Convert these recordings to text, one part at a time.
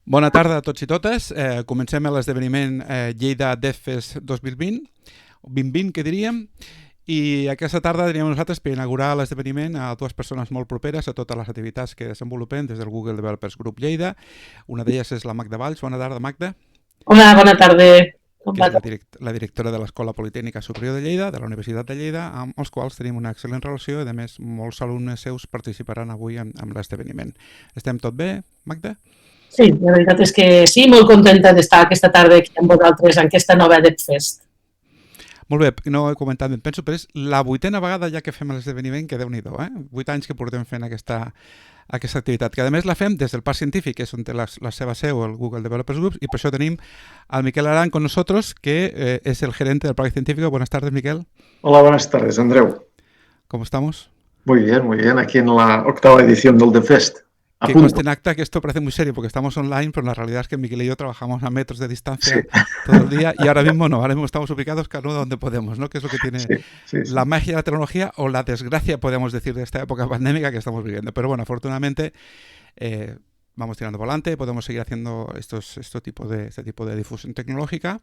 Bona tarda a tots i totes. Comencem l'esdeveniment Lleida Devfest 2020, que diríem, i aquesta tarda teníem nosaltres per inaugurar l'esdeveniment a dues persones molt properes a totes les activitats que desenvolupem des del Google Developers Group Lleida. Una d'elles és la Magda Valls. Bona tarda, Magda. Hola, bona tarda. Que és la directora de l'Escola Politècnica Superior de Lleida, de la Universitat de Lleida, amb els quals tenim una excel·lent relació i, a més, molts alumnes seus participaran avui en l'esdeveniment. Estem tot bé, Magda? Sí, la veritat és que sí, molt contenta d'estar aquesta tarda aquí amb vosaltres en aquesta nova Devfest. Molt bé, no ho he comentat ben, penso, però és la 8a vegada ja que fem l'esdeveniment, que Déu-n'hi-do, 8 anys que portem fent aquesta activitat, que a més la fem des del Parc Científic, que és on té la seva seu, el Google Developers Group, i per això tenim al Miquel Aran con nosotros, que es el gerente del Parque Científico. Buenas tardes, Miquel. Hola, buenas tardes, Andreu. ¿Cómo estamos? Muy bien, aquí en la 8ª edición del Devfest. Que conste en acta que esto parece muy serio porque estamos online, pero la realidad es que Miquel y yo trabajamos a metros de distancia todo el día y ahora mismo no, ahora mismo estamos ubicados cada uno donde podemos, ¿no? Que es lo que tiene la magia de la tecnología o la desgracia, podemos decir, de esta época pandémica que estamos viviendo. Pero bueno, afortunadamente vamos tirando por delante, podemos seguir haciendo este tipo de difusión tecnológica,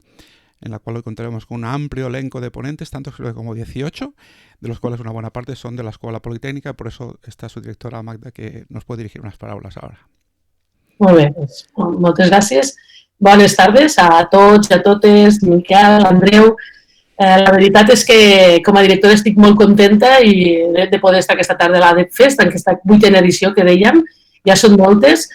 en la cual hoy contaremos con un amplio elenco de ponentes, tanto como 18, de los cuales una buena parte son de la Escuela Politécnica, por eso está su directora Magda, que nos puede dirigir unas paraules ahora. Molt bé, doncs, moltes gràcies. Bones tardes a tots i a totes, Miquel, Andreu. La veritat és que com a directora estic molt contenta i de poder estar aquesta tarda a la Devfest, en aquesta 8a edició que dèiem, ja són moltes.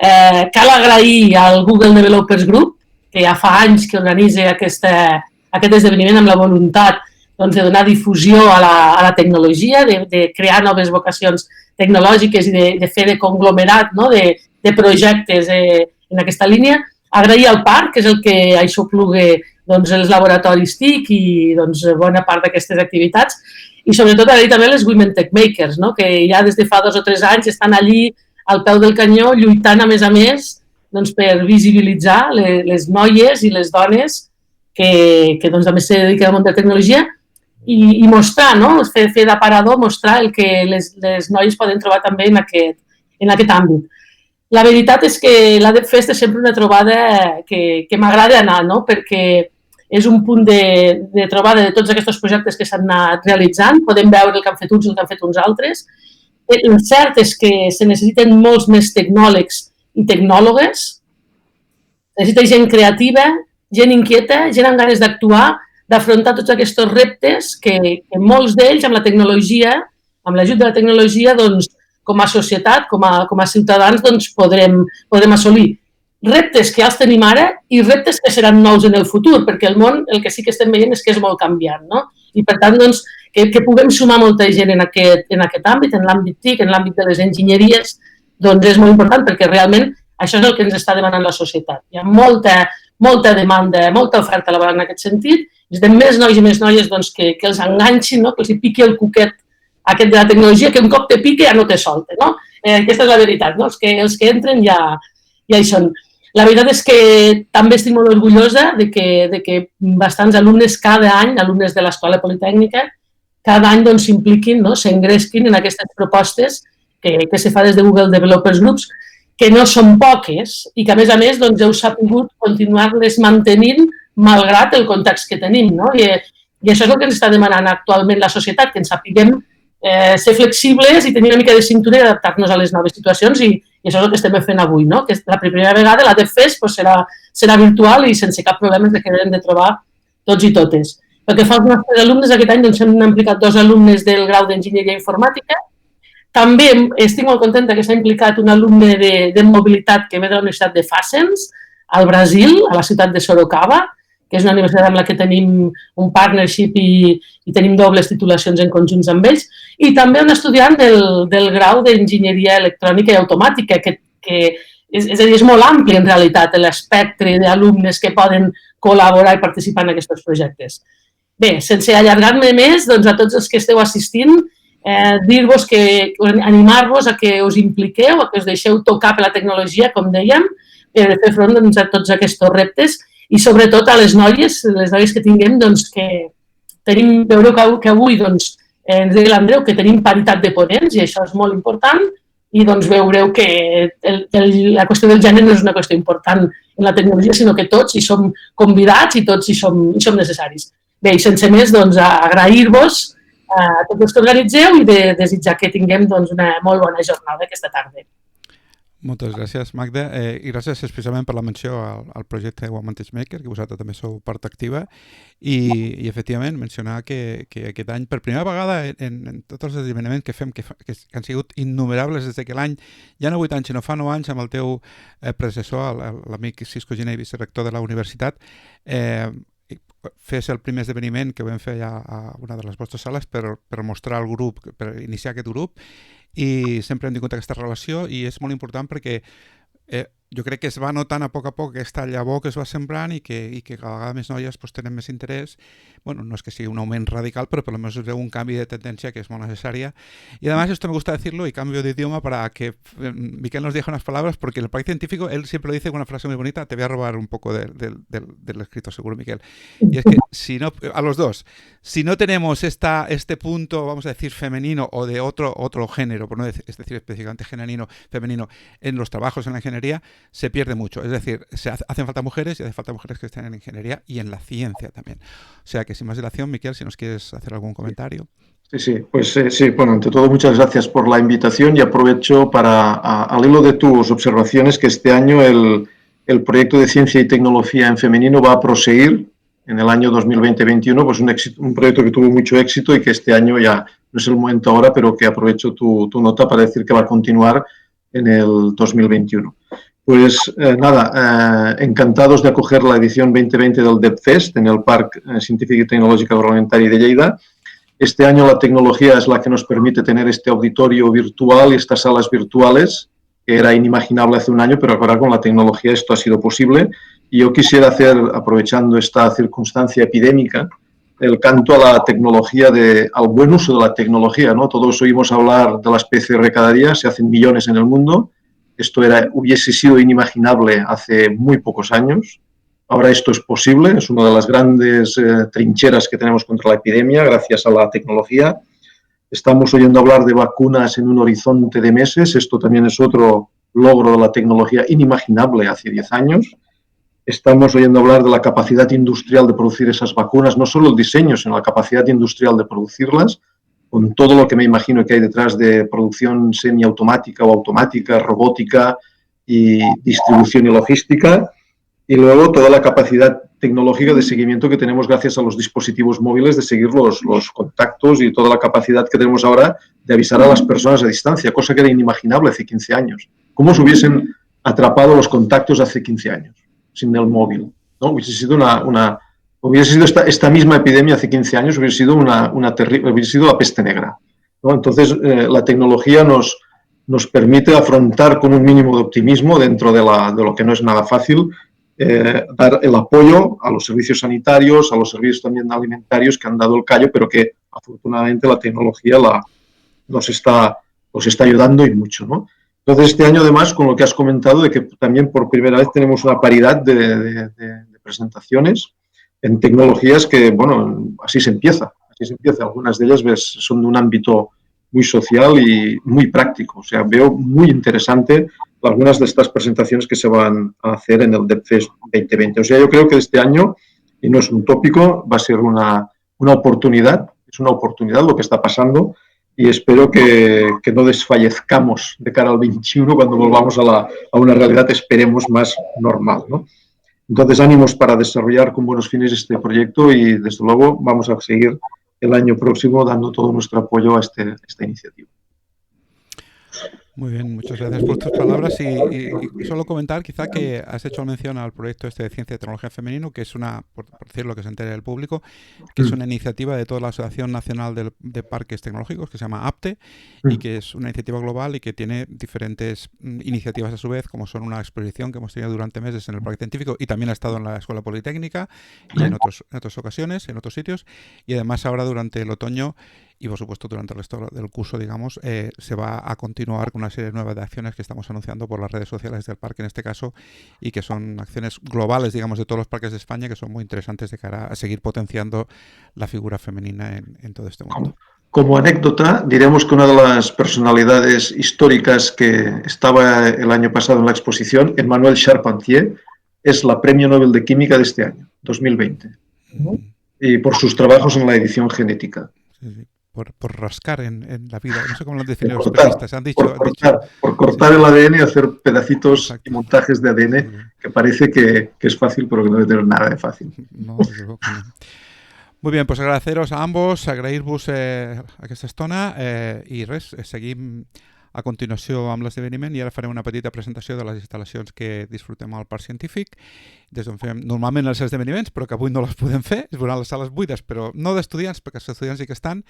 Cal agrair al Google Developers Group, que ja fa anys que organitza aquest esdeveniment amb la voluntat de donar difusió a la tecnologia, de crear noves vocacions tecnològiques i de fer de conglomerat de projectes en aquesta línia. Agrair al parc, que és el que aixopluga els laboratoris TIC i bona part d'aquestes activitats. I sobretot agrair també les Women Tech Makers, que ja des de fa 2 o 3 anys estan allí al peu del canyó lluitant a més, per visibilitzar les noies i les dones que també se dediquen al món de la tecnologia i mostrar, fer d'aparador, mostrar el que les noies poden trobar també en aquest àmbit. La veritat és que la Devfest és sempre una trobada que m'agrada anar, perquè és un punt de trobada de tots aquests projectes que s'han anat realitzant, podem veure el que han fet uns i el que han fet uns altres. El cert és que se necessiten molts més tecnòlegs i tecnòlogues, necessita gent creativa, gent inquieta, gent amb ganes d'actuar, d'afrontar tots aquests reptes que molts d'ells amb la tecnologia, amb l'ajut de la tecnologia, com a societat, com a ciutadans, podrem assolir. Reptes que ja els tenim ara i reptes que seran nous en el futur, perquè el món el que sí que estem veient és que és molt canviant, I per tant, que puguem sumar molta gent en aquest àmbit, en l'àmbit TIC, en l'àmbit de les enginyeries, és molt important perquè realment això és el que ens està demanant la societat. Hi ha molta demanda, molta oferta laboral en aquest sentit. Necessitem més nois i més noies que els enganxin, que els piqui el cuquet aquest de la tecnologia, que un cop te pique ja no te solta. Aquesta és la veritat, els que entren ja hi són. La veritat és que també estic molt orgullosa de que bastants alumnes cada any, alumnes de l'Escola Politècnica, cada any s'impliquin, s'engresquin en aquestes propostes que se fa des de Google Developers Groups, que no són poques i que, a més, heu sabut continuar-les mantenint malgrat el context que tenim. I això és el que ens està demanant actualment la societat, que ens sapiguem ser flexibles i tenir una mica de cintura i adaptar-nos a les noves situacions i això és el que estem fent avui. Que la primera vegada la Devfest serà virtual i sense cap problema ens hem de trobar tots i totes. Pel que fa als nostres alumnes, aquest any hem implicat 2 alumnes del grau d'Enginyeria Informàtica. També estic molt contenta que s'ha implicat un alumne de mobilitat que ve de la Universitat de Facens, al Brasil, a la ciutat de Sorocaba, que és una universitat amb la que tenim un partnership i tenim dobles titulacions en conjunts amb ells, i també un estudiant del grau d'Enginyeria Electrònica i Automàtica, que és molt ampli en realitat l'espectre d'alumnes que poden col·laborar i participar en aquests projectes. Bé, sense allargar-me més, a tots els que esteu assistint, dir-vos que animar-vos a que us impliqueu, a que us deixeu tocar per la tecnologia, com dèiem, per fer front a tots aquests reptes i sobretot a les noies que tinguem, que tenim, veureu que avui, ens deia l'Andreu, que tenim paritat de ponents i això és molt important, i doncs veureu que la qüestió del gènere no és una qüestió important en la tecnologia, sinó que tots hi som convidats i tots hi som necessaris. Bé, i sense més, doncs, agrair-vos a tots els que organitzeu i desitjar que tinguem doncs, una molt bona jornada aquesta tarda. Moltes gràcies, Magda, i gràcies especialment per la menció al projecte Womantage Maker, que vosaltres també sou part activa, i efectivament mencionar que aquest any, per primera vegada en tots els esdeveniments que fem, que han sigut innumerables des que l'any, ja no 8 anys, sinó fa 9 anys, amb el teu predecessor, l'amic Cisco Giner, vicerector de la universitat, fes el primer esdeveniment que vam fer ja a una de les vostres sales per mostrar el grup, per iniciar aquest grup, i sempre hem tingut aquesta relació i és molt important perquè jo crec que es va notant a poc aquesta llavor que es va sembrant i que cada vegada més noies pues, tenen més interès. Bueno, no es que sigui un aumento radical, pero por lo menos es un cambio de tendencia que es muy necesaria. Y además esto me gusta decirlo y cambio de idioma para que Miquel nos diga unas palabras, porque en el proyecto científico él siempre lo dice con una frase muy bonita. Te voy a robar un poco del escrito seguro, Miquel. Y es que si no, a los dos, si no tenemos este punto, vamos a decir, femenino o de otro género, por no decir, es decir, específicamente femenino en los trabajos en la ingeniería, se pierde mucho. Es decir, hacen falta mujeres y hace falta mujeres que estén en ingeniería y en la ciencia también. O sea que sin más dilación, Miquel, si nos quieres hacer algún comentario. Sí, pues sí, bueno, ante todo muchas gracias por la invitación y aprovecho para, al hilo de tus observaciones, que este año el proyecto de ciencia y tecnología en femenino va a proseguir en el año 2020-21, pues un proyecto que tuvo mucho éxito y que este año ya no es el momento ahora, pero que aprovecho tu nota para decir que va a continuar en el 2021. Pues nada, encantados de acoger la edición 2020 del Devfest en el Parc Científic i Tecnològic Agroalimentari de Lleida. Este año la tecnología es la que nos permite tener este auditorio virtual y estas salas virtuales, que era inimaginable hace un año, pero ahora con la tecnología esto ha sido posible. Y yo quisiera hacer, aprovechando esta circunstancia epidémica, el canto a la tecnología, al buen uso de la tecnología, ¿no? Todos oímos hablar de las PCR cada día, se hacen millones en el mundo. Esto hubiese sido inimaginable hace muy pocos años. Ahora esto es posible, es una de las grandes trincheras que tenemos contra la epidemia gracias a la tecnología. Estamos oyendo hablar de vacunas en un horizonte de meses. Esto también es otro logro de la tecnología inimaginable hace 10 años. Estamos oyendo hablar de la capacidad industrial de producir esas vacunas, no solo el diseño, sino la capacidad industrial de producirlas, con todo lo que me imagino que hay detrás de producción semiautomática o automática, robótica y distribución y logística. Y luego toda la capacidad tecnológica de seguimiento que tenemos gracias a los dispositivos móviles, de seguir los contactos y toda la capacidad que tenemos ahora de avisar a las personas a distancia, cosa que era inimaginable hace 15 años. ¿Cómo se hubiesen atrapado los contactos hace 15 años sin el móvil? ¿No? Hubiese sido hubiese sido esta misma epidemia hace 15 años, hubiese sido hubiese sido la peste negra, ¿no? Entonces, la tecnología nos permite afrontar con un mínimo de optimismo dentro de lo que no es nada fácil, dar el apoyo a los servicios sanitarios, a los servicios también alimentarios que han dado el callo, pero que afortunadamente la tecnología los está ayudando y mucho, ¿no? Entonces, este año además, con lo que has comentado, de que también por primera vez tenemos una paridad de presentaciones en tecnologías que, bueno, así se empieza. Algunas de ellas son de un ámbito muy social y muy práctico. O sea, veo muy interesante algunas de estas presentaciones que se van a hacer en el Devfest 2020. O sea, yo creo que este año, y no es un tópico, va a ser una oportunidad, es una oportunidad lo que está pasando, y espero que no desfallezcamos de cara al 21 cuando volvamos a una realidad, esperemos, más normal, ¿no? Entonces, ánimos para desarrollar con buenos fines este proyecto y, desde luego, vamos a seguir el año próximo dando todo nuestro apoyo a esta iniciativa. Muy bien, muchas gracias por tus palabras y solo comentar quizá que has hecho mención al proyecto este de Ciencia y Tecnología Femenino, que es por decirlo que se entere el público, que es una iniciativa de toda la Asociación Nacional de Parques Tecnológicos, que se llama APTE, y que es una iniciativa global y que tiene diferentes iniciativas a su vez, como son una exposición que hemos tenido durante meses en el Parque Científico y también ha estado en la Escuela Politécnica y en otras ocasiones, en otros sitios, y además ahora durante el otoño y por supuesto durante el resto del curso, digamos, se va a continuar con una serie nueva de acciones que estamos anunciando por las redes sociales del parque en este caso, y que son acciones globales, digamos, de todos los parques de España, que son muy interesantes de cara a seguir potenciando la figura femenina en todo este mundo. Como anécdota, diremos que una de las personalidades históricas que estaba el año pasado en la exposición, Emmanuel Charpentier, es la Premio Nobel de Química de este año, 2020, y por sus trabajos en la edición genética. Sí, sí. Por rascar en la vida, no sé cómo lo han definido los periodistas. Por cortar el ADN y hacer pedacitos y montajes de ADN, que parece que es fácil, pero que no debe tener nada de fácil. No, desde luego que no. Molt bé, doncs agradeceros a ambos, agrair-vos aquesta estona i res, seguim a continuació amb l'esdeveniment i ara farem una petita presentació de les instal·lacions que disfrutem al Parc Científic, des d'on fem normalment els esdeveniments, però que avui no les podem fer, es veuran les sales buides, però no d'estudiants, perquè els estudiants sí que estan,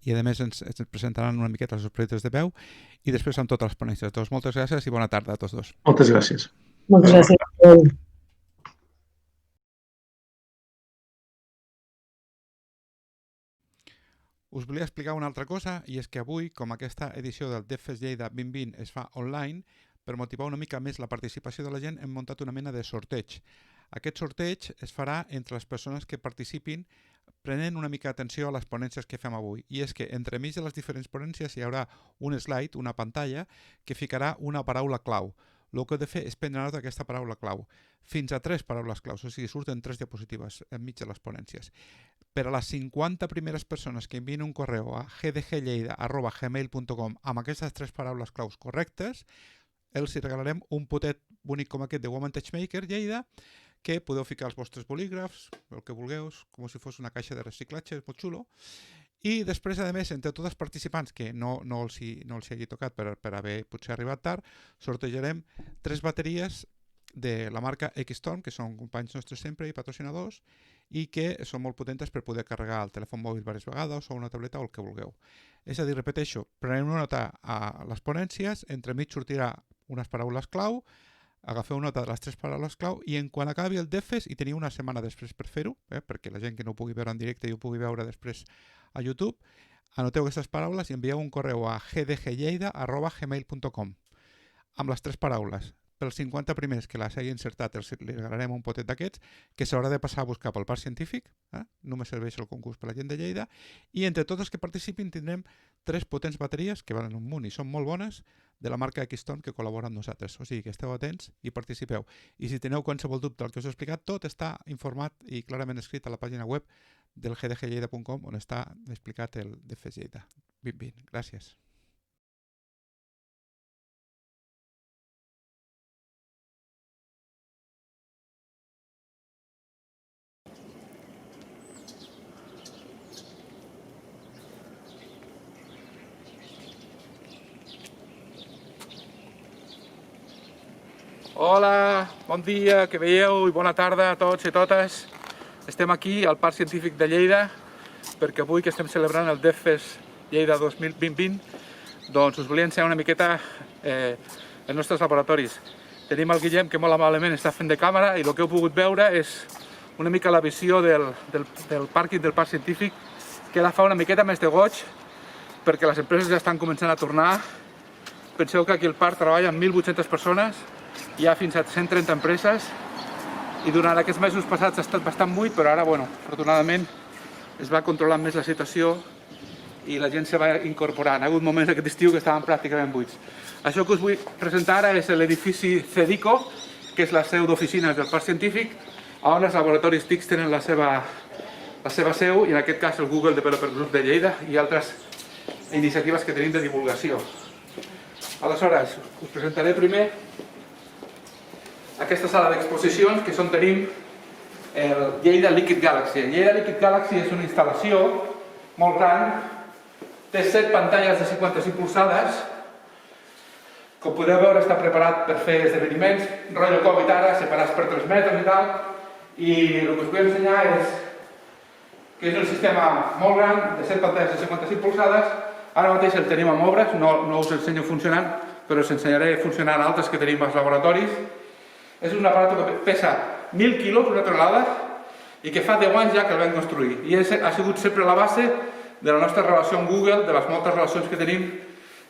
i a més ens presentaran una miqueta els projectes de veu i després amb totes les ponències. Doncs moltes gràcies i bona tarda a tots dos. Moltes gràcies. Moltes gràcies. Us volia explicar una altra cosa, i és que avui, com aquesta edició del Devfest Lleida 2020 es fa online, per motivar una mica més la participació de la gent, hem muntat una mena de sorteig. Aquest sorteig es farà entre les persones que participin prenent una mica atenció a les ponències que fem avui. I és que entremig de les diferents ponències hi haurà un slide, una pantalla, que ficarà una paraula clau. El que heu de fer és prendre nota d'aquesta paraula clau. Fins a 3 paraules claus, o sigui, surten 3 diapositives enmig de les ponències. Per a les 50 primeres persones que envien un correu a gdglleida@gmail.com amb aquestes 3 paraules claus correctes, els regalarem un potet bonic com aquest de Woman Touchmaker Lleida, que podeu ficar els vostres bolígrafs, el que vulgueu, com si fos una caixa de reciclatge, és molt xulo. I després, a més, entre tots els participants, que no els hagi tocat per haver potser arribat tard, sortejarem 3 bateries de la marca Xstorm, que són companys nostres sempre i patrocinadors, i que són molt potentes per poder carregar el telèfon mòbil diverses vegades o una tableta o el que vulgueu. És a dir, repeteixo, prenem una nota a les ponències, entremig sortirà unes paraules clau, agafeu nota de les 3 paraules clau i en quan acabi el Devfest, i teniu una setmana després per fer-ho, perquè la gent que no ho pugui veure en directe i ho pugui veure després a YouTube, anoteu aquestes paraules i envieu un correu a gdglleida@gmail.com amb les 3 paraules. Pels 50 primers que les hagi encertat els regalarem un potet d'aquests que s'haurà de passar a buscar pel Parc Científic, només serveix el concurs per la gent de Lleida, i entre tots els que participin tindrem 3 potents bateries que valen un munt i són molt bones de la marca Xstorm que col·labora amb nosaltres. O sigui que esteu atents i participeu. I si teniu qualsevol dubte del que us he explicat, tot està informat i clarament escrit a la pàgina web del gdglleida.com on està explicat el Devfest Lleida 2020. Gràcies. Hola, bon dia, que veieu, i bona tarda a tots i totes. Estem aquí al Parc Científic de Lleida perquè avui que estem celebrant el Devfest Lleida 2020 doncs us volia ensenyar una miqueta els nostres laboratoris. Tenim el Guillem que molt amablement està fent de càmera i el que heu pogut veure és una mica la visió del pàrquing del Parc Científic, que ara fa una miqueta més de goig perquè les empreses ja estan començant a tornar. Penseu que aquí al parc treballen 1.800 persones, hi ha fins a 130 empreses i durant aquests mesos passats ha estat bastant buit, però ara, bueno, afortunadament es va controlant més la situació i la gent se va incorporant. Ha hagut moments aquest estiu que estaven pràcticament buits. Això que us vull presentar ara és l'edifici CEDICO, que és la seu d'oficines del Parc Científic, on els laboratoris TICs tenen la seva seu, i en aquest cas el Google Developer Group de Lleida i altres iniciatives que tenim de divulgació. Aleshores, us presentaré primer aquesta sala d'exposicions, que és on tenim el Lleida Liquid Galaxy. El Lleida Liquid Galaxy és una instal·lació molt gran, té 7 pantalles de 55 polzades. Com podeu veure, està preparat per fer esdeveniments, rotllo Covid ara, separats per 3 metres i tal. I el que us vull ensenyar és que és un sistema molt gran, de 7 pantalles de 55 polzades. Ara mateix el tenim amb obres, no us ensenyo funcionant, però us ensenyaré funcionant altres que tenim als laboratoris. És un aparat que pesa 1.000 quilos, una tonelada, i que fa 10 anys ja que el vam construir. I ha sigut sempre la base de la nostra relació amb Google, de les moltes relacions que tenim,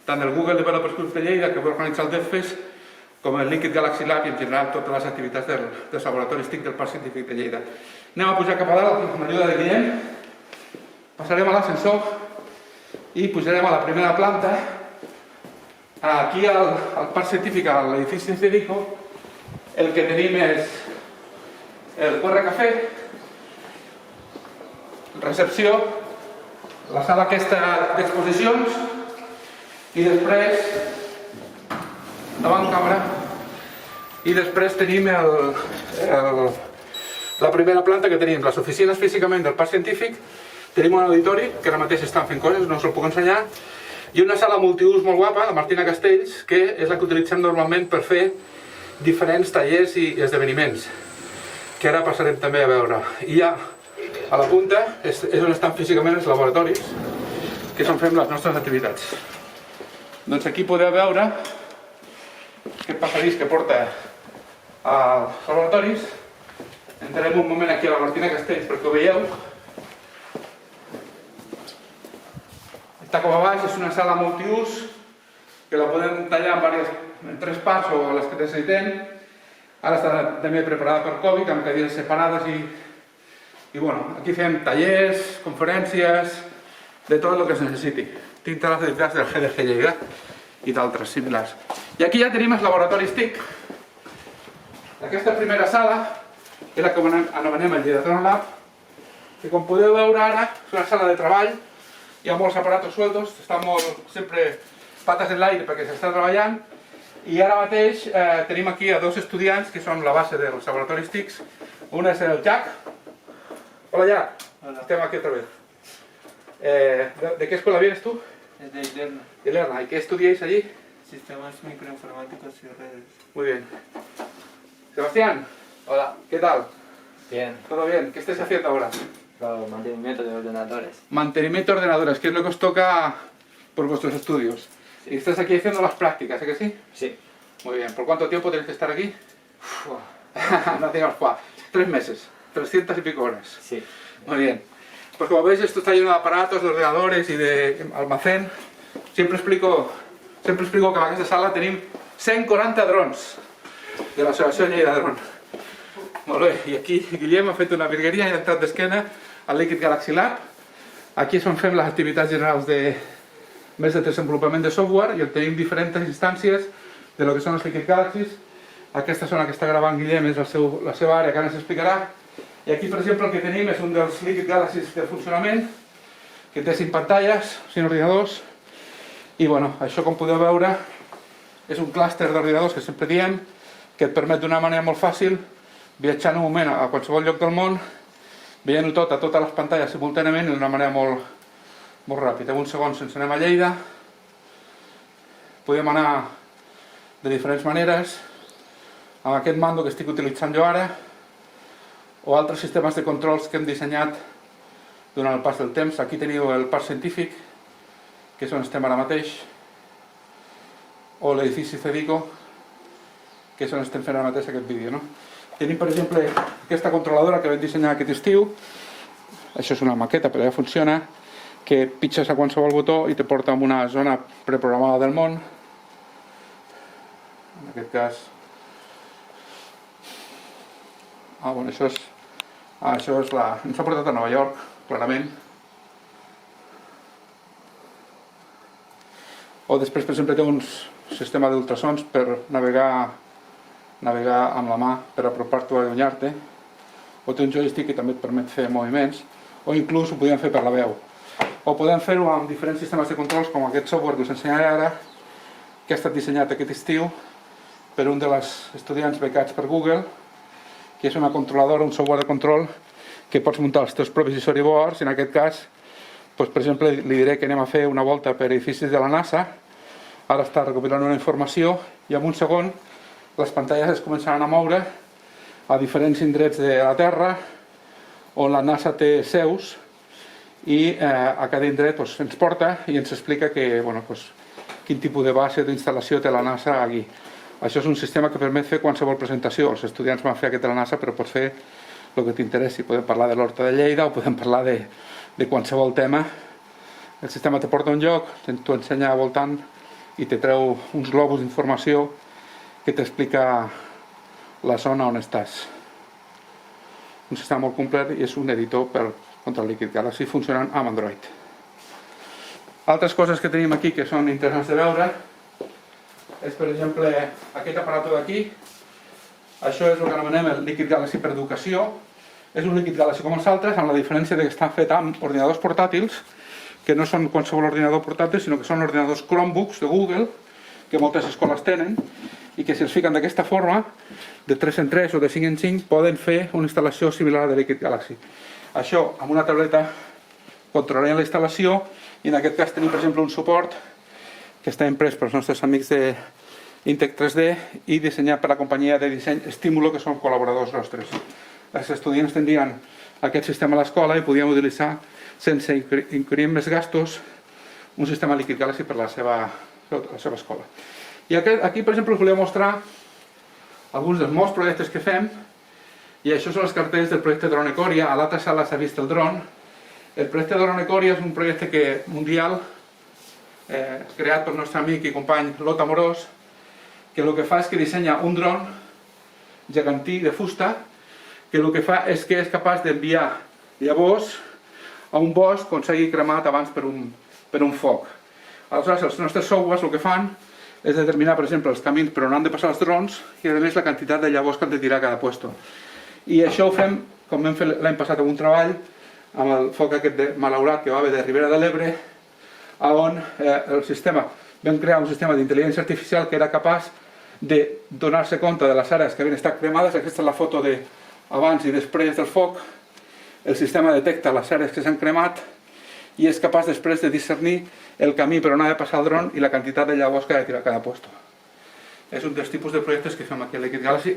tant del Google Developer Group de Lleida, que va organitzar el Devfest, com el Liquid Galaxy Lab i en general totes les activitats dels laboratoris TIC del Parc Científic de Lleida. Anem a pujar cap a dalt amb l'ajuda de Guillem. Passarem a l'ascensor i pujarem a la primera planta. Aquí al parc científic, a l'edifici Cedico, el que tenim és el QR Cafè, recepció, la sala aquesta d'exposicions i després davant càmera, i després tenim la primera planta, que tenim les oficines físicament del parc científic, tenim un auditori que ara mateix estan fent coses, no us el puc ensenyar, i una sala multiús molt guapa, la Martina Castells, que és la que utilitzem normalment per fer diferents tallers i esdeveniments, que ara passarem també a veure. I ja a la punta és on estan físicament els laboratoris, que és on fem les nostres activitats. Doncs aquí podeu veure aquest passadís que porta als laboratoris. Entrarem un moment aquí a la Martina Castells perquè ho veieu. Està com a baix, és una sala multiús que la podem tallar en 3 parts o les que necessitem. Ara està també preparada per Covid, amb cadires separades i bueno, aquí fem tallers, conferències, de tot el que es necessiti. Tinc les activitats del GDG Lleida i d'altres similars. I aquí ja tenim els laboratoris TIC. Aquesta primera sala és la que anomenem el Lleida Lab, que com podeu veure ara és una sala de treball. Hi ha molts aparatos sueltos, estan sempre patas en l'aire perquè s'està treballant, i ara mateix tenim aquí a 2 estudiants que són la base dels laboratoris TIC. Un és el Jack. Hola Jack. Hola. Estem aquí otra vez. ¿De qué escuela vienes tú? De Lerna. De Lerna. ¿Y qué estudiáis allí? Sistemas microinformáticos y redes. Muy bien. Sebastián. Hola. ¿Qué tal? Bien. ¿Todo bien? ¿Qué estáis haciendo ahora? Mantenimiento de ordenadores. Mantenimiento de ordenadores, que es lo que os toca por vuestros estudios. Sí. Y estáis aquí haciendo las prácticas, ¿eh que sí? Sí. Muy bien. ¿Por cuánto tiempo tenéis que estar aquí? No digamos 3 meses, 300 y pico horas. Sí. Muy bien. Pues como veis, esto está lleno de aparatos, de ordenadores y de almacén. Siempre explico que en aquesta sala tenim 140 drons de l'Associació Lleida Dron. Molt bé, i aquí Guillem ha fet una virgueria i ha entrat d'esquena al Liquid Galaxy Lab. Aquí és on fem les activitats generals de més de desenvolupament de software i on tenim diferents instàncies de lo que són els Liquid Galaxies. Aquesta zona que està gravant Guillem és la seva àrea que ara s'explicarà. I aquí, per exemple, el que tenim és un dels Liquid Galaxies de funcionament, que té 5 pantalles, 5 ordinadors, i bueno, això, com podeu veure, és un clúster d'ordinadors que sempre diem, que et permet d'una manera molt fàcil viatjar en un moment a qualsevol lloc del món, veient-ho tot a totes les pantalles simultàniament d'una manera molt ràpida. En un segon ens anem a Lleida. Podem anar de diferents maneres, amb aquest mando que estic utilitzant jo ara, o altres sistemes de controls que hem dissenyat durant el pas del temps. Aquí teniu el parc científic, que és on estem ara mateix, o l'edifici Cedico, que és on estem fent ara mateix aquest vídeo. Tenim, per exemple, aquesta controladora que vam dissenyar aquest estiu. Això és una maqueta, però ja funciona, que pitges a qualsevol botó i te porta a una zona preprogramada del món. En aquest cas... bueno, això és la... Ens ha portat a Nova York, clarament. O després, per exemple, té un sistema d'ultrasons per navegar amb la mà per apropar-te o allunyar-te. O té un joystick que també et permet fer moviments. O inclús ho podem fer per la veu. O podem fer-ho amb diferents sistemes de controls, com aquest software que us ensenyaré ara, que ha estat dissenyat aquest estiu per un dels estudiants becats per Google, que és una controladora, un software de control que pots muntar els teus propis storyboards. En aquest cas, per exemple, li diré que anem a fer una volta per edificis de la NASA. Ara està recopilant una informació i en un segon les pantalles es començaran a moure a diferents indrets de la Terra on la NASA té seus i a cada indret ens porta i ens explica quin tipus de base o d'instal·lació té la NASA aquí. Això és un sistema que permet fer qualsevol presentació. Els estudiants van fer aquest de la NASA, però pots fer el que t'interessi. Podem parlar de l'Horta de Lleida o podem parlar de qualsevol tema. El sistema te porta a un lloc, t'ho ensenya al voltant i te treu uns globus d'informació que t'explica la zona on estàs. Un sistema molt complet i és un editor contra el Liquid Galaxy funcionant amb Android. Altres coses que tenim aquí que són interessants de veure és, per exemple, aquest aparato d'aquí. Això és el que anomenem el Liquid Galaxy per educació. És un Liquid Galaxy com els altres, amb la diferència que està fet amb ordinadors portàtils, que no són qualsevol ordinador portàtil, sinó que són ordinadors Chromebooks de Google, que moltes escoles tenen, i que si els fiquen d'aquesta forma, de 3 en 3 o de 5 en 5, poden fer una instal·lació similar de Liquid Galaxy. Això, amb una tauleta, controlarem la instal·lació, i en aquest cas tenim, per exemple, un suport que està imprès pels nostres amics d'Intec 3D i dissenyat per la companyia de disseny Estímulo, que són col·laboradors nostres. Els estudiants tindrien aquest sistema a l'escola i podien utilitzar, sense incurrir més gastos, un sistema Liquid Galaxy per la seva escola. I aquí, per exemple, us volia mostrar alguns dels molts projectes que fem, i això són els cartells del projecte Drone Coria. A l'altra sala s'ha vist el dron. El projecte Drone Coria és un projecte mundial creat pel nostre amic i company Lot Amorós, que el que fa és que dissenya un dron gegantí de fusta, que el que fa és que és capaç d'enviar llavors a un bosc on s'hagi cremat abans per un foc. Aleshores, els nostres softwares el que fan és determinar, per exemple, els camins per on han de passar els drons i, a més, la quantitat de llavors que han de tirar a cada lloc. I això ho fem, com vam fer l'any passat en un treball, amb el foc aquest malaurat que va haver de Ribera de l'Ebre, on vam crear un sistema d'intel·ligència artificial que era capaç de donar-se compte de les àrees que havien estat cremades. Aquesta és la foto d'abans i després del foc. El sistema detecta les àrees que s'han cremat i és capaç després de discernir el camí per on ha de passar el dron i la quantitat de llavors que ha de tirar cada lloc. És un dels tipus de projectes que fem aquí a Liquid Galaxy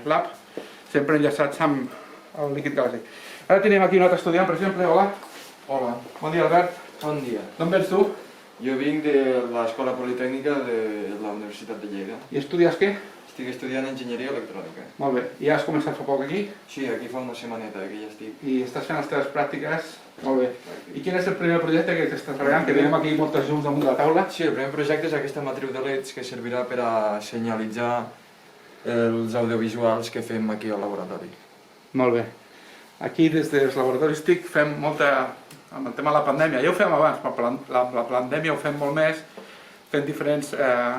Lab, sempre enllaçats amb el Liquid Galaxy. Ara tenim aquí un altre estudiant, per exemple. Hola. Hola. Bon dia, Albert. Bon dia. D'on vens tu? Jo vinc de l'Escola Politècnica de la Universitat de Lleida. I estudies què? Estic estudiant Enginyeria Electrònica. Molt bé. I has començat fa poc aquí? Sí, aquí fa una setmaneta que ja estic. I estàs fent les teves pràctiques? Molt bé. I quin és el primer projecte que estàs treballant? Que tenim aquí moltes llums damunt de la taula. Sí, el primer projecte és aquesta matriu de LEDs que servirà per a senyalitzar els audiovisuals que fem aquí al laboratori. Molt bé. Aquí des dels laboratoris TIC fem molta... amb el tema de la pandèmia, ja ho fem abans, però la pandèmia ho fem molt més, fent diferents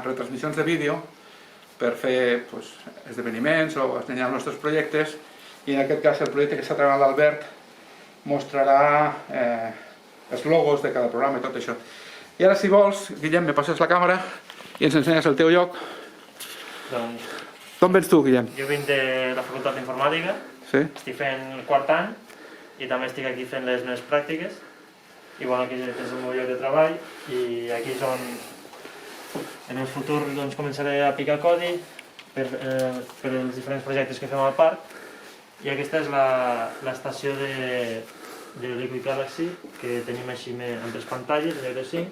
retransmissions de vídeo per fer esdeveniments o ensenyar els nostres projectes, i en aquest cas el projecte que està treballant l'Albert mostrarà els logos de cada programa i tot això. I ara, si vols, Guillem, me passes la càmera i ens ensenyes el teu lloc. Doncs, D'on vens tu, Guillem? jo vinc de la Facultat d'Informàtica, Sí? estic fent el quart any i també estic aquí fent les meves pràctiques. I bueno, aquí és el meu lloc de treball i aquí és on en el futur doncs, començaré a picar codi per els diferents projectes que fem al parc. I aquesta és l'estació de Liquid Galaxy que tenim així amb 3 pantalles, en lloc de 5,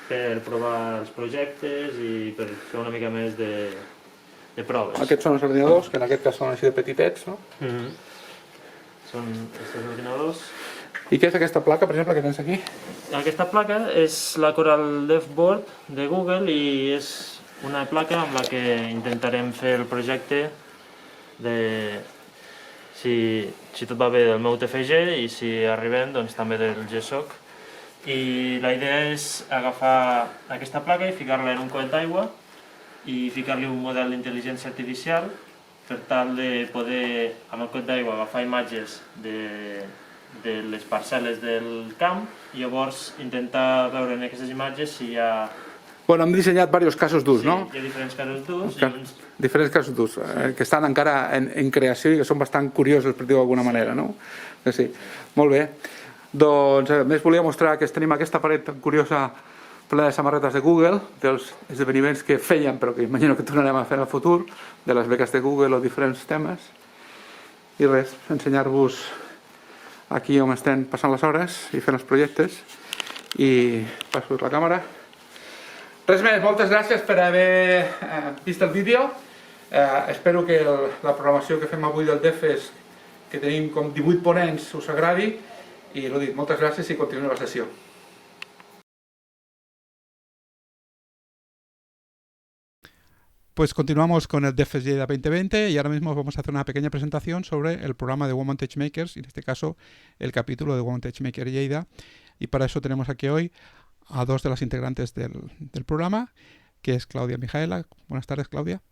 per provar els projectes i per fer una mica més de proves. Aquests són els ordinadors, que en aquest cas són així de petitets, no? Són aquests ordinadors. I què és aquesta placa, per exemple, que tens aquí? Aquesta placa és la Coral Dev Board de Google i és una placa amb la que intentarem fer el projecte de, si tot va bé, del meu TFG i si arribem doncs, també del GSOC. I la idea és agafar aquesta placa i ficar-la en un coet d'aigua i ficar-li un model d'intel·ligència artificial per tal de poder, amb el coet d'aigua, agafar imatges de les parcel·les del camp i llavors intentar veure en aquestes imatges si hi ha... Bueno, hem dissenyat diversos casos d'ús, no? Sí, hi ha diferents casos d'ús. Diferents casos d'ús, que estan encara en creació i que són bastant curiosos, per dir-ho d'alguna manera, no? Sí, molt bé. Doncs, a més, volia mostrar que tenim aquesta paret tan curiosa plena de samarretes de Google, dels esdeveniments que fèiem, però que imagino que tornarem a fer en el futur, de les beques de Google o diferents temes. I res, ensenyar-vos aquí on estem passant les hores i fent els projectes. I passo la càmera. Res més, moltes gràcies per haver vist el vídeo. Espero que la programació que fem avui del Devfest, que tenim com 18 ponents, us agradi. I l'ho dit, moltes gràcies i continuem la sessió. Pues continuamos con el Devfest Lleida 2020 y ahora mismo vamos a hacer una pequeña presentación sobre el programa de Women Tech Makers, y en este caso el capítulo de Women Tech Maker Lleida. Y para eso tenemos aquí hoy a dos de las integrantes del programa, que es Claudia Mijaela. Buenas tardes, Claudia.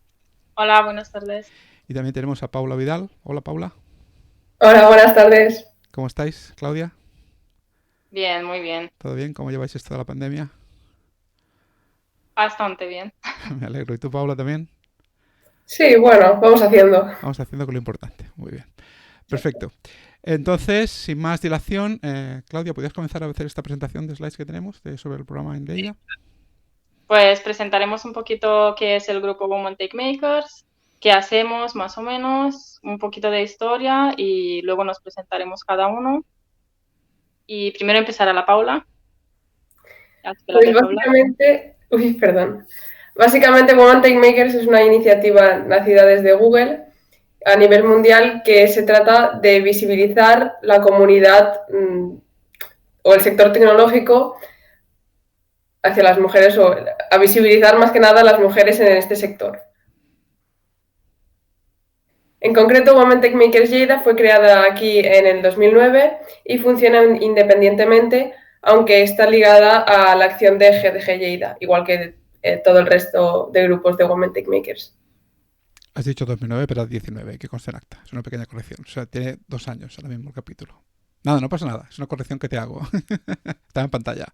Hola, buenas tardes. Y también tenemos a Paula Vidal. Hola, Paula. Hola, buenas tardes. ¿Cómo estáis, Claudia? Bien, muy bien. ¿Todo bien? ¿Cómo lleváis esto de la pandemia? Bastante bien. Me alegro. ¿Y tú, Paula, también? Sí, bueno, vamos haciendo. Vamos haciendo con lo importante. Muy bien. Perfecto. Entonces, sin más dilación, Claudia, ¿podrías comenzar a hacer esta presentación de slides que tenemos sobre el programa en Lleida? Pues presentaremos un poquito qué es el grupo Women Tech Makers, qué hacemos más o menos, un poquito de historia y luego nos presentaremos cada uno. Y primero empezará la Paula. Así que la Pues dejo hablar. básicamente Women Tech Makers es una iniciativa nacida desde Google a nivel mundial que se trata de visibilizar la comunidad o el sector tecnológico hacia las mujeres o a visibilizar más que nada a las mujeres en este sector. En concreto, Women Tech Makers Lleida fue creada aquí en el 2009 y funciona independientemente, aunque está ligada a la acción de GDG Lleida, igual que todo el resto de grupos de Women Tech Makers. Has dicho 2009, pero 19, que consta en acta. Es una pequeña corrección. O sea, tiene 2 años ahora mismo el capítulo. Nada, no pasa nada. Es una corrección que te hago. Está en pantalla.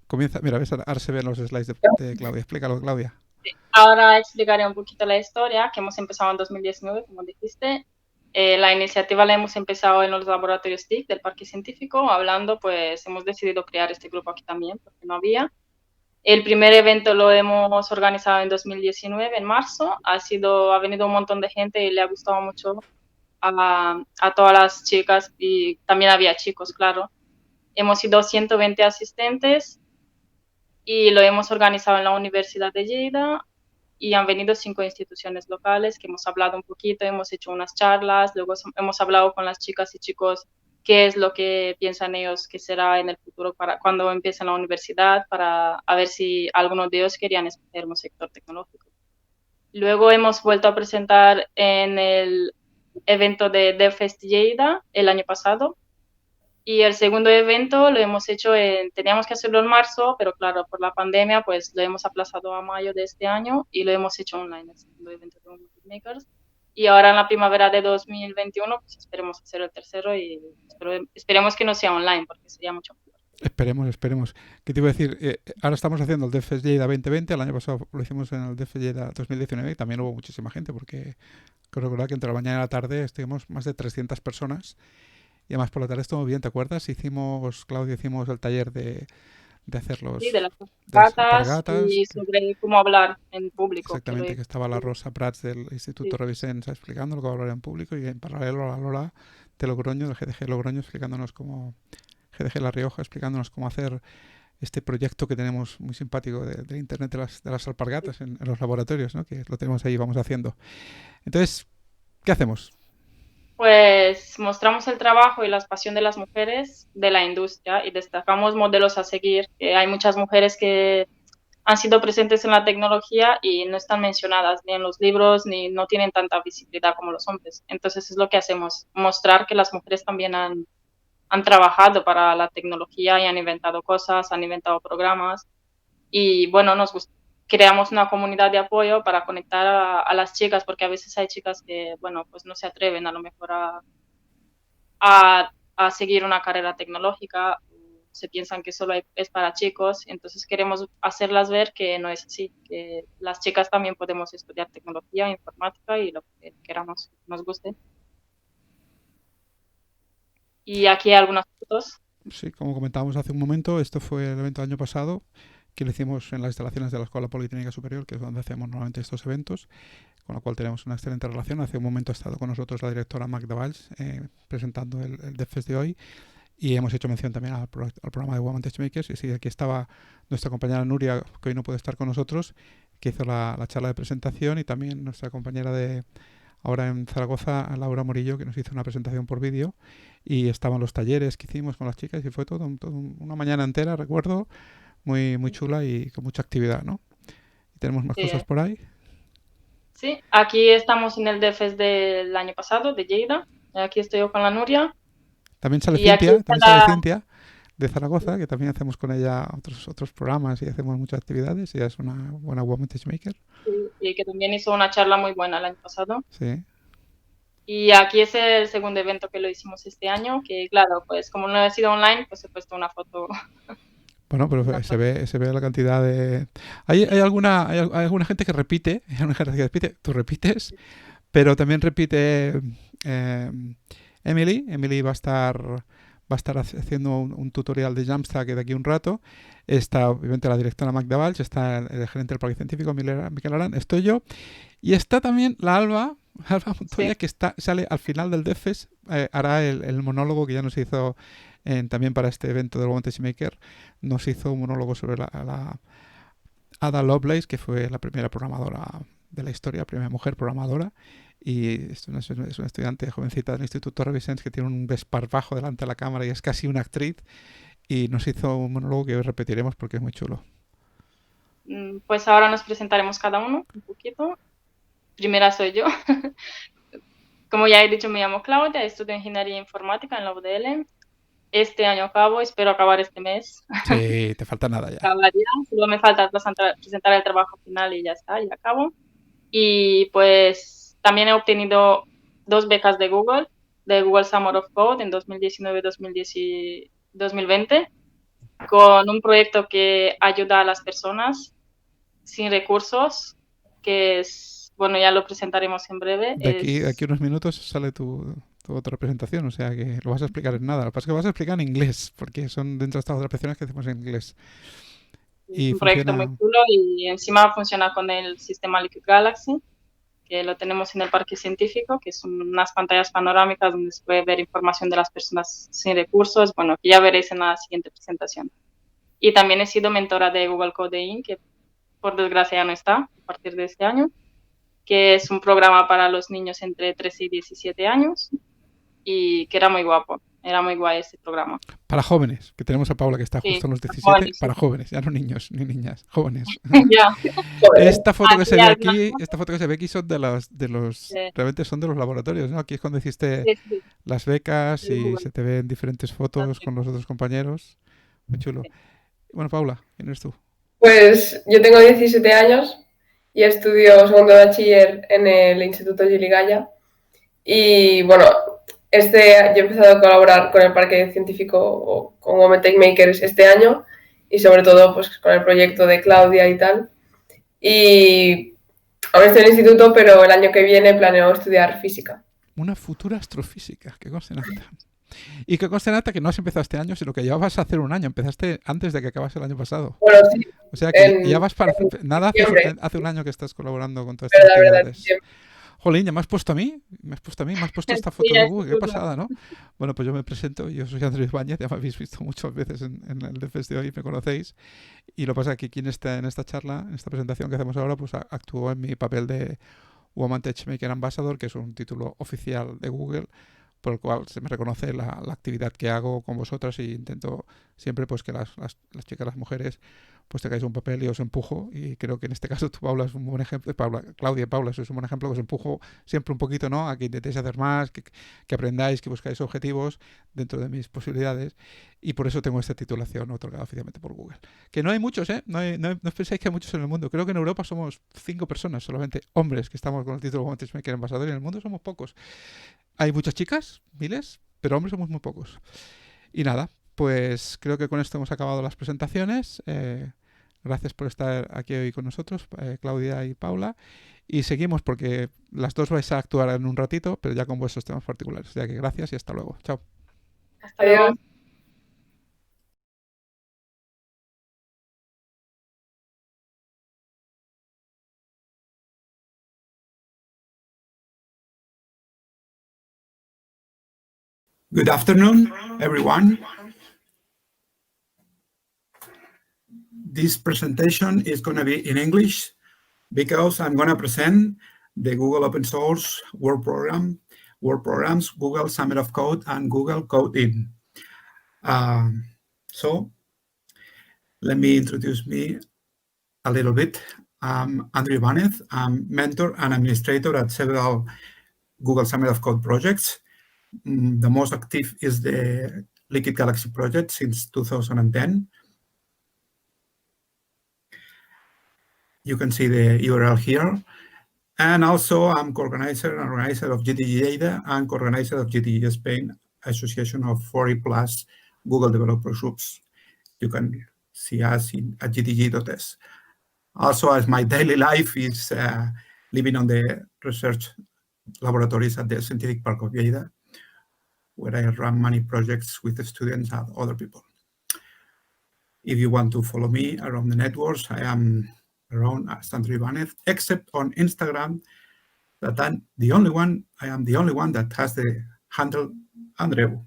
Comienza. Mira, ves, ahora se ven los slides de Claudia. Explícalo, Claudia. Ahora explicaré un poquito la historia, que hemos empezado en 2019, como dijiste. La iniciativa la hemos empezado en los laboratorios TIC del Parque Científico, hablando, pues hemos decidido crear este grupo aquí también, porque no había. El primer evento lo hemos organizado en 2019, en marzo. Ha venido un montón de gente y le ha gustado mucho a todas las chicas y también había chicos, claro. Hemos sido 120 asistentes y lo hemos organizado en la Universidad de Lleida y han venido 5 instituciones locales que hemos hablado un poquito, hemos hecho unas charlas, luego hemos hablado con las chicas y chicos qué es lo que piensan ellos que será en el futuro para cuando empiecen la universidad, para a ver si algunos de ellos querían escoger un sector tecnológico. Luego hemos vuelto a presentar en el evento de Devfest Lleida el año pasado. Y el segundo evento lo hemos hecho teníamos que hacerlo en marzo, pero claro, por la pandemia, pues lo hemos aplazado a mayo de este año y lo hemos hecho online, el segundo evento de Women Makers. Y ahora en la primavera de 2021, pues esperemos hacer el tercero y esperemos que no sea online, porque sería mucho mejor. Esperemos. ¿Qué te iba a decir? Ahora estamos haciendo el Devfest Lleida 2020, el año pasado lo hicimos en el Devfest Lleida 2019 y también hubo muchísima gente, porque creo recordar que entre la mañana y la tarde estuvimos más de 300 personas. Y además por la tarde estuvo bien, ¿te acuerdas? Claudia, hicimos el taller de hacer los... Sí, de las alpargatas y sobre cómo hablar en público. Exactamente, que estaba la Rosa Prats del Instituto Revisens explicando lo que hablar en público y en paralelo a la Lola de Logroño, del GDG Logroño, explicándonos cómo... GDG La Rioja, explicándonos cómo hacer este proyecto que tenemos muy simpático de Internet de las alpargatas en los laboratorios, ¿no? Que lo tenemos ahí, vamos haciendo. Entonces, ¿qué hacemos? Pues mostramos el trabajo y la pasión de las mujeres de la industria y destacamos modelos a seguir. Hay muchas mujeres que han sido presentes en la tecnología y no están mencionadas ni en los libros ni no tienen tanta visibilidad como los hombres. Entonces es lo que hacemos, mostrar que las mujeres también han trabajado para la tecnología y han inventado cosas, han inventado programas y bueno, creamos una comunidad de apoyo para conectar a las chicas, porque a veces hay chicas que, bueno, pues no se atreven a lo mejor a seguir una carrera tecnológica, se piensan que solo es para chicos, entonces queremos hacerlas ver que no es así, que las chicas también podemos estudiar tecnología, informática y lo que queramos, nos guste. Y aquí hay algunas fotos. Sí, como comentábamos hace un momento, esto fue el evento del año pasado, que lo hicimos en las instalaciones de la Escuela Politécnica Superior, que es donde hacemos normalmente estos eventos, con lo cual tenemos una excelente relación. Hace un momento ha estado con nosotros la directora Magda Valls presentando el Devfest de hoy y hemos hecho mención también al programa de Women Tech Makers. Y sí, aquí estaba nuestra compañera Nuria, que hoy no puede estar con nosotros, que hizo la charla de presentación, y también nuestra compañera de ahora en Zaragoza, Laura Morillo, que nos hizo una presentación por vídeo, y estaban los talleres que hicimos con las chicas y fue todo una mañana entera, recuerdo, muy chula y con mucha actividad, ¿no? ¿Y tenemos más cosas por ahí? Sí, aquí estamos en el Devfest del año pasado, de Lleida. Aquí estoy yo con la Nuria. También sale Cintia, de Zaragoza, que también hacemos con ella otros programas y hacemos muchas actividades. Ella es una buena Woman Tastemaker. Sí, y que también hizo una charla muy buena el año pasado. Sí. Y aquí es el segundo evento que lo hicimos este año, que claro, pues como no ha sido online, pues he puesto una foto. Bueno, pero se ve la cantidad de... Hay alguna gente que repite, tú repites, pero también repite Emily. Emily va a estar haciendo un tutorial de Jamstack de aquí un rato. Está obviamente la directora Magda Valls, está el gerente del parque científico Miquel Arán, estoy yo, y está también la Alba Montoya, sí, que sale al final del Devfest, hará el monólogo que ya nos hizo también para este evento del Woman Tastemaker. Nos hizo un monólogo sobre la Aydah Lovelace, que fue la primera programadora de la historia, primera mujer programadora, y es una estudiante jovencita del Instituto Revisens que tiene un desparpajo delante de la cámara y es casi una actriz, y nos hizo un monólogo que hoy repetiremos porque es muy chulo. Pues ahora nos presentaremos cada uno un poquito. Primera soy yo. Como ya he dicho, me llamo Claudia, estudio Ingeniería Informática en la UDL. Este año acabo, espero acabar este mes. Sí, te falta nada ya. Acabaría, solo me falta presentar el trabajo final y ya está, ya acabo. Y pues también he obtenido 2 becas de Google Summer of Code en 2019-2020, con un proyecto que ayuda a las personas sin recursos, que es, bueno, ya lo presentaremos en breve. De aquí unos minutos sale tu otra presentación, o sea que lo vas a explicar en nada. Lo que pasa es que lo vas a explicar en inglés, porque son dentro de estas otras presentaciones que hacemos en inglés. Y un proyecto muy chulo y encima funciona con el sistema Liquid Galaxy, que lo tenemos en el parque científico, que son unas pantallas panorámicas donde se puede ver información de las personas sin recursos, bueno, que ya veréis en la siguiente presentación. Y también he sido mentora de Google Code, que por desgracia ya no está a partir de este año, que es un programa para los niños entre 13 y 17 años y que era muy guapo. Era muy guay ese programa. Para jóvenes, que tenemos a Paula que está justo en los 17, jóvenes, para jóvenes, ya no niños ni niñas, jóvenes. Ya. Esta foto que se ve aquí, son de los sí, realmente son de los laboratorios, ¿no? Aquí es cuando hiciste las becas y se te ven diferentes fotos con los otros compañeros. Muy chulo. Bueno, Paula, ¿quién eres tú? Pues yo tengo 17 años y estudio segundo de bachiller en el Instituto GDG Lleida. Y bueno, yo he empezado a colaborar con el parque científico o con Women Tastemaker este año y sobre todo pues con el proyecto de Claudia y tal. Y ahora estoy en el instituto, pero el año que viene planeo estudiar física. Una futura astrofísica, qué conste nata. Y qué conste nata que no has empezado este año, sino que ya vas a hacer un año. Empezaste antes de que acabase el año pasado. Bueno, sí. O sea que ya vas para... Nada, hace un año que estás colaborando con todas estas actividades. Jolín, ¿ya me has puesto a mí? ¿Me has puesto esta foto de Google? Qué pasada, ¿no? Bueno, pues yo me presento, yo soy Andrés Ibáñez, ya me habéis visto muchas veces en el Devfest de hoy, me conocéis. Y lo que pasa es que aquí en esta charla, en esta presentación que hacemos ahora, pues actúo en mi papel de Woman Tastemaker Ambassador, que es un título oficial de Google, por el cual se me reconoce la actividad que hago con vosotras y intento siempre pues que las chicas, las mujeres, pues tengáis un papel y os empujo, y creo que en este caso tú, Paula, es un buen ejemplo, Claudia y Paula sois un buen ejemplo, que os empujo siempre un poquito, ¿no?, a que intentéis hacer más, que aprendáis, que buscáis objetivos dentro de mis posibilidades, y por eso tengo esta titulación otorgada oficialmente por Google. Que no hay muchos, no pensáis que hay muchos en el mundo. Creo que en Europa somos 5 personas, solamente hombres, que estamos con el título Woman Tastemaker Ambassador, y en el mundo somos pocos. Hay muchas chicas, miles, pero hombres somos muy pocos. Y nada, pues creo que con esto hemos acabado las presentaciones. Gracias por estar aquí hoy con nosotros, Claudia y Paula. Y seguimos porque las dos vais a actuar en un ratito, pero ya con vuestros temas particulares. O sea que gracias y hasta luego. Chao. Hasta luego. Good afternoon, everyone. This presentation is going to be in English because I'm going to present the Google Open Source World Programs, Google Summer of Code, and Google Code. So let me introduce me a little bit. I'm Andrew Ibáñez. I'm mentor and administrator at several Google Summer of Code projects. The most active is the Liquid Galaxy project since 2010. You can see the URL here. And also, I'm co-organizer and organizer of GDG Lleida and co-organizer of GDG Spain, Association of 40+ Google developer groups. You can see us at gdg.es. Also, as my daily life is living on the research laboratories at the Scientific Park of Lleida, where I run many projects with the students and other people. If you want to follow me around the networks, I am around Sandro Ibanez, except on Instagram, that I am the only one that has the handle Andreu.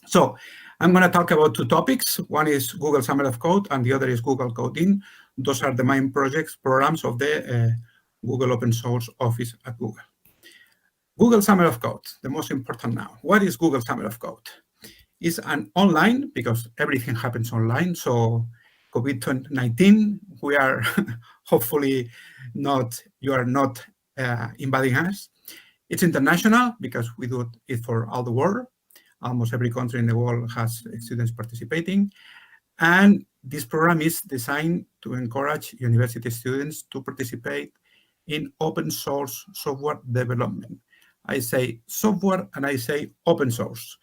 So I'm going to talk about two topics. One is Google Summer of Code, and the other is Google Coding. Those are the main programs of the Google Open Source Office at Google. Google Summer of Code, the most important now. What is Google Summer of Code? It's an online, because everything happens online. So COVID-19, we are hopefully not, you are not invading us. It's international because we do it for all the world. Almost every country in the world has students participating. And this program is designed to encourage university students to participate in open source software development. I say software and I say open source.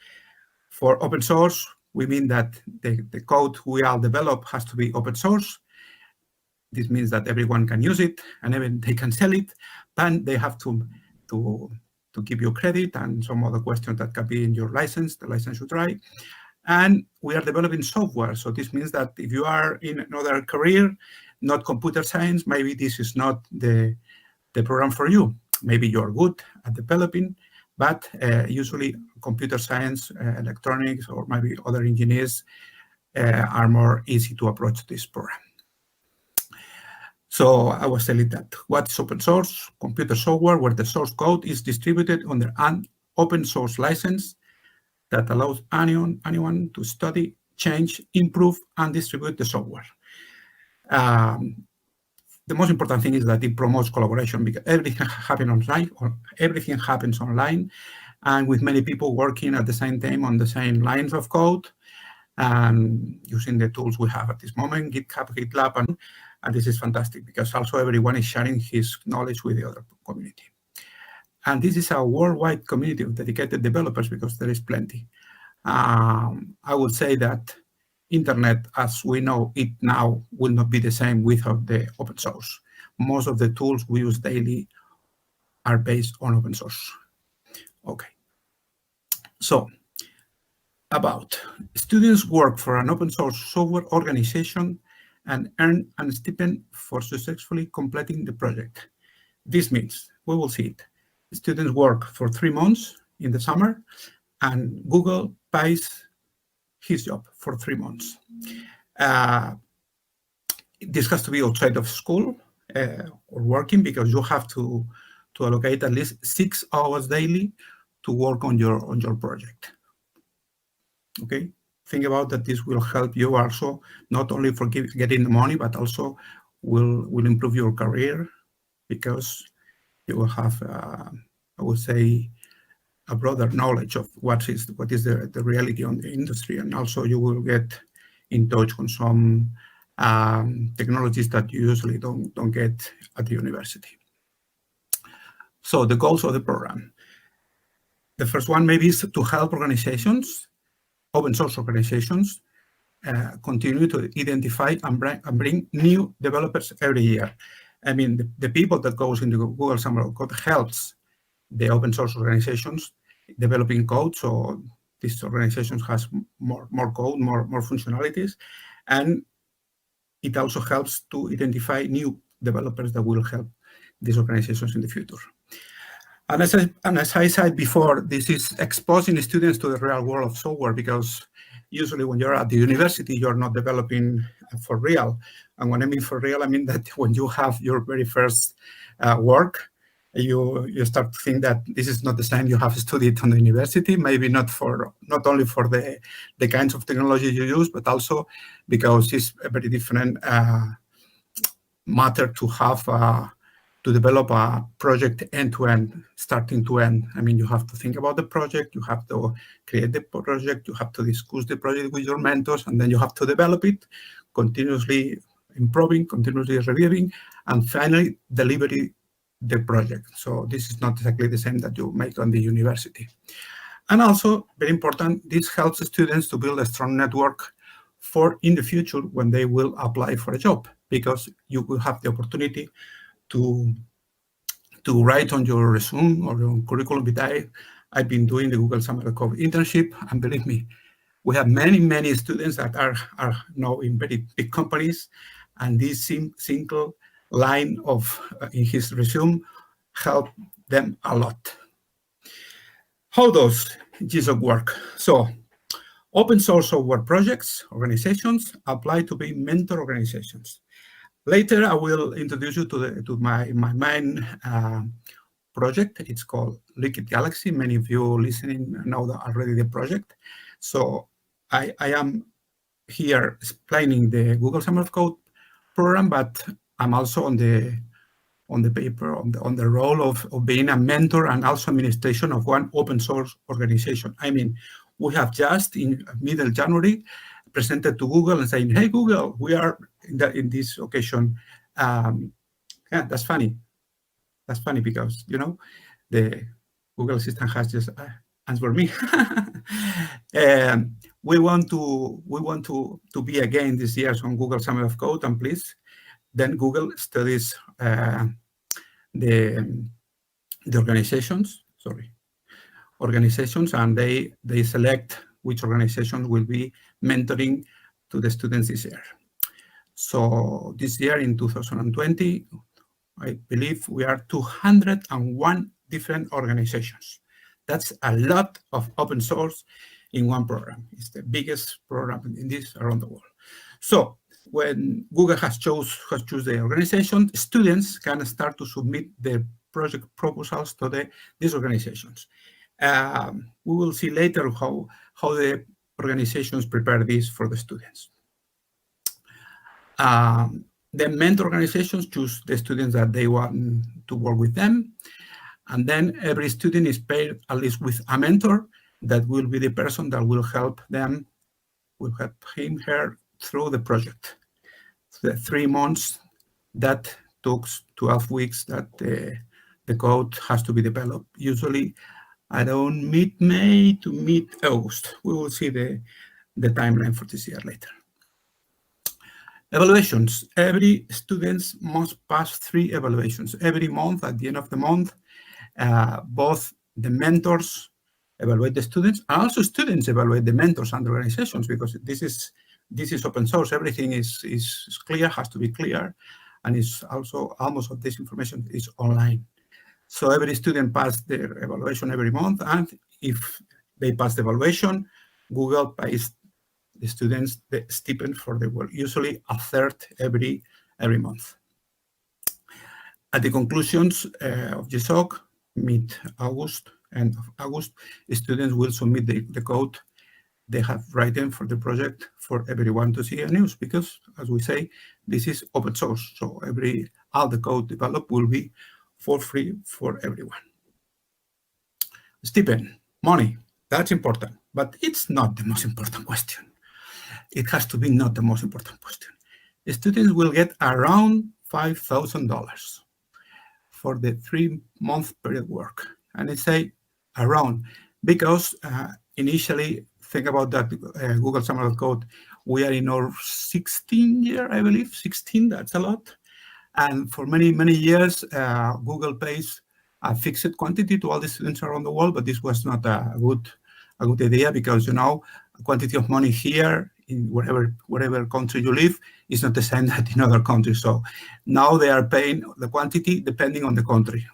For open source, we mean that the code we all develop has to be open source. This means that everyone can use it and even they can sell it, but they have to give you credit and some other questions that can be in your license, the license you try. And we are developing software. So this means that if you are in another career, not computer science, maybe this is not the program for you. Maybe you're good at developing, but usually computer science, electronics, or maybe other engineers are more easy to approach this program. So I was telling that what's open source? Computer software where the source code is distributed under an open source license that allows anyone to study, change, improve, and distribute the software. The most important thing is that it promotes collaboration because everything happens online, and with many people working at the same time on the same lines of code, and using the tools we have at this moment, GitHub, GitLab, and this is fantastic because also everyone is sharing his knowledge with the other community. And this is a worldwide community of dedicated developers because there is plenty. I would say that Internet, as we know it now, will not be the same without the open source. Most of the tools we use daily are based on open source. Okay. So, about students work for an open source software organization and earn a stipend for successfully completing the project. This means, we will see it, students work for 3 months in the summer and Google pays his job for 3 months. This has to be outside of school or working because you have to allocate at least 6 hours daily to work on your project. Okay, think about that. This will help you also not only for getting the money, but also will improve your career because you will have, I would say, a broader knowledge of what is the reality on the industry, and also you will get in touch with some technologies that you usually don't get at the university. So the goals of the program. The first one maybe is to help organizations, open source organizations, continue to identify and bring new developers every year. I mean, the people that goes into Google Summer of Code helps the open source organizations developing code, so these organizations has more code, more functionalities, and it also helps to identify new developers that will help these organizations in the future. And as I said before, this is exposing students to the real world of software because usually when you're at the university, you're not developing for real. And when I mean for real, I mean that when you have your very first work, you start to think that this is not the same you have studied on the university, maybe not only for the kinds of technology you use, but also because it's a very different matter to have develop a project end-to-end, starting to end. I mean, you have to think about the project, you have to create the project, you have to discuss the project with your mentors, and then you have to develop it, continuously improving, continuously reviewing, and finally deliver the project. So this is not exactly the same that you make on the university. And also, very important, this helps students to build a strong network for in the future when they will apply for a job, because you will have the opportunity to write on your resume or your curriculum vitae, I've been doing the Google Summer of Code internship, and believe me, we have many students that are now in very big companies, and this single line of in his resume help them a lot. How does GSOC work? So, open source software projects, organizations apply to be mentor organizations. Later, I will introduce you to my main project. It's called Liquid Galaxy. Many of you listening know already the project. So I am here explaining the Google Summer of Code program, but I'm also on the paper on the role of being a mentor and also administration of one open source organization. I mean, we have just in middle January presented to Google and saying, "Hey Google, we are in this occasion." Yeah, that's funny. That's funny because the Google Assistant has just answered me. We want to be again this year on Google Summer of Code, and please, then Google studies the organizations, and they select which organization will be mentoring to the students this year. So this year in 2020, I believe we are 201 different organizations. That's a lot of open source in one program. It's the biggest program in this around the world. So when Google has choose the organization, students can start to submit their project proposals to these organizations. We will see later how the organizations prepare this for the students. The mentor organizations choose the students that they want to work with them. And then every student is paired at least with a mentor that will be the person that will help him, her through the project. The 3 months that took 12 weeks that the code has to be developed. Usually around mid-May to mid-August. We will see the timeline for this year later. Evaluations. Every student must pass 3 evaluations. Every month, at the end of the month, both the mentors evaluate the students, and also students evaluate the mentors and the organizations, because this is open source. Everything is clear, has to be clear, and it's also almost of this information is online. So every student passes their evaluation every month, and if they pass the evaluation, Google pays the students the stipend for the work, usually a third every month. At the conclusions of GSOC, mid-August, end of August, students will submit the code they have written for the project for everyone to see and use, because, as we say, this is open source. So all the code developed will be for free for everyone. Stipend, money, that's important, but it's not the most important question. It has to be not the most important question. The students will get around $5,000 for the 3-month period work. And I say around, because initially, think about that Google Summer of Code, we are in our 16th year, I believe, 16, that's a lot. And for many years, Google pays a fixed quantity to all the students around the world, but this was not a good idea, because, quantity of money here in whatever country you live is not the same as in other countries. So now they are paying the quantity depending on the country.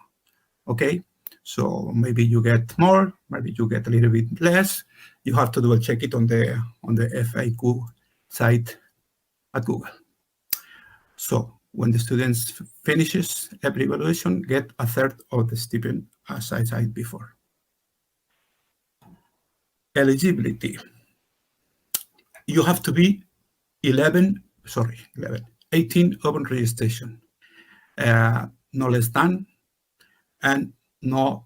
Okay, so maybe you get more, maybe you get a little bit less. You have to double check it on the FAQ site at Google. So when the students finishes every evaluation, get a third of the stipend, as I said before. Eligibility. You have to be 18 open registration. no less than, and no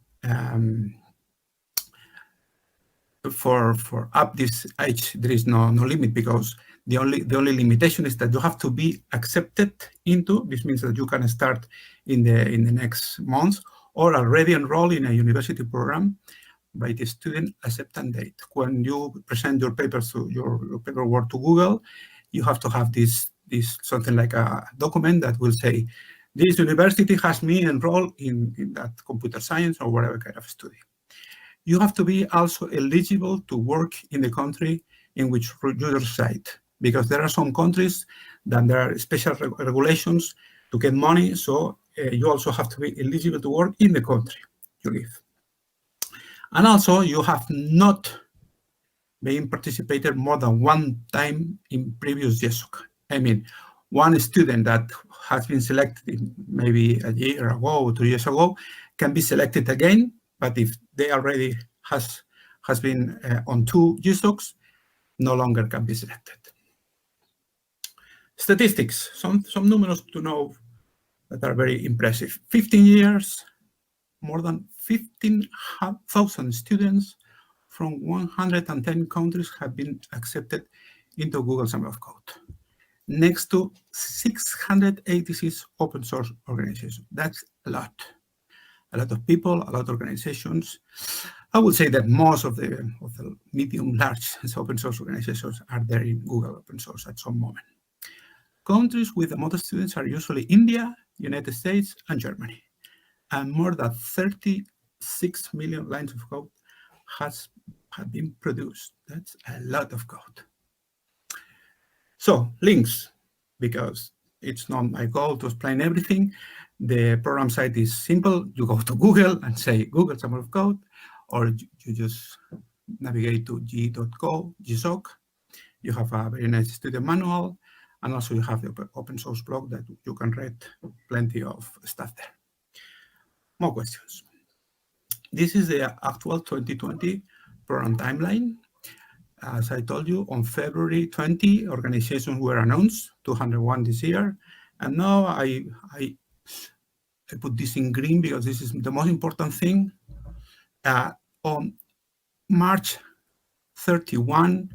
for up this age there is no limit, because the only limitation is that you have to be accepted into. This means that you can start in the next month or already enroll in a university program by the student acceptance date. When you present your papers to your paperwork to Google, you have to have this something like a document that will say, this university has me enrolled in that computer science or whatever kind of study. You have to be also eligible to work in the country in which you reside, because there are some countries that there are special regulations to get money, so you also have to be eligible to work in the country you live. And also, you have not been participated more than one time in previous GESOC. I mean, one student that has been selected maybe a year ago or 2 years ago can be selected again, but if they already has been on 2 GESOCs, no longer can be selected. Statistics, some numbers to know that are very impressive. 15 years, more than 15,000 students from 110 countries have been accepted into Google Summer of Code, next to 686 open source organizations. That's a lot of people, a lot of organizations. I would say that most of the medium, large open source organizations are there in Google Open Source at some moment. Countries with the most students are usually India, United States, and Germany. And more than 36 million lines of code have been produced. That's a lot of code. So links, because it's not my goal to explain everything. The program site is simple. You go to Google and say Google Summer of Code, or you just navigate to g.co, GSOC. You have a very nice student manual, and also you have the open source blog that you can read plenty of stuff there. More questions. This is the actual 2020 program timeline. As I told you, on February 20, organizations were announced, 201 this year. And now I put this in green because this is the most important thing. On March 31,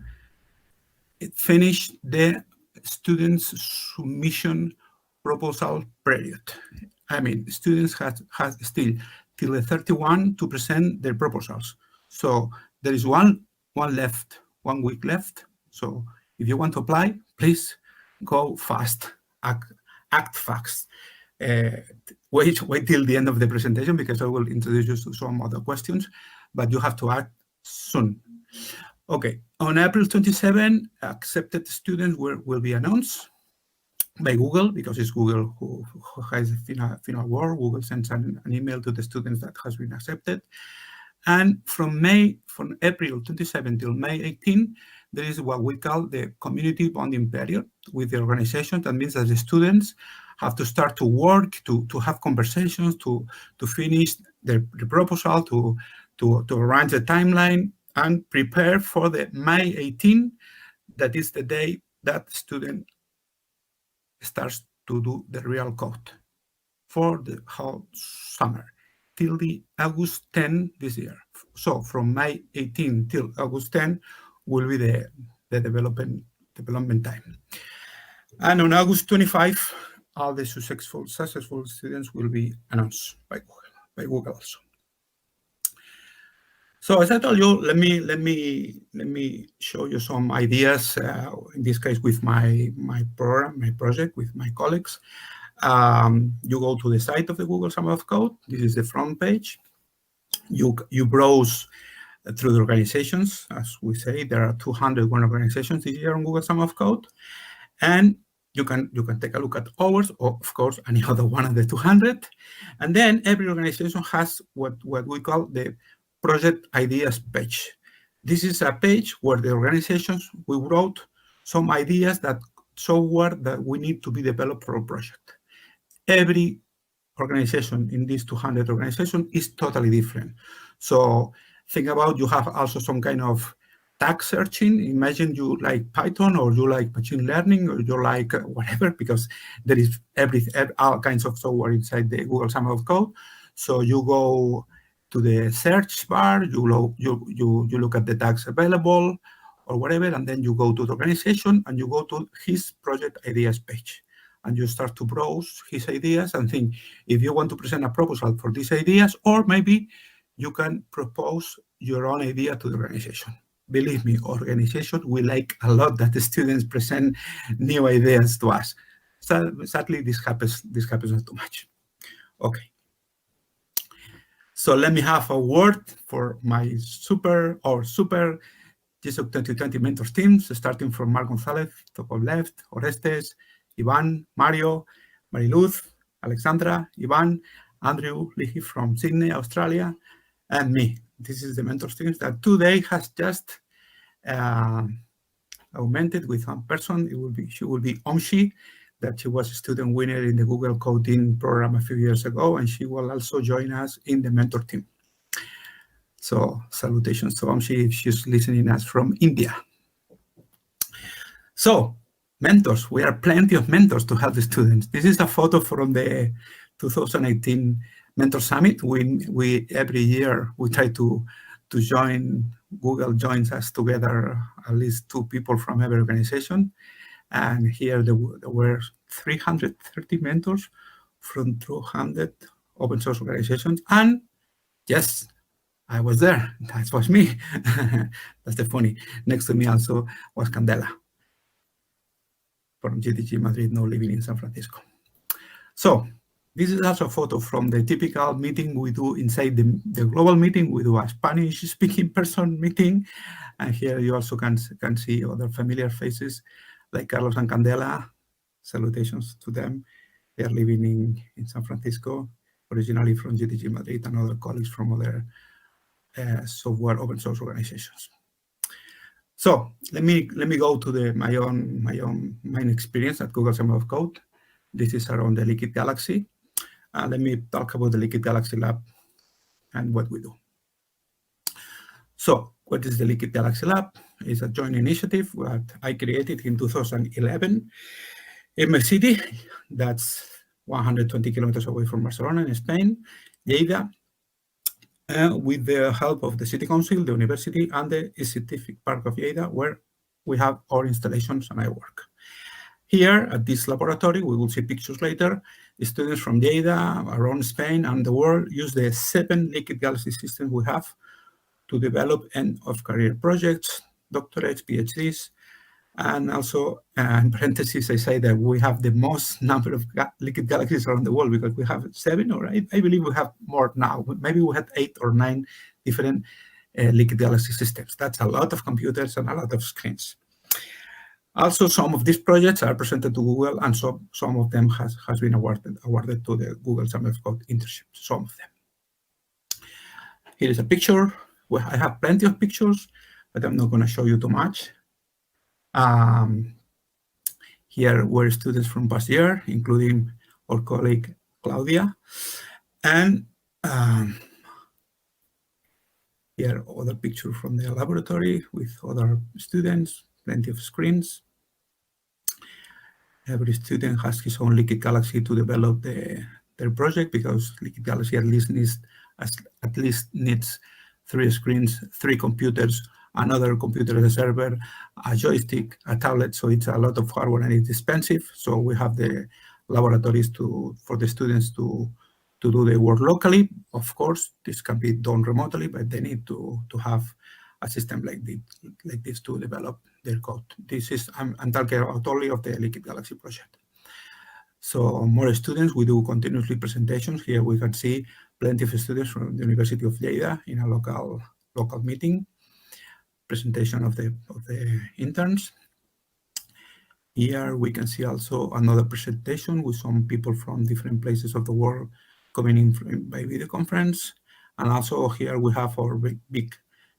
it finished the students' submission proposal period. I mean, students have still till the 31 to present their proposals. So there is one week left. So if you want to apply, please go fast, act fast. Wait till the end of the presentation because I will introduce you to some other questions, but you have to act soon. Okay, on April 27, accepted students will be announced by Google, because it's Google who has the final word. Google sends an email to the students that has been accepted. And from April 27 till May 18, there is what we call the community bonding period with the organization. That means that the students have to start to work, to have conversations, to finish the proposal, to arrange the timeline and prepare for the May 18, that is the day that student starts to do the real code for the whole summer till the August 10 this year. So from May 18 till August 10 will be the development time. And on August 25, all the successful students will be announced by Google also. So as I told you, let me show you some ideas. In this case, with my project, with my colleagues. You go to the site of the Google Summer of Code. This is the front page. You browse through the organizations. As we say, there are 201 organizations this year on Google Summer of Code, and you can take a look at ours, or of course any other one of the 200. And then every organization has what we call the project ideas page. This is a page where the organizations, we wrote some ideas that software that we need to be developed for a project. Every organization in these 200 organizations is totally different. So think about, you have also some kind of tag searching. Imagine you like Python, or you like machine learning, or you like whatever, because there is all kinds of software inside the Google Summer of Code. So you go to the search bar, you look at the tags available or whatever, and then you go to the organization and you go to his project ideas page. And you start to browse his ideas and think if you want to present a proposal for these ideas, or maybe you can propose your own idea to the organization. Believe me, organizations will like a lot that the students present new ideas to us. So sadly, this happens not too much. Okay. So let me have a word for my super GSOC 2020 mentors teams, starting from Mark Gonzalez, top of left, Orestes, Ivan, Mario, Mariluz, Alexandra, Ivan, Andrew, Lihi from Sydney, Australia, and me. This is the mentors teams that today has just augmented with one person. She will be Omshi, that she was a student winner in the Google Coding program a few years ago, and she will also join us in the mentor team. So salutations to Omshi if she's listening us from India. So mentors, we are plenty of mentors to help the students. This is a photo from the 2018 Mentor Summit. We every year we try to join. Google joins us together, at least 2 people from every organization. And here there were 330 mentors from 200 open source organizations. And yes, I was there. That was me. That's the funny. Next to me also was Candela from GDG Madrid, now living in San Francisco. So this is also a photo from the typical meeting we do inside the global meeting. We do a Spanish-speaking person meeting. And here you also can see other familiar faces like Carlos and Candela. Salutations to them. They are living in San Francisco, originally from GDG Madrid, and other colleagues from other software open source organizations. So let me go to my own experience at Google Summer of Code. This is around the Liquid Galaxy. Let me talk about the Liquid Galaxy Lab and what we do. So what is the Liquid Galaxy Lab? It's a joint initiative that I created in 2011 in my city. That's 120 kilometers away from Barcelona in Spain, Lleida, with the help of the City Council, the university, and the Scientific Park of Lleida, where we have our installations and I work. Here at this laboratory, we will see pictures later, the students from Lleida, around Spain and the world use the 7 Liquid Galaxy systems we have to develop end-of-career projects, doctorates, PhDs, and also, in parentheses, I say that we have the most number of Liquid Galaxies around the world because we have 7 or 8. I believe we have more now. Maybe we had 8 or 9 different Liquid Galaxy systems. That's a lot of computers and a lot of screens. Also, some of these projects are presented to Google, and some of them has been awarded to the Google Summer of Code internship, some of them. Here is a picture. Well, I have plenty of pictures, but I'm not going to show you too much. Here were students from past year, including our colleague Claudia. And here other picture from the laboratory with other students, plenty of screens. Every student has his own Liquid Galaxy to develop their project, because Liquid Galaxy at least needs 3 screens, 3 computers, another computer as a server, a joystick, a tablet. So it's a lot of hardware and it's expensive. So we have the laboratories for the students to do their work locally. Of course, this can be done remotely, but they need to have a system like this to develop their code. This is, I'm talking about only of the Liquid Galaxy project. So more students, we do continuously presentations. Here we can see plenty of students from the University of Lleida in a local meeting. Presentation of the interns. Here we can see also another presentation with some people from different places of the world coming in by video conference. And also here we have our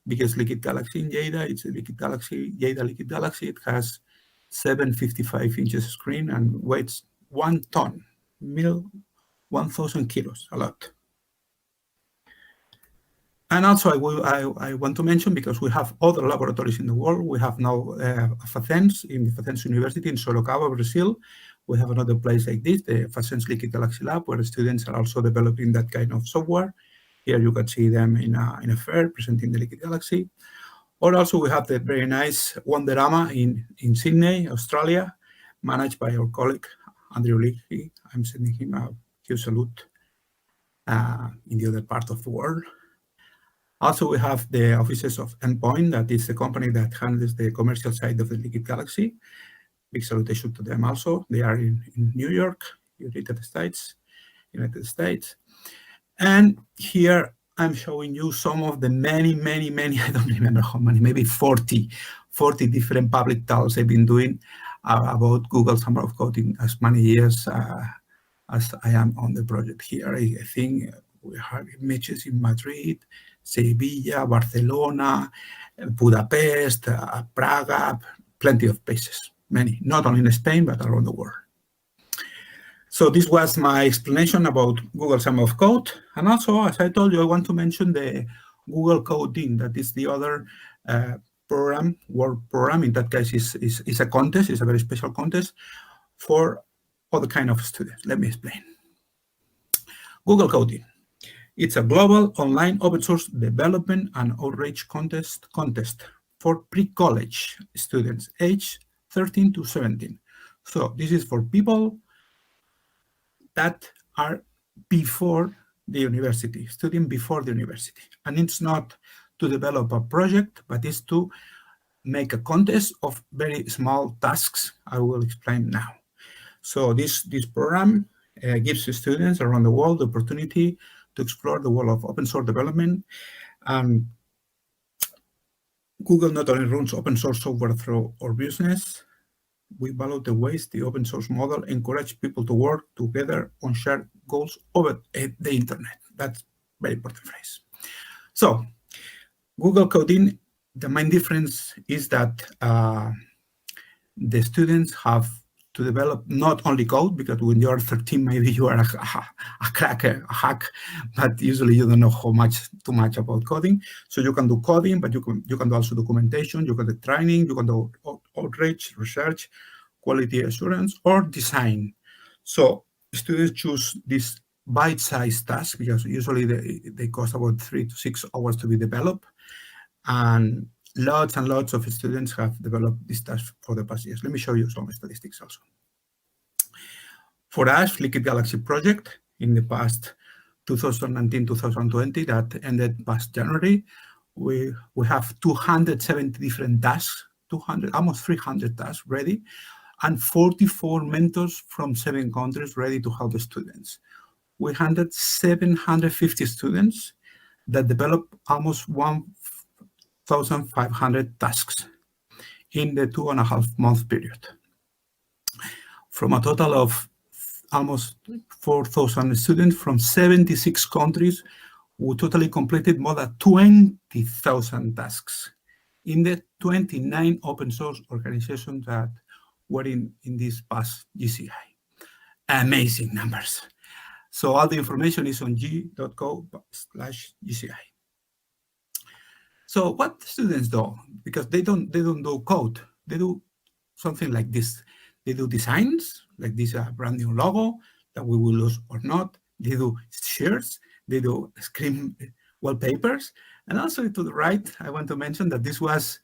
biggest Liquid Galaxy in Lleida. It's a Liquid Galaxy, Lleida Liquid Galaxy. It has 755 inches screen and weighs 1 ton, 1,000 kilos, a lot. And also, I want to mention, because we have other laboratories in the world. We have now Facens in the Facens University in Sorocaba, Brazil. We have another place like this, the Facens Liquid Galaxy Lab, where students are also developing that kind of software. Here you can see them in a fair presenting the Liquid Galaxy. Or also we have the very nice Wonderama in Sydney, Australia, managed by our colleague, Andrew Leahy. I'm sending him a huge salute in the other part of the world. Also, we have the offices of Endpoint, that is the company that handles the commercial side of the Liquid Galaxy. Big salutation to them also. They are in New York, United States. And here I'm showing you some of the many, I don't remember how many, maybe 40 different public talks I've been doing about Google Summer of Code in as many years as I am on the project here. I think we have images in Madrid, Sevilla, Barcelona, Budapest, Praga, plenty of places, many, not only in Spain, but around the world. So this was my explanation about Google Summer of Code. And also, as I told you, I want to mention the Google Coding, that is the other world program. In that case, is a contest, it's a very special contest for other kind of students. Let me explain. Google Coding. It's a global online open source development and outreach contest for pre-college students aged 13 to 17. So this is for people that are before the university, studying before the university. And it's not to develop a project, but it's to make a contest of very small tasks. I will explain now. So this program gives students around the world the opportunity to explore the world of open source development. Google not only runs open source software through our business, we value the ways the open source model encourages people to work together on shared goals over the internet. That's a very important phrase. So Google Coding, the main difference is that the students have to develop not only code, because when you are 13, maybe you are a cracker, a hack, but usually you don't know too much about coding. So you can do coding, but you can do also documentation, you can do training, you can do outreach, research, quality assurance, or design. So students choose this bite-sized task, because usually they cost about 3 to 6 hours to be developed. And lots and lots of students have developed this task for the past years. Let me show you some statistics also. For us, Liquid Galaxy project in the past 2019-2020 that ended past January, we have 270 different tasks, almost 300 tasks ready, and 44 mentors from 7 countries ready to help the students. We handled 750 students that developed almost 1,500 tasks in the 2.5-month period. From a total of almost 4,000 students from 76 countries, we totally completed more than 20,000 tasks in the 29 open source organizations that were in this past GCI. Amazing numbers. So all the information is on g.co/GCI. So what students do, because they don't do code, they do something like this. They do designs, like this brand new logo that we will use or not. They do shirts, they do screen wallpapers. And also to the right, I want to mention that this was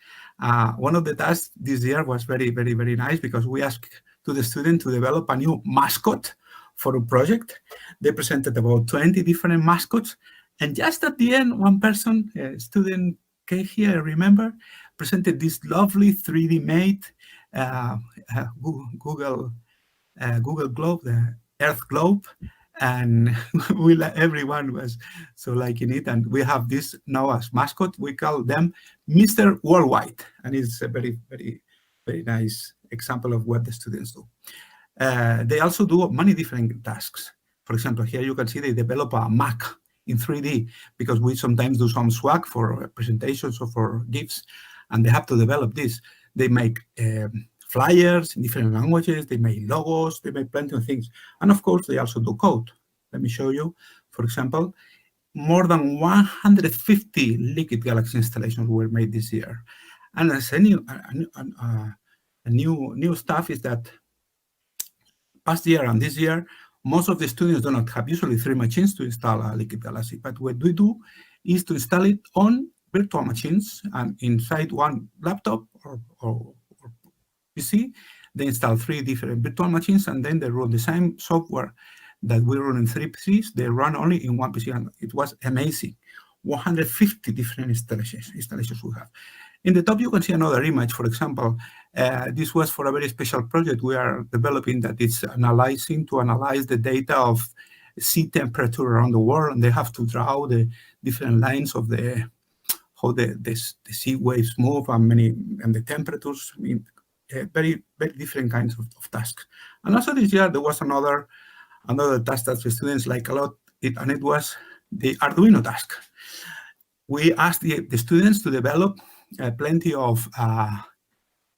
one of the tasks this year was very, very, very nice, because we asked to the student to develop a new mascot for a project. They presented about 20 different mascots. And just at the end, one person, a student, okay, here, I remember, presented this lovely 3D made Google globe, the Earth globe, and everyone was so liking it. And we have this now as mascot. We call them Mr. Worldwide, and it's a very, very, very nice example of what the students do. They also do many different tasks. For example, here you can see they develop a Mac in 3D, because we sometimes do some swag for presentations or for gifts, and they have to develop this. They make flyers in different languages, they make logos, they make plenty of things. And of course, they also do code. Let me show you. For example, more than 150 Liquid Galaxy installations were made this year. And as a new stuff is that past year and this year, most of the students do not have usually 3 machines to install a Liquid Galaxy, but what we do is to install it on virtual machines, and inside one laptop or PC, they install 3 different virtual machines, and then they run the same software that we run in 3 PCs, they run only in 1 PC, and it was amazing. 150 different installations we have. In the top, you can see another image. For example, this was for a very special project we are developing that is to analyze the data of sea temperature around the world, and they have to draw the different lines of how the sea waves move and the temperatures. I mean, very, very different kinds of tasks. And also this year, there was another task that the students like a lot, and it was the Arduino Task. We asked the students to develop plenty of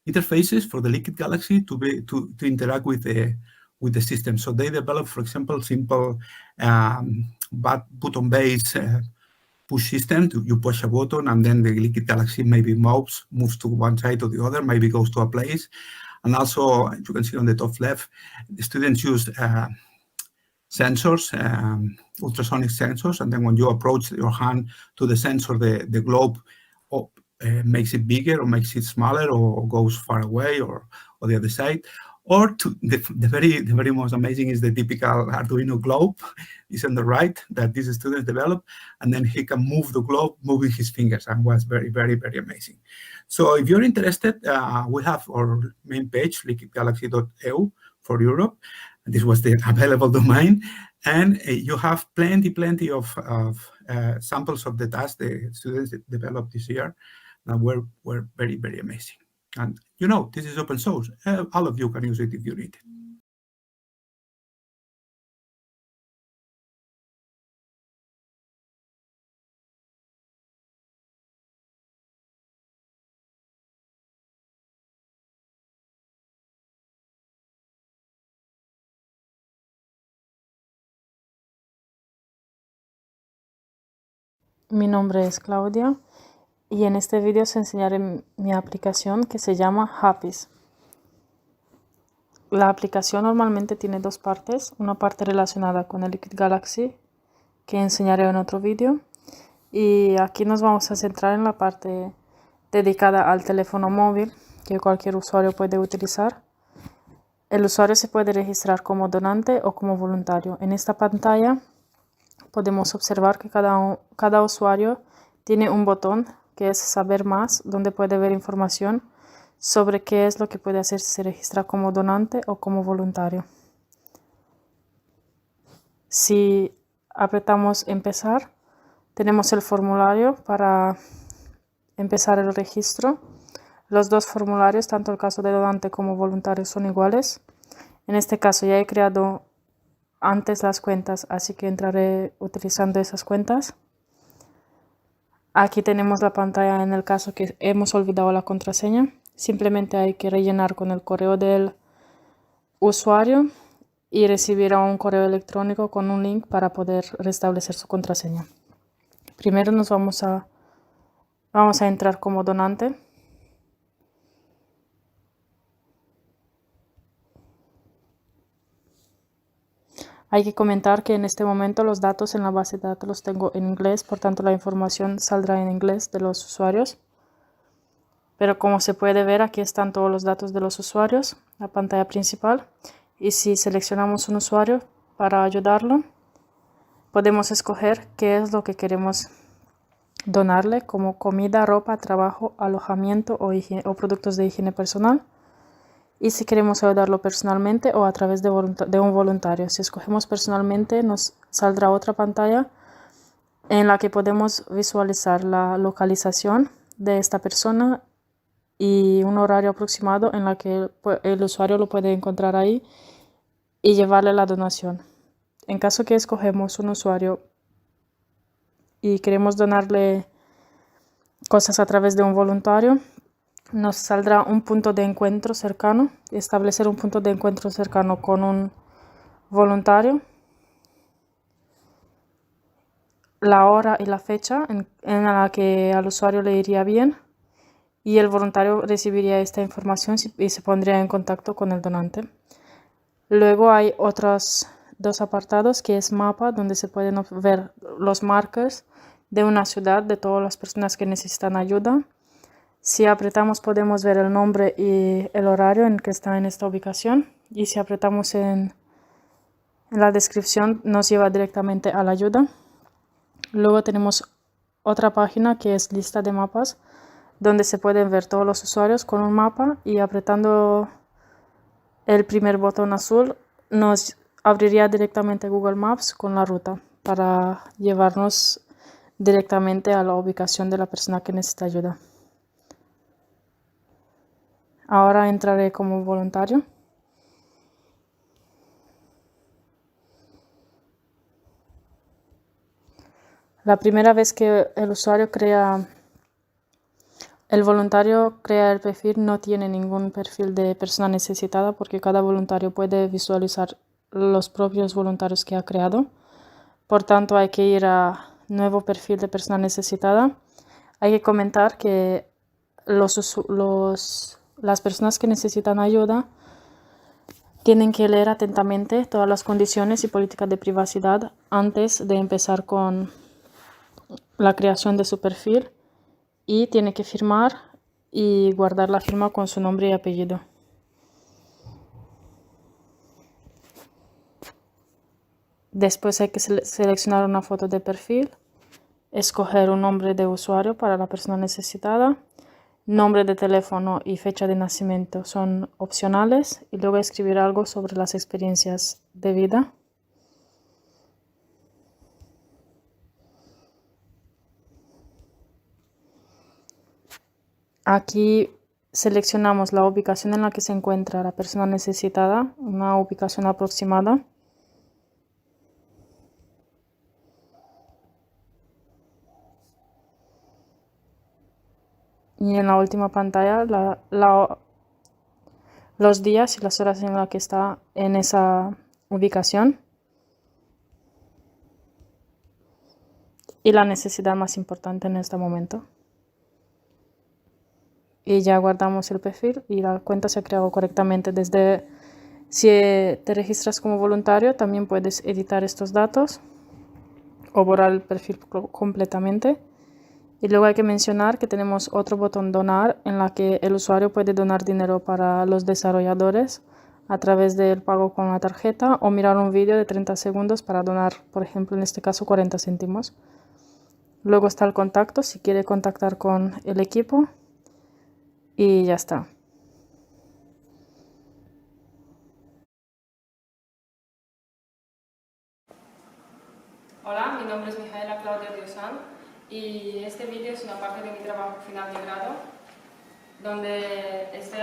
interfaces for the Liquid Galaxy to interact with the system. So they developed, for example, simple button-based push system. You push a button and then the Liquid Galaxy maybe moves to one side or the other, maybe goes to a place. And also, you can see on the top left, the students use sensors, ultrasonic sensors, and then when you approach your hand to the sensor, the globe makes it bigger or makes it smaller or goes far away or the other side. Or the very most amazing is the typical Arduino globe is on the right that these students develop, and then he can move the globe moving his fingers, and was very, very, very amazing. So if you're interested, we have our main page, liquidgalaxy.eu for Europe. This was the available domain, and you have plenty of samples of the tasks the students developed this year that were very, very amazing. And you know, this is open source. All of you can use it if you need it. Mi nombre es Claudia y en este vídeo os enseñaré mi aplicación que se llama Happies. La aplicación normalmente tiene 2 partes, una parte relacionada con el Liquid Galaxy que enseñaré en otro vídeo, y aquí nos vamos a centrar en la parte dedicada al teléfono móvil que cualquier usuario puede utilizar. El usuario se puede registrar como donante o como voluntario. En esta pantalla podemos observar que cada usuario tiene un botón que es saber más, donde puede ver información sobre qué es lo que puede hacer si se registra como donante o como voluntario. Si apretamos empezar, tenemos el formulario para empezar el registro. Los 2 formularios, tanto el caso de donante como voluntario, son iguales. En este caso ya he creado antes las cuentas, así que entraré utilizando esas cuentas. Aquí tenemos la pantalla en el caso que hemos olvidado la contraseña. Simplemente hay que rellenar con el correo del usuario y recibirá un correo electrónico con un link para poder restablecer su contraseña. Primero nos vamos a entrar como donante. Hay que comentar que en este momento los datos en la base de datos los tengo en inglés, por tanto la información saldrá en inglés de los usuarios. Pero como se puede ver, aquí están todos los datos de los usuarios, la pantalla principal. Y si seleccionamos un usuario para ayudarlo, podemos escoger qué es lo que queremos donarle, como comida, ropa, trabajo, alojamiento o productos de higiene personal. Y si queremos ayudarlo personalmente o a través de un voluntario. Si escogemos personalmente, nos saldrá otra pantalla en la que podemos visualizar la localización de esta persona y un horario aproximado en la que el usuario lo puede encontrar ahí y llevarle la donación. En caso que escogemos un usuario y queremos donarle cosas a través de un voluntario, nos saldrá un punto de encuentro cercano, establecer un punto de encuentro cercano con un voluntario. la hora y la fecha en la que al usuario le iría bien, y el voluntario recibiría esta información y se pondría en contacto con el donante. Luego hay otros dos apartados, que es mapa, donde se pueden ver los markers de una ciudad, de todas las personas que necesitan ayuda. Si apretamos podemos ver el nombre y el horario en que está en esta ubicación, y si apretamos en la descripción nos lleva directamente a la ayuda. Luego tenemos otra página que es lista de mapas, donde se pueden ver todos los usuarios con un mapa, y apretando el primer botón azul nos abriría directamente Google Maps con la ruta para llevarnos directamente a la ubicación de la persona que necesita ayuda. Ahora entraré como voluntario. La primera vez que el voluntario crea el perfil, no tiene ningún perfil de persona necesitada, porque cada voluntario puede visualizar los propios voluntarios que ha creado. Por tanto, hay que ir a nuevo perfil de persona necesitada. Hay que comentar que las personas que necesitan ayuda tienen que leer atentamente todas las condiciones y políticas de privacidad antes de empezar con la creación de su perfil, y tiene que firmar y guardar la firma con su nombre y apellido. Después hay que seleccionar una foto de perfil, escoger un nombre de usuario para la persona necesitada, nombre de teléfono y fecha de nacimiento son opcionales, y luego escribir algo sobre las experiencias de vida. Aquí seleccionamos la ubicación en la que se encuentra la persona necesitada, una ubicación aproximada. Y en la última pantalla los días y las horas en las que está en esa ubicación. Y la necesidad más importante en este momento. Y ya guardamos el perfil y la cuenta se ha creado correctamente. Si te registras como voluntario, también puedes editar estos datos o borrar el perfil completamente. Y luego hay que mencionar que tenemos otro botón donar, en la que el usuario puede donar dinero para los desarrolladores a través del pago con la tarjeta, o mirar un vídeo de 30 segundos para donar, por ejemplo, en este caso 40 céntimos. Luego está el contacto, si quiere contactar con el equipo. Y ya está. Hola, mi nombre es Mijaela Claudia Diosán y este vídeo es una parte de mi trabajo final de grado, donde estoy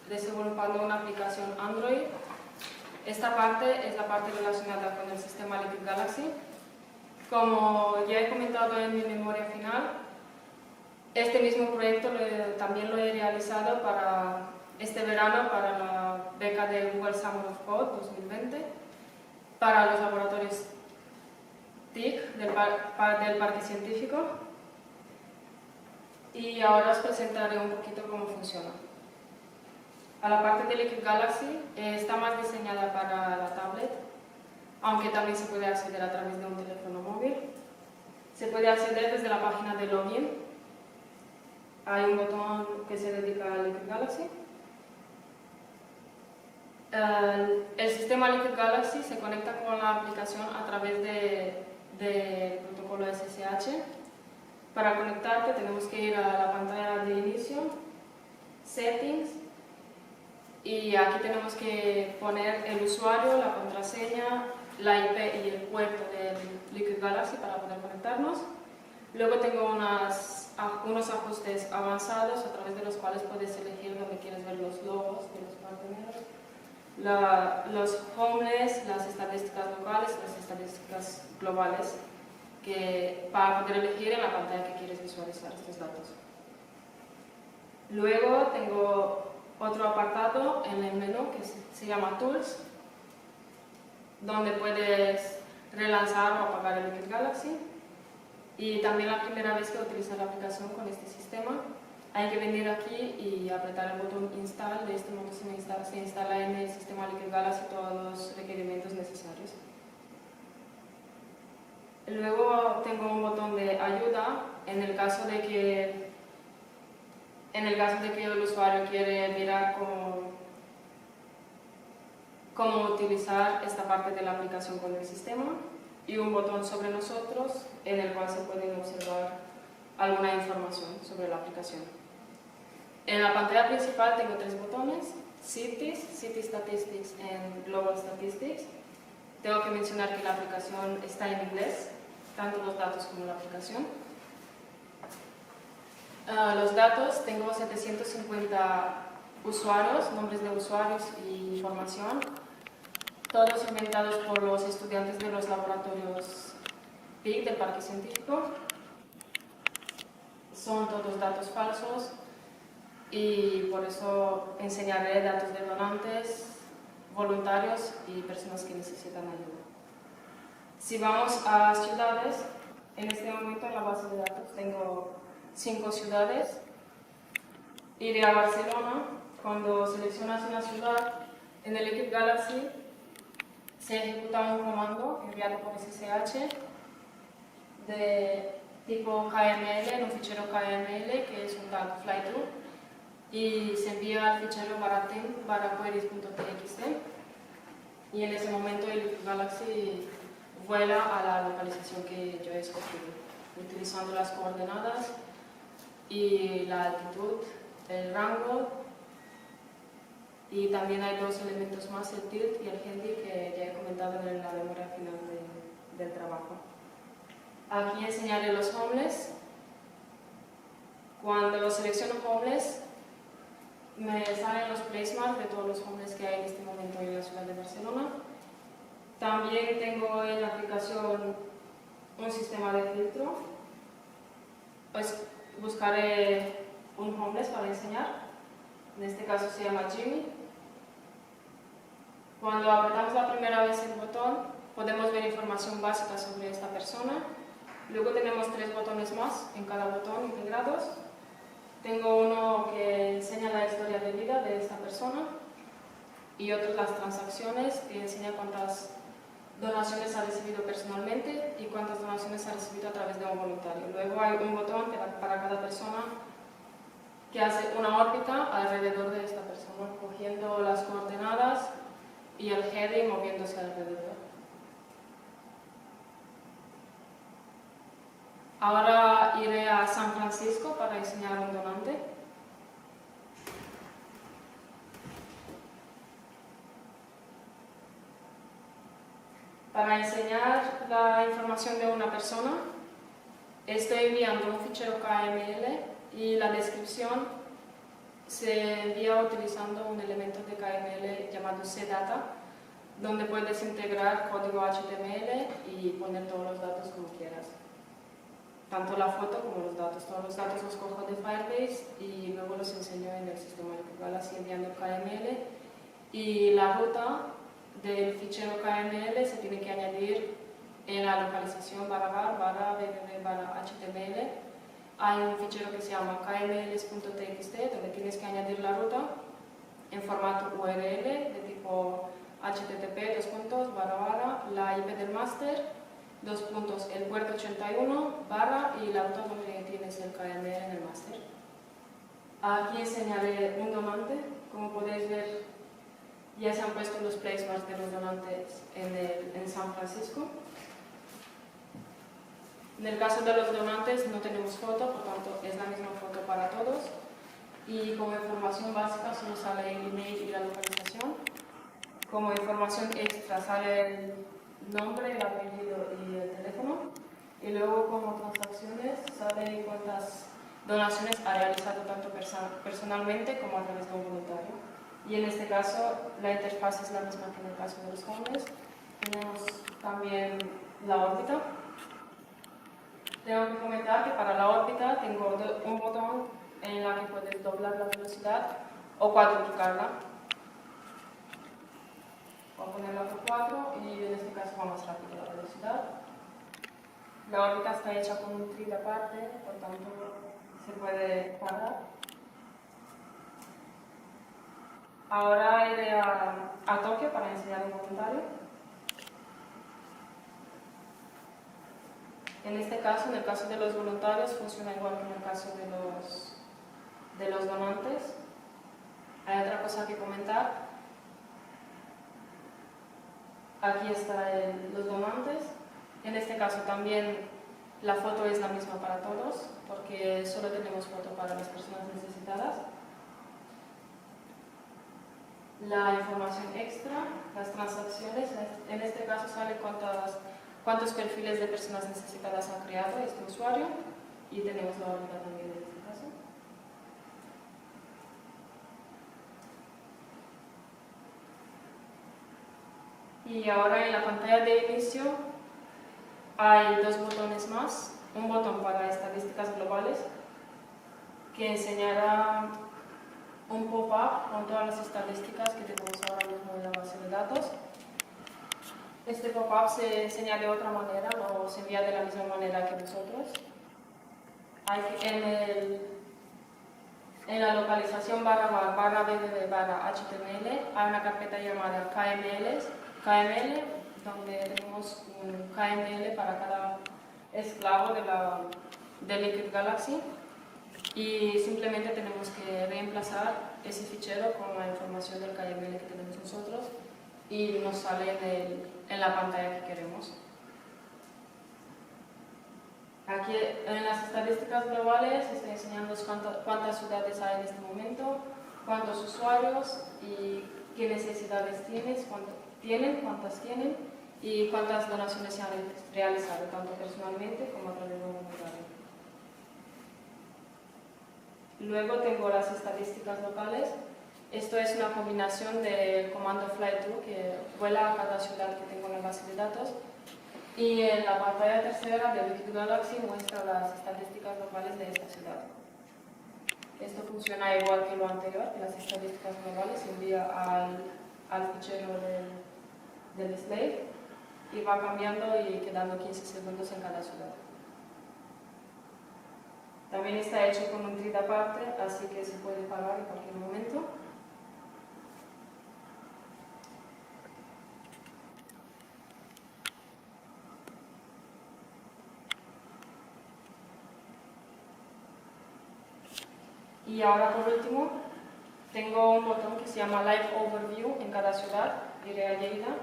desenvolviendo una aplicación Android. Esta parte es la parte relacionada con el sistema Liquid Galaxy. Como ya he comentado en mi memoria final, este mismo proyecto también lo he realizado para este verano para la beca de Google Summer of Code 2020 para los laboratorios TIC del Parque Científico, y ahora os presentaré un poquito cómo funciona. A la parte de Liquid Galaxy está más diseñada para la tablet, aunque también se puede acceder a través de un teléfono móvil. Se puede acceder desde la página de login. Hay un botón que se dedica a Liquid Galaxy. El sistema Liquid Galaxy se conecta con la aplicación a través del protocolo SSH. Para conectarte tenemos que ir a la pantalla de inicio, Settings, y aquí tenemos que poner el usuario, la contraseña, la IP y el puerto del Liquid Galaxy para poder conectarnos. Luego tengo unos ajustes avanzados a través de los cuales puedes elegir donde quieres ver los logos de los parteneros, los homeless, las estadísticas locales, las estadísticas globales, para poder elegir en la pantalla que quieres visualizar estos datos. Luego tengo otro apartado en el menú que se llama Tools, donde puedes relanzar o apagar el Liquid Galaxy. Y también la primera vez que utiliza la aplicación con este sistema, hay que venir aquí y apretar el botón Install. De este modo se instala en el sistema Liquid Galaxy todos los requerimientos necesarios. Luego tengo un botón de ayuda en el caso de que el usuario quiere mirar cómo utilizar esta parte de la aplicación con el sistema, y un botón sobre nosotros en el cual se pueden observar alguna información sobre la aplicación. En la pantalla principal tengo tres botones: Cities, City Statistics y Global Statistics. Tengo que mencionar que la aplicación está en inglés, tanto los datos como la aplicación. Los datos, tengo 750 usuarios, nombres de usuarios y información, todos inventados por los estudiantes de los laboratorios PIC del Parque Científico. Son todos datos falsos y por eso enseñaré datos de donantes, voluntarios y personas que necesitan ayuda. Si vamos a ciudades, en este momento en la base de datos tengo 5 ciudades. Iré a Barcelona. Cuando seleccionas una ciudad, en el Liquid Galaxy se ejecuta un comando enviado por SSH de tipo KML, en un fichero KML que es un tag flythrough, y se envía al fichero /queries.txt, y en ese momento el Liquid Galaxy vuela a la localización que yo he escogido, utilizando las coordenadas y la altitud, el rango, y también hay dos elementos más, el tilt y el handy, que ya he comentado en la memoria final del trabajo. Aquí enseñaré los homeless. Cuando selecciono homeless, me salen los placemarks de todos los homeless que hay en este momento en la ciudad de Barcelona. También tengo en la aplicación un sistema de filtro. Pues buscaré un homeless para enseñar. En este caso se llama Jimmy. Cuando apretamos la primera vez el botón, podemos ver información básica sobre esta persona. Luego tenemos 3 botones más en cada botón integrados. Tengo uno que enseña la historia de vida de esta persona y otros las transacciones, que enseña cuántas donaciones ha recibido personalmente y cuántas donaciones ha recibido a través de un voluntario. Luego hay un botón para cada persona que hace una órbita alrededor de esta persona, cogiendo las coordenadas y el heading moviéndose alrededor. Ahora iré a San Francisco para enseñar a un donante. Para enseñar la información de una persona, estoy enviando un fichero KML y la descripción se envía utilizando un elemento de KML llamado cdata, donde puedes integrar código HTML y poner todos los datos como quieras. Tanto la foto como los datos. Todos los datos los cojo de Firebase y luego los enseño en el sistema Liquid Galaxy enviando KML, y la ruta del fichero KML se tiene que añadir en la localización /var/www/html. Hay un fichero que se llama kmls.txt donde tienes que añadir la ruta en formato URL de tipo http la IP del máster, el puerto 81 y la ruta donde tienes el KML en el máster. Aquí enseñaré un donante. Como podéis ver, ya se han puesto los placemarks de los donantes en San Francisco. En el caso de los donantes no tenemos foto, por tanto es la misma foto para todos. Y como información básica solo sale el email y la localización. Como información extra sale el nombre, el apellido y el teléfono. Y luego como transacciones sale cuántas donaciones ha realizado tanto personalmente como a través de un voluntario. Y en este caso la interfaz es la misma que en el caso de los hombres. Tenemos también la órbita. Tengo que comentar que para la órbita tengo un botón en la que puedes doblar la velocidad o cuadruplicarla. Voy a ponerla por 4 y en este caso va más rápido la velocidad. La órbita está hecha con un tril aparte, por tanto se puede parar. Ahora iré a Tokio para enseñar un voluntario. En este caso, en el caso de los voluntarios, funciona igual que en el caso de los donantes. Hay otra cosa que comentar. Aquí están los donantes. En este caso también la foto es la misma para todos, porque solo tenemos foto para las personas necesitadas. La información extra, las transacciones, en este caso sale cuántos perfiles de personas necesitadas ha creado este usuario y tenemos la órbita también en este caso. Y ahora en la pantalla de inicio hay dos botones más, un botón para estadísticas globales que enseñará un pop-up con todas las estadísticas que tenemos ahora mismo en la base de datos. Este pop-up se enseña de otra manera, no se envía de la misma manera que nosotros. En la localización /BBB/HTML hay una carpeta llamada KML, donde tenemos un KML para cada esclavo de Liquid Galaxy y simplemente tenemos que reemplazar ese fichero con la información del KML que tenemos nosotros y nos sale en la pantalla que queremos. Aquí en las estadísticas globales estoy enseñando cuántas ciudades hay en este momento, cuántos usuarios y qué necesidades cuántas tienen y cuántas donaciones se han realizado, tanto personalmente como a través de un voluntario. Luego tengo las estadísticas locales. Esto es una combinación del comando fly-to que vuela a cada ciudad que tengo en la base de datos. Y en la pantalla tercera de Liquid Galaxy muestra las estadísticas locales de esta ciudad. Esto funciona igual que lo anterior, que las estadísticas globales se envía al fichero del slave y va cambiando y quedando 15 segundos en cada ciudad. También está hecho con un grid aparte, así que se puede parar en cualquier momento. Y ahora por último, tengo un botón que se llama Live Overview en cada ciudad, iré a Lleida.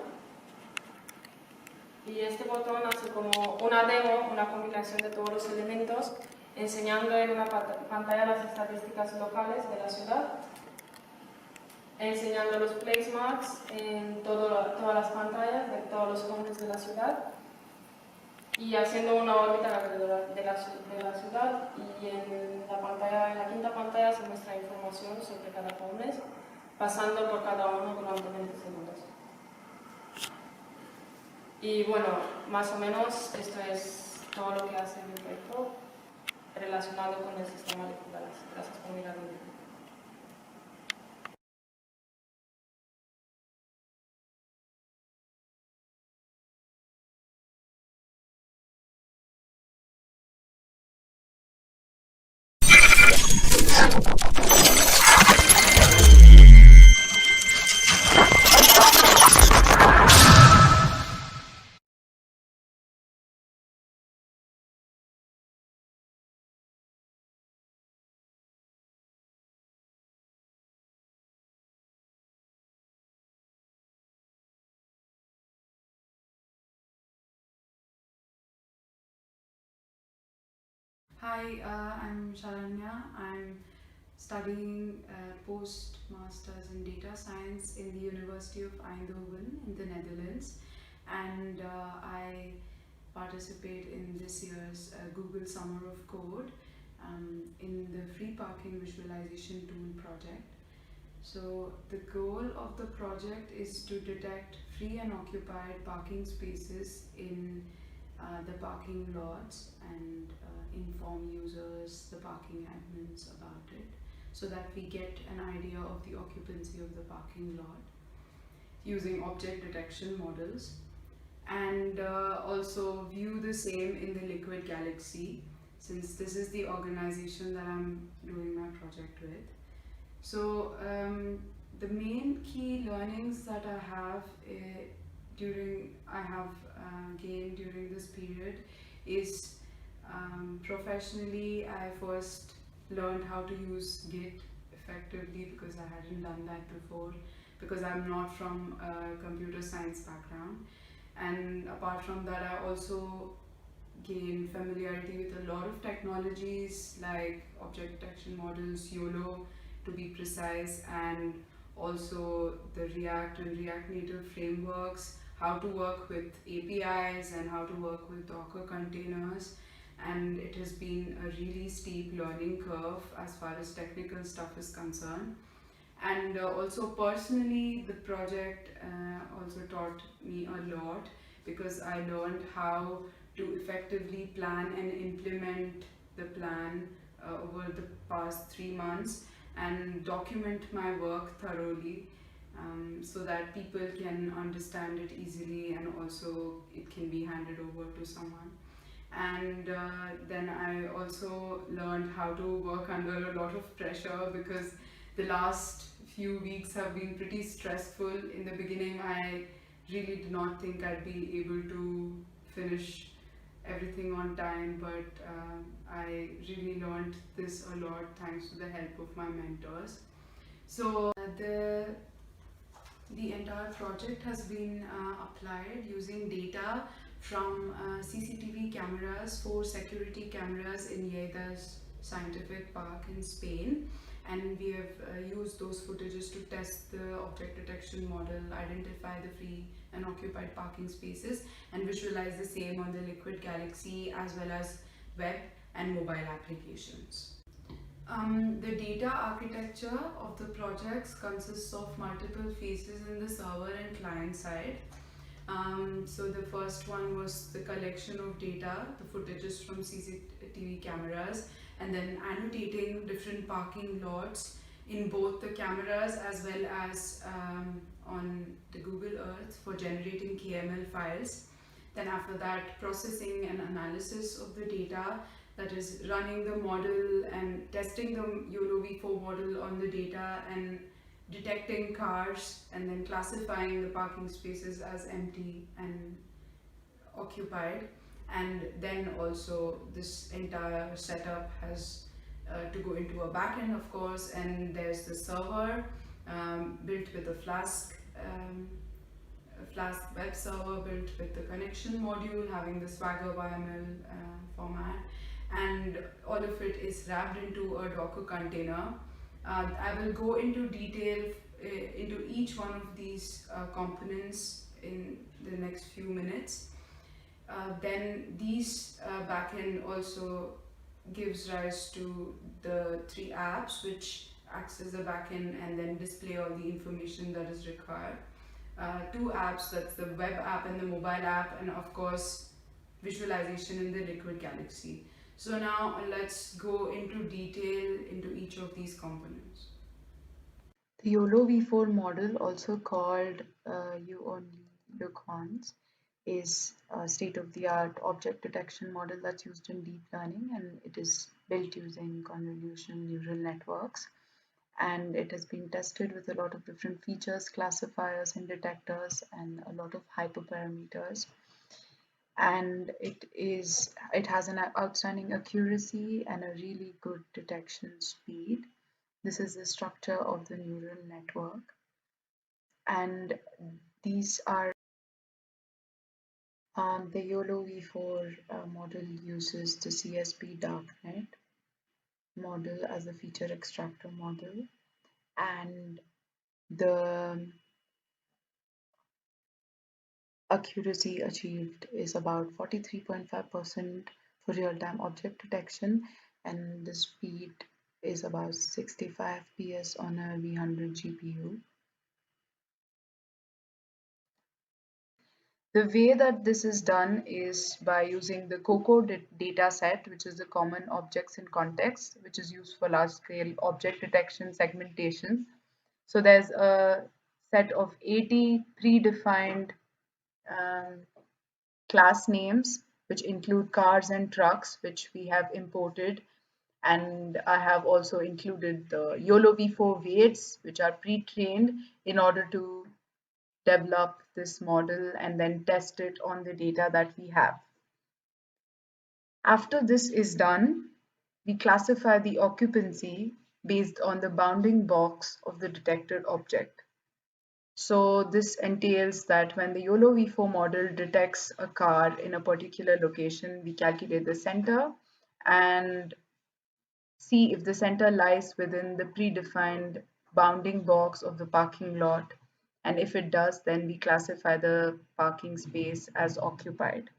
Y este botón hace como una demo, una combinación de todos los elementos, enseñando en una pantalla las estadísticas locales de la ciudad, enseñando los placemarks en todas las pantallas de todos los nombres de la ciudad y haciendo una órbita alrededor de la ciudad, y en la quinta pantalla se muestra información sobre cada homeless, pasando por cada uno durante 20 segundos. Y bueno, más o menos esto es todo lo que hace el proyecto relacionado con el sistema de Galaxy. Gracias por mirar el vídeo. Hi, I'm Sharanya. I'm studying postmasters in data science in the University of Eindhoven in the Netherlands, and I participate in this year's Google Summer of Code in the free parking visualization tool project. So the goal of the project is to detect free and occupied parking spaces in the parking lots and inform users, the parking admins, about it, so that we get an idea of the occupancy of the parking lot. using object detection models, and also view the same in the Liquid Galaxy, since this is the organization that I'm doing my project with. So the main key learnings that I have gained during this period is professionally, I first learned how to use Git effectively because I hadn't done that before, because I'm not from a computer science background. And apart from that, I also gained familiarity with a lot of technologies like object detection models, YOLO to be precise, and also the React and React Native frameworks, how to work with APIs and how to work with Docker containers. And it has been a really steep learning curve as far as technical stuff is concerned. And also personally, the project also taught me a lot, because I learned how to effectively plan and implement the plan over the past 3 months and document my work thoroughly, so that people can understand it easily and also it can be handed over to someone. And then I also learned how to work under a lot of pressure, because the last few weeks have been pretty stressful. In the beginning, I really did not think I'd be able to finish everything on time, but I really learned this a lot thanks to the help of my mentors. So the entire project has been applied using data from CCTV cameras, 4 security cameras in Lleida's scientific park in Spain, and we have used those footages to test the object detection model, identify the free and occupied parking spaces, and visualize the same on the Liquid Galaxy as well as web and mobile applications. The data architecture of the projects consists of multiple phases in the server and client side. So the first one was the collection of data, the footages from CCTV cameras, and then annotating different parking lots in both the cameras as well as on the Google Earth for generating KML files. Then after that, processing and analysis of the data, that is running the model and testing the YOLO v4 model on the data and detecting cars, and then classifying the parking spaces as empty and occupied. And then also this entire setup has to go into a backend, of course, and there's the server built with a Flask web server built with the connection module having the Swagger YML format, and all of it is wrapped into a Docker container. I will go into detail into each one of these components in the next few minutes. Then these backend also gives rise to the 3 apps which acts as the backend and then display all the information that is required. 2 apps, that's the web app and the mobile app, and of course visualization in the Liquid Galaxy. So now let's go into detail into each of these components. The YOLO v4 model, also called You Only Look Once, is a state-of-the-art object detection model that's used in deep learning, and it is built using convolutional neural networks. And it has been tested with a lot of different features, classifiers and detectors, and a lot of hyperparameters. And it has an outstanding accuracy and a really good detection speed. This is the structure of the neural network, and these are the YOLO v4 model uses the CSP darknet model as a feature extractor model, and the accuracy achieved is about 43.5% for real-time object detection, and the speed is about 65 PS on a V100 GPU. The way that this is done is by using the COCO data set, which is the Common Objects in Context, which is used for large-scale object detection segmentation. So there's a set of 80 predefined class names, which include cars and trucks, which we have imported. And I have also included the YOLO v4 weights, which are pre-trained in order to develop this model and then test it on the data that we have. After this is done, we classify the occupancy based on the bounding box of the detected object. So this entails that when the YOLO v4 model detects a car in a particular location, we calculate the center and see if the center lies within the predefined bounding box of the parking lot. And if it does, then we classify the parking space as occupied.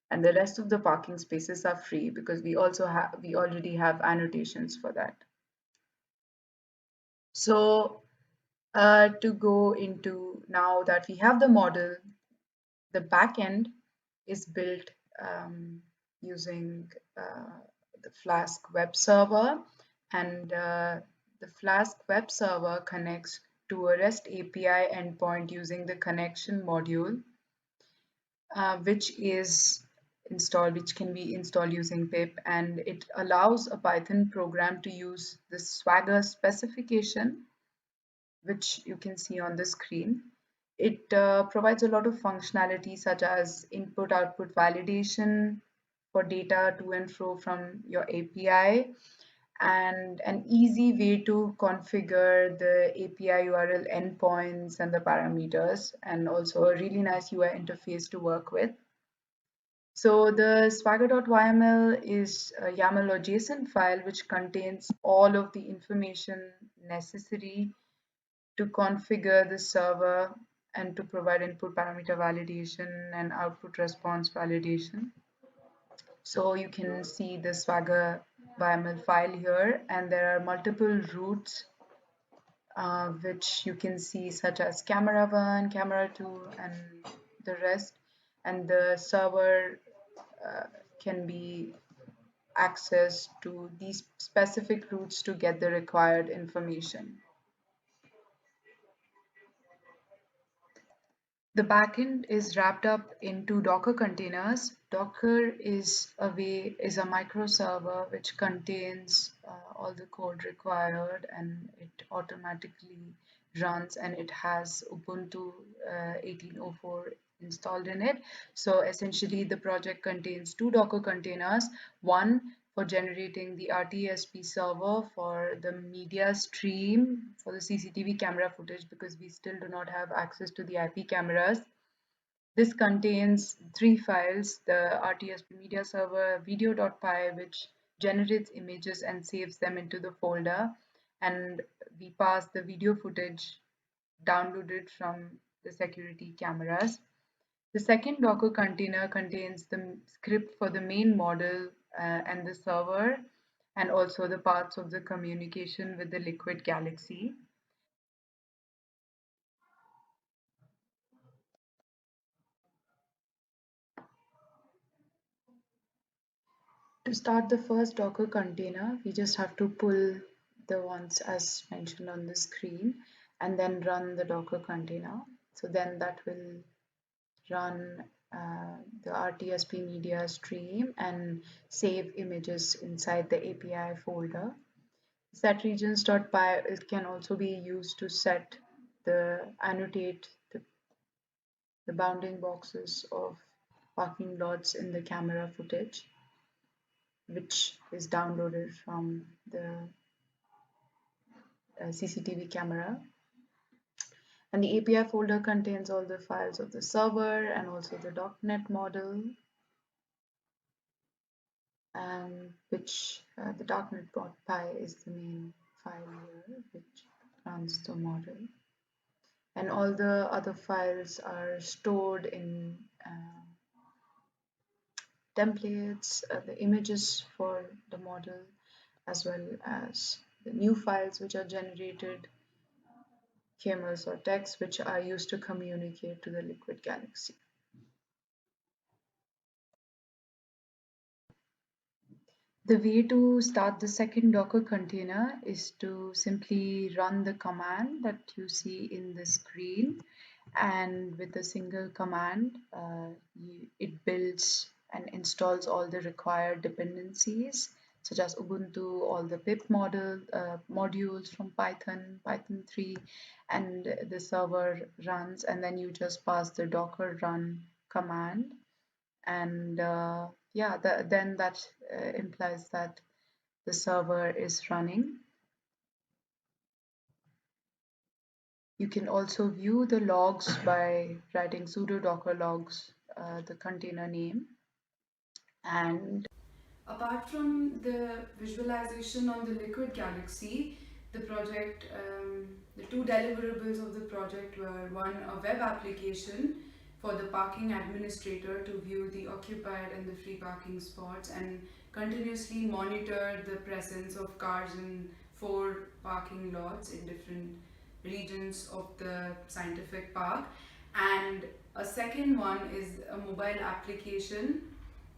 And the rest of the parking spaces are free because we already have annotations for that. So to go into, now that we have the model, the backend is built using the Flask web server, and the Flask web server connects to a REST API endpoint using the connection module, which can be installed using pip, and it allows a Python program to use the Swagger specification, which you can see on the screen. It provides a lot of functionality such as input-output validation for data to and fro from your API, and an easy way to configure the API URL endpoints and the parameters, and also a really nice UI interface to work with. So the swagger.yml is a YAML or JSON file which contains all of the information necessary to configure the server and to provide input parameter validation and output response validation. So you can see the Swagger YAML file here, and there are multiple routes which you can see, such as camera 1, camera 2, and the rest. And the server can be accessed to these specific routes to get the required information. The backend is wrapped up into Docker containers. Docker is a micro server which contains all the code required, and it automatically runs, and it has Ubuntu 18.04 installed in it. So essentially the project contains 2 Docker containers, one for generating the RTSP server for the media stream for the CCTV camera footage, because we still do not have access to the IP cameras. This contains 3 files: the RTSP media server, video.py, which generates images and saves them into the folder, and we pass the video footage downloaded from the security cameras. The second Docker container contains the script for the main model and the server, and also the parts of the communication with the Liquid Galaxy. To start the first Docker container, we just have to pull the ones as mentioned on the screen and then run the Docker container. So then that will run the RTSP media stream and save images inside the API folder. Set regions.py, it can also be used to annotate the bounding boxes of parking lots in the camera footage, which is downloaded from the CCTV camera. And the API folder contains all the files of the server and also the .NET model, which the .NET.py is the main file here, which runs the model. And all the other files are stored in templates, the images for the model, as well as the new files which are generated, HMS or text, which are used to communicate to the Liquid Galaxy. The way to start the second Docker container is to simply run the command that you see in the screen, and with a single command it builds and installs all the required dependencies such as Ubuntu, all the pip modules from Python 3, and the server runs, and then you just pass the docker run command, and then that implies that the server is running. You can also view the logs by writing sudo docker logs, the container name. And apart from the visualization on the Liquid Galaxy, the project, the two deliverables of the project were one, a web application for the parking administrator to view the occupied and the free parking spots and continuously monitor the presence of cars in 4 parking lots in different regions of the scientific park. And a second one is a mobile application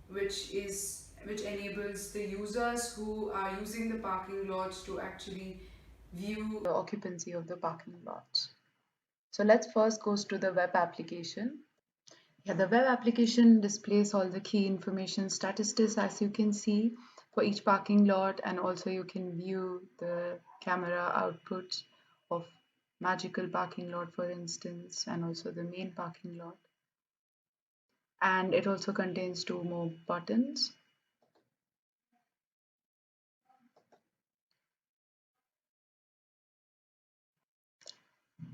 which enables the users who are using the parking lots to actually view the occupancy of the parking lots. So let's first go to the web application. Yeah, the web application displays all the key information statistics, as you can see, for each parking lot, and also you can view the camera output of magical parking lot, for instance, and also the main parking lot. And it also contains 2 more buttons.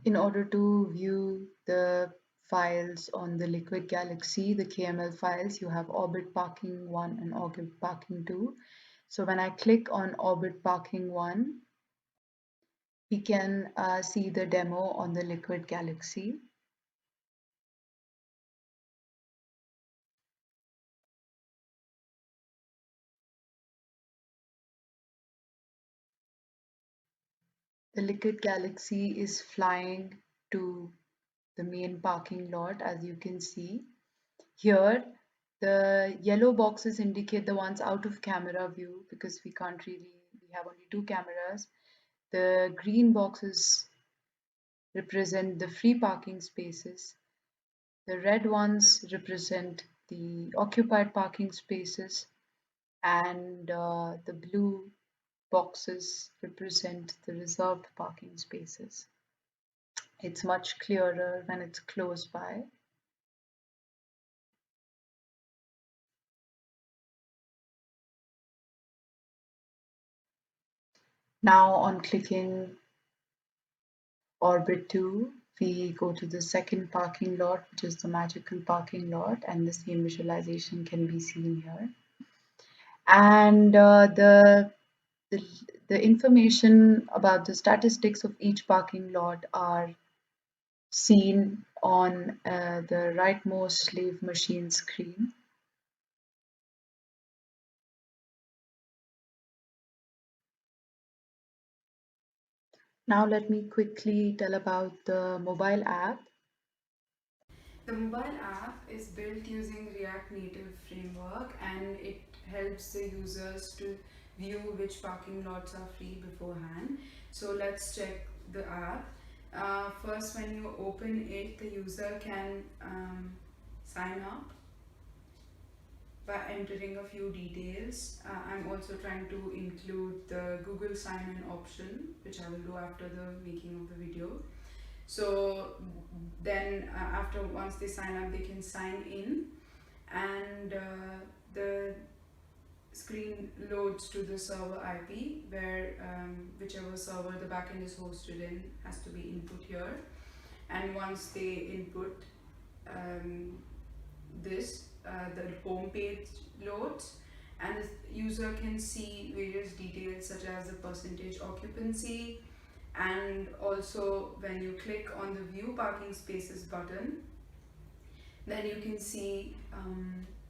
In order to view the files on the Liquid Galaxy, the KML files, you have Orbit Parking 1 and Orbit Parking 2. So when I click on Orbit Parking 1, we can see the demo on the Liquid Galaxy. The Liquid Galaxy is flying to the main parking lot, as you can see. Here, the yellow boxes indicate the ones out of camera view because we have only 2 cameras. The green boxes represent the free parking spaces. The red ones represent the occupied parking spaces, and the blue boxes represent the reserved parking spaces. It's much clearer when it's close by. Now on clicking Orbit 2, we go to the second parking lot, which is the magical parking lot, and the same visualization can be seen here. And the information about the statistics of each parking lot are seen on the rightmost slave machine screen. Now let me quickly tell about the mobile app. The mobile app is built using React Native framework, and it helps the users to view which parking lots are free beforehand. So let's check the app. First, when you open it, the user can sign up by entering a few details. I'm also trying to include the Google sign-in option, which I will do after the making of the video. So then once they sign up, they can sign in, and the screen loads to the server IP, where whichever server the backend is hosted in has to be input here. And once they input the home page loads, and the user can see various details such as the percentage occupancy, and also when you click on the view parking spaces button, then you can see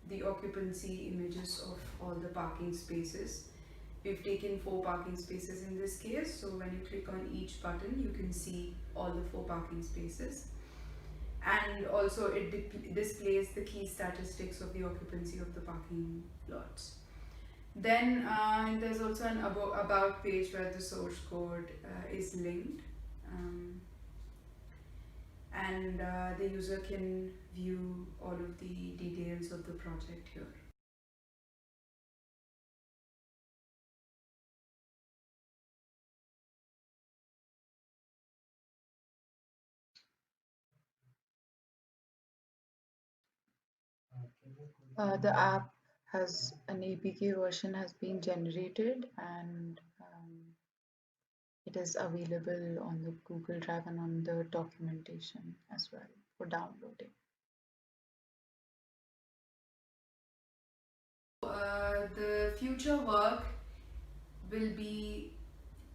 the occupancy images of all the parking spaces. We've taken 4 parking spaces in this case, so when you click on each button, you can see all the 4 parking spaces. And also it displays the key statistics of the occupancy of the parking lots. Then there's also an about page where the source code is linked, and the user can view all of the details of the project here. The app has an APK version has been generated, and it is available on the Google Drive and on the documentation as well for downloading. The future work will be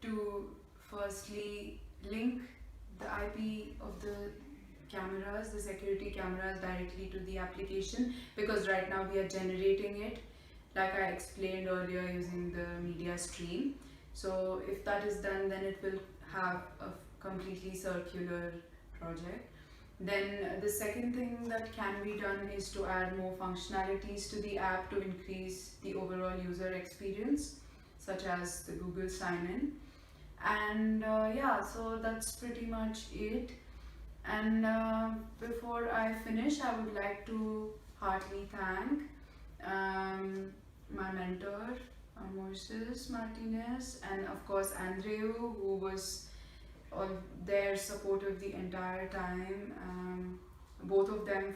to firstly link the IP of the cameras, the security cameras, directly to the application, because right now we are generating it, like I explained earlier, using the media stream. So if that is done, then it will have a completely circular project. Then the second thing that can be done is to add more functionalities to the app to increase the overall user experience, such as the Google sign-in. And yeah, so that's pretty much it. And before I finish, I would like to heartily thank my mentor, Moises Martinez, and of course Andreu, who was there supportive the entire time. Both of them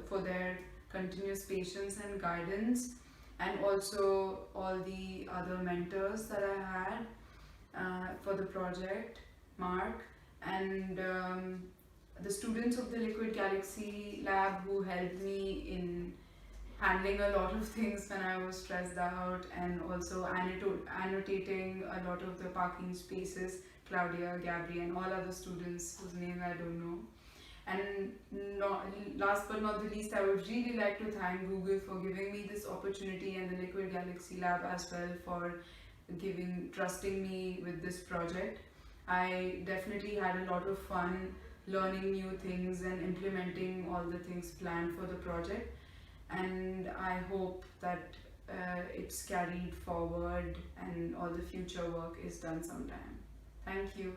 for their continuous patience and guidance, and also all the other mentors that I had for the project, Mark, and the students of the Liquid Galaxy lab who helped me in handling a lot of things when I was stressed out, and also annotating a lot of the parking spaces, Claudia, Gabri, and all other students whose names I don't know. And last but not the least, I would really like to thank Google for giving me this opportunity, and the Liquid Galaxy lab as well for trusting me with this project. I definitely had a lot of fun learning new things and implementing all the things planned for the project, and I hope that it's carried forward and all the future work is done sometime. Thank you.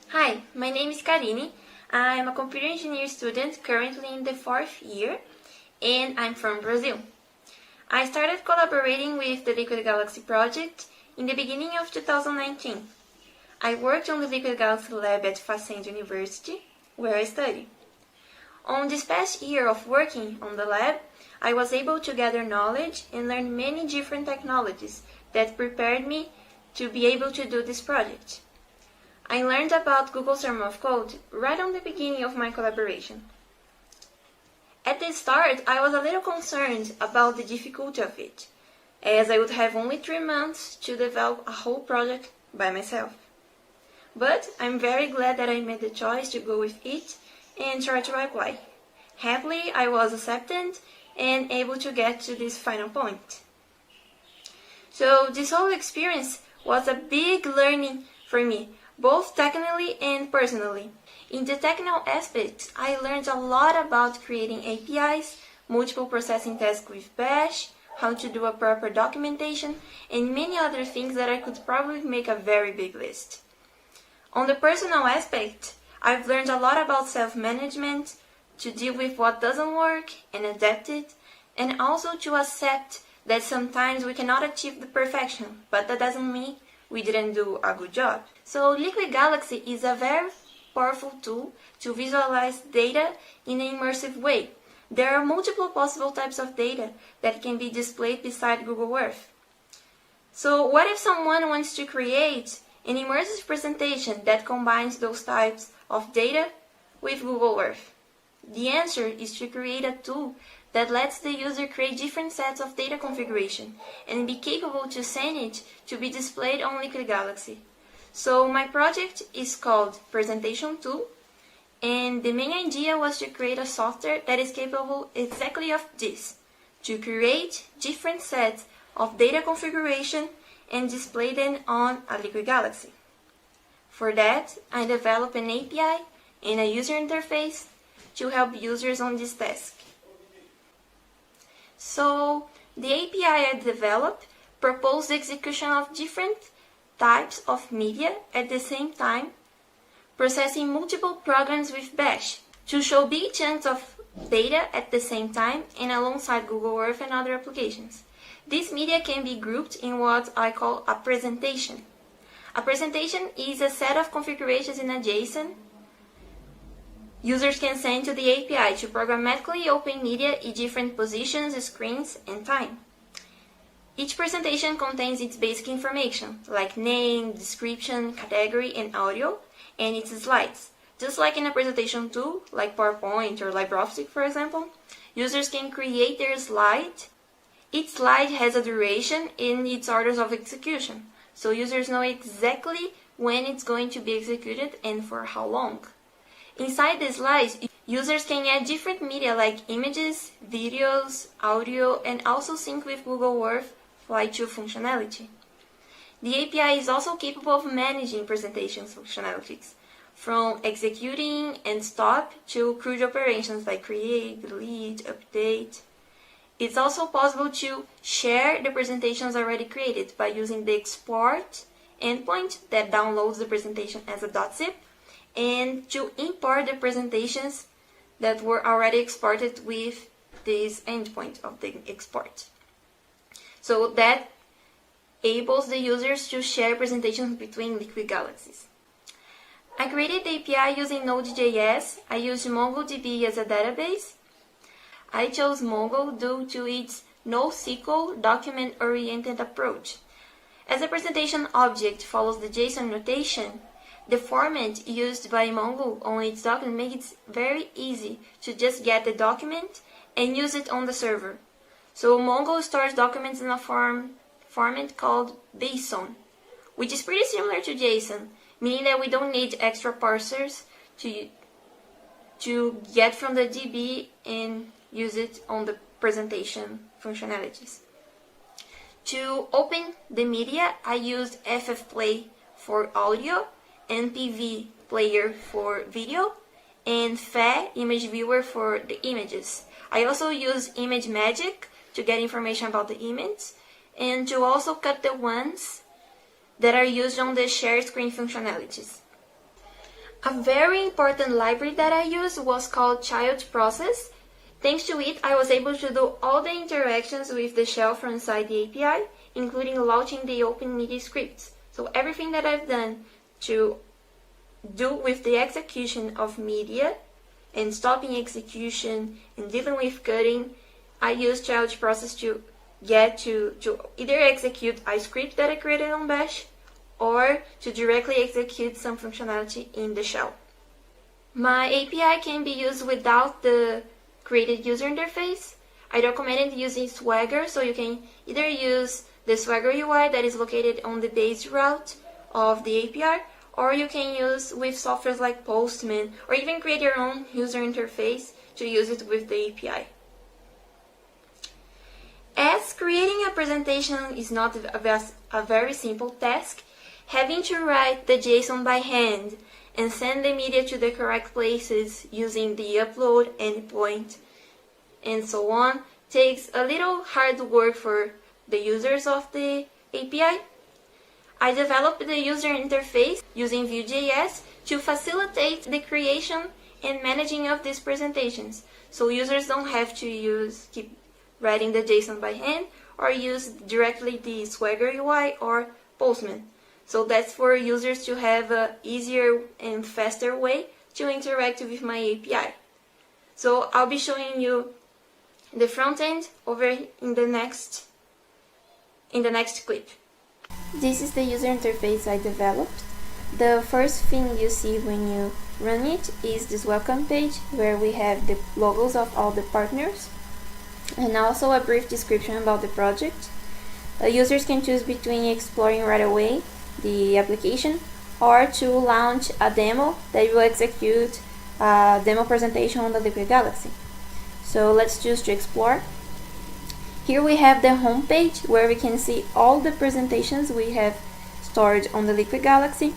Hi, my name is Karine. I'm a computer engineering student currently in the 4th year, and I'm from Brazil. I started collaborating with the Liquid Galaxy project in the beginning of 2019. I worked on the Liquid Galaxy lab at Facenda University, where I study. On this past year of working on the lab, I was able to gather knowledge and learn many different technologies that prepared me to be able to do this project. I learned about Google's Summer of Code right on the beginning of my collaboration. At the start, I was a little concerned about the difficulty of it, as I would have only 3 months to develop a whole project by myself. But I'm very glad that I made the choice to go with it and try to apply. Happily, I was accepted and able to get to this final point. So this whole experience was a big learning for me, both technically and personally. In the technical aspect, I learned a lot about creating APIs, multiple processing tasks with Bash, how to do a proper documentation, and many other things that I could probably make a very big list. On the personal aspect, I've learned a lot about self-management, to deal with what doesn't work and adapt it, and also to accept that sometimes we cannot achieve the perfection, but that doesn't mean we didn't do a good job. So Liquid Galaxy is a very powerful tool to visualize data in an immersive way. There are multiple possible types of data that can be displayed beside Google Earth. So what if someone wants to create an immersive presentation that combines those types of data with Google Earth? The answer is to create a tool that lets the user create different sets of data configuration and be capable to send it to be displayed on Liquid Galaxy. So my project is called Presentation Tool, and the main idea was to create a software that is capable exactly of this, to create different sets of data configuration and display them on a Liquid Galaxy. For that, I developed an API and a user interface to help users on this task. So the API I developed proposed the execution of different types of media at the same time, processing multiple programs with Bash to show big chunks of data at the same time and alongside Google Earth and other applications. This media can be grouped in what I call a presentation. A presentation is a set of configurations in a JSON users can send to the API to programmatically open media in different positions, screens, and time. Each presentation contains its basic information, like name, description, category, and audio, and its slides. Just like in a presentation tool, like PowerPoint or LibreOffice, for example, users can create their slide. Each slide has a duration and its orders of execution, so users know exactly when it's going to be executed and for how long. Inside the slides, users can add different media like images, videos, audio, and also sync with Google Earth Flight 2 functionality. The API is also capable of managing presentation functionalities, from executing and stop to CRUD operations like create, delete, update. It's also possible to share the presentations already created by using the export endpoint that downloads the presentation as a .zip, and to import the presentations that were already exported with this endpoint of the export. So that enables the users to share presentations between Liquid Galaxies. I created the API using Node.js. I used MongoDB as a database. I chose Mongo due to its NoSQL document-oriented approach. As the presentation object follows the JSON notation, the format used by Mongo on its document makes it very easy to just get the document and use it on the server. So Mongo stores documents in a format called JSON, which is pretty similar to JSON, meaning that we don't need extra parsers to get from the DB and use it on the presentation functionalities. To open the media, I used FFplay for audio, NPV player for video, and FE image viewer for the images. I also use Image Magic to get information about the image, and to also cut the ones that are used on the share screen functionalities. A very important library that I used was called Child Process. Thanks to it, I was able to do all the interactions with the shell from inside the API, including launching the Open Media scripts. So everything that I've done to do with the execution of media and stopping execution and dealing with cutting, I use Child Process to get to either execute a script that I created on Bash or to directly execute some functionality in the shell. My API can be used without the created user interface. I recommended using Swagger, so you can either use the Swagger UI that is located on the base route of the API, or you can use with softwares like Postman, or even create your own user interface to use it with the API. As creating a presentation is not a very simple task, having to write the JSON by hand and send the media to the correct places using the upload endpoint and so on takes a little hard work for the users of the API. I developed the user interface using Vue.js to facilitate the creation and managing of these presentations, so users don't have to keep writing the JSON by hand or use directly the Swagger UI or Postman. So that's for users to have an easier and faster way to interact with my API. So I'll be showing you the front end over in the next clip. This is the user interface I developed. The first thing you see when you run it is this welcome page where we have the logos of all the partners and also a brief description about the project. Users can choose between exploring right away the application or to launch a demo that will execute a demo presentation on the Liquid Galaxy. So let's choose to explore. Here we have the home page where we can see all the presentations we have stored on the Liquid Galaxy.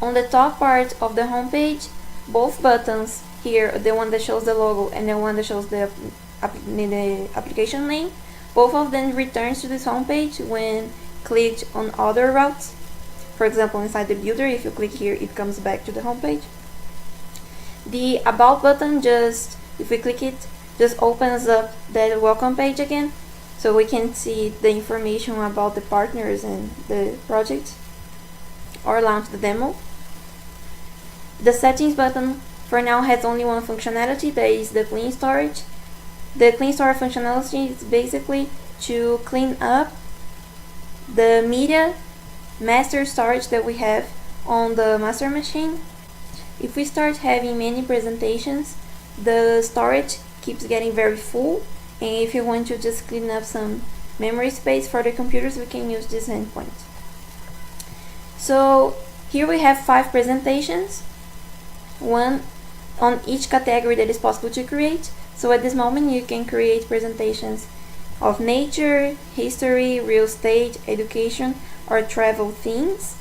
On the top part of the home page, both buttons here, the one that shows the logo and the one that shows the application name, both of them returns to this home page when clicked on other routes. For example, inside the builder, if you click here, it comes back to the home page. The About button, if we click it, just opens up that welcome page again, so we can see the information about the partners and the project, or launch the demo. The Settings button for now has only one functionality, that is the clean storage. The clean storage functionality is basically to clean up the media master storage that we have on the master machine. If we start having many presentations, the storage keeps getting very full, and if you want to just clean up some memory space for the computers, we can use this endpoint. So here we have 5 presentations, one on each category that is possible to create. So at this moment you can create presentations of nature, history, real estate, education, or travel themes.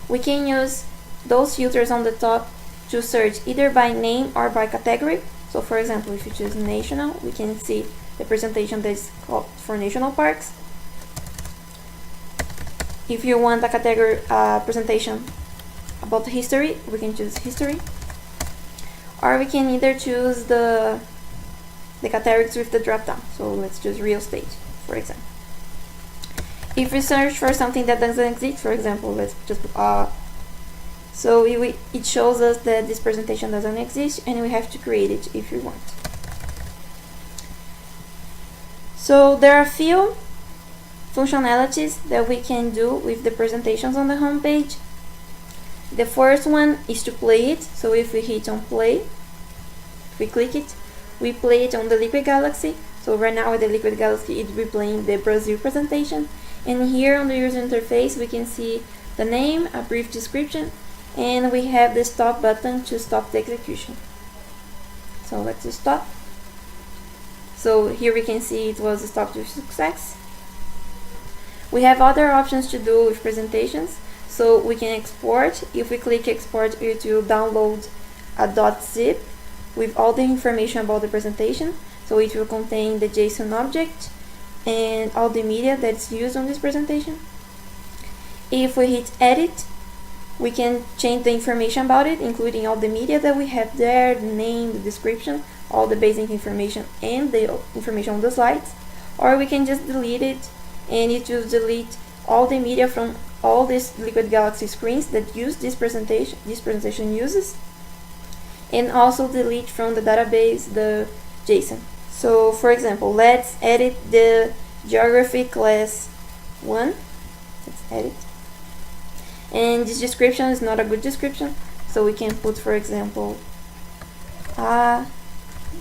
We can use those filters on the top to search either by name or by category. So for example, if you choose national, we can see the presentation that is called for national parks. If you want a category presentation about history, we can choose history. Or we can either choose the categories with the drop down. So let's choose real estate, for example. If we search for something that doesn't exist, for example, let's just so it shows us that this presentation doesn't exist and we have to create it if we want. So there are a few functionalities that we can do with the presentations on the home page. The first one is to play it. So if we hit on play, if we click it, we play it on the Liquid Galaxy. So right now with the Liquid Galaxy, it's replaying the Brazil presentation. And here on the user interface, we can see the name, a brief description, and we have the stop button to stop the execution. So let's just stop. So here we can see it was stopped with success. We have other options to do with presentations. So we can export. If we click export, it will download a .zip with all the information about the presentation. So it will contain the JSON object and all the media that's used on this presentation. If we hit edit, we can change the information about it, including all the media that we have there, the name, the description, all the basic information and the information on the slides. Or we can just delete it, and it will delete all the media from all these Liquid Galaxy screens that use this presentation uses, and also delete from the database the JSON. So for example, let's edit the geography class 1. Let's edit. And this description is not a good description, so we can put, for example, a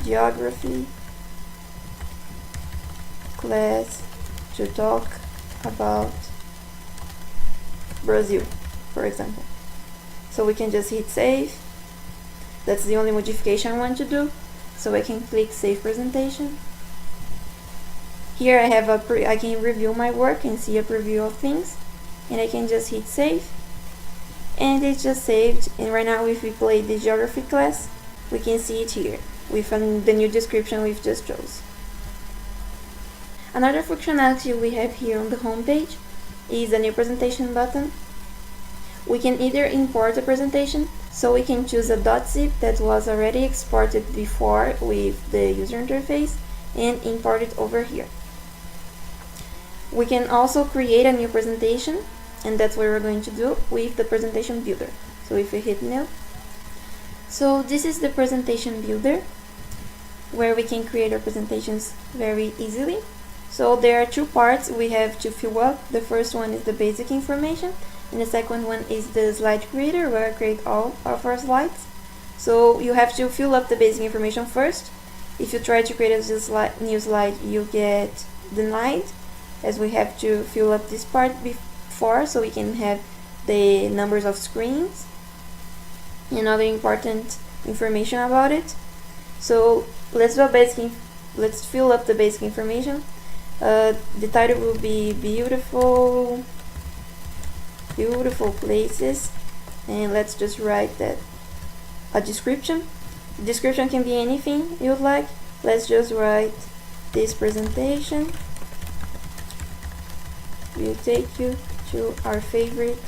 geography class to talk about Brazil, for example. So we can just hit save. That's the only modification I want to do. So I can click save presentation. Here I have I can review my work and see a preview of things, and I can just hit save, and it's just saved. And right now, if we play the geography class, we can see it here with the new description we've just chose. Another functionality we have here on the home page is the new presentation button. We can either import a presentation, so we can choose a .zip that was already exported before with the user interface and import it over here. We can also create a new presentation and that's what we're going to do with the presentation builder. So if we hit new, so this is the presentation builder where we can create our presentations very easily. So there are two parts we have to fill up. The first one is the basic information, and the second one is the slide creator, where I create all of our slides. So you have to fill up the basic information first. If you try to create a new slide, you get denied, as we have to fill up this part before so we can have the numbers of screens and other important information about it. So let's fill up the basic information. The title will be beautiful places, and let's just write that a description. The description can be anything you'd like. Let's just write, this presentation will take you to our favorite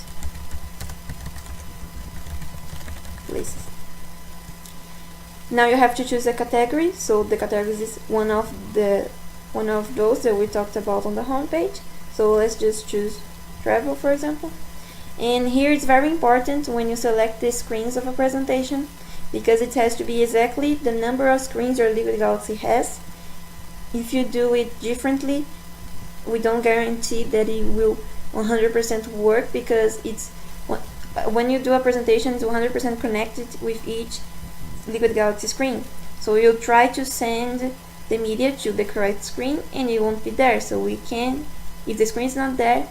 places. Now you have to choose a category. So the categories is one of those that we talked about on the homepage. So let's just choose travel, for example. And here it's very important when you select the screens of a presentation, because it has to be exactly the number of screens your Liquid Galaxy has. If you do it differently, we don't guarantee that it will 100% work, because it's when you do a presentation, it's 100% connected with each Liquid Galaxy screen. So you'll try to send the media to the correct screen and it won't be there. So we can, if the screen is not there,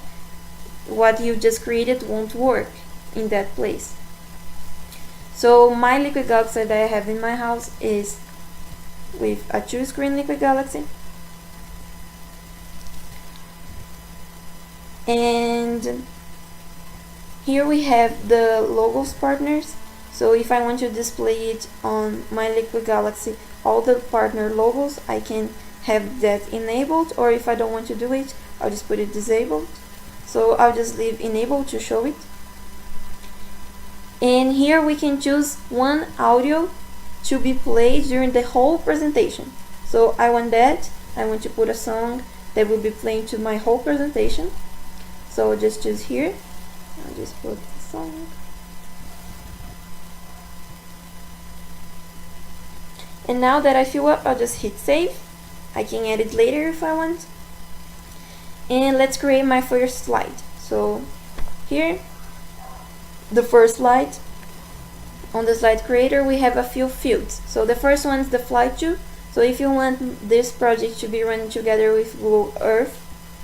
what you just created won't work in that place. So my Liquid Galaxy that I have in my house is with a 2-screen Liquid Galaxy. And here we have the logos partners. So if I want to display it on my Liquid Galaxy, all the partner logos, I can have that enabled, or if I don't want to do it, I'll just put it disabled. So I'll just leave enabled to show it. And here we can choose one audio to be played during the whole presentation. So I want to put a song that will be playing to my whole presentation. So I'll just choose here. I'll just put the song. And now that I fill up, I'll just hit save. I can edit later if I want. And let's create my first slide. So here, the first slide. On the slide creator, we have a few fields. So the first one is the flight to. So if you want this project to be run together with Google Earth,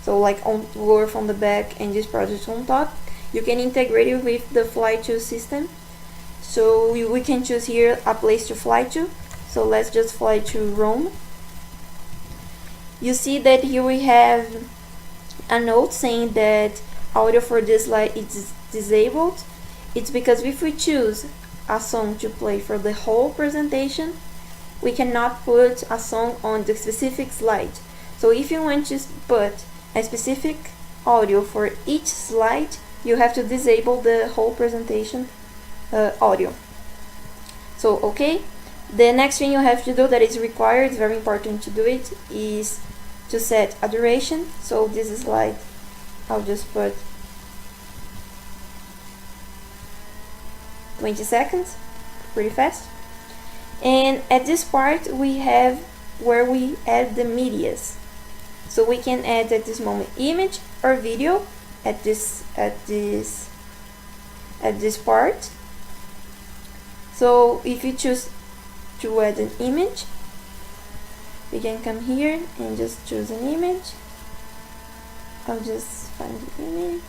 so like on Google Earth on the back and this project on top, you can integrate it with the fly to system. So we can choose here a place to fly to. So let's just fly to Rome. You see that here we have a note saying that audio for this slide is disabled. It's because if we choose a song to play for the whole presentation, we cannot put a song on the specific slide. So if you want to put a specific audio for each slide, you have to disable the whole presentation audio. So okay, the next thing you have to do that is required, it's very important to do it, is to set a duration. So this is like, I'll just put 20 seconds, pretty fast. And at this part we have where we add the medias. So we can add at this moment image or video at this part. So if you choose to add an image, we can come here and just choose an image. I'll just find the image.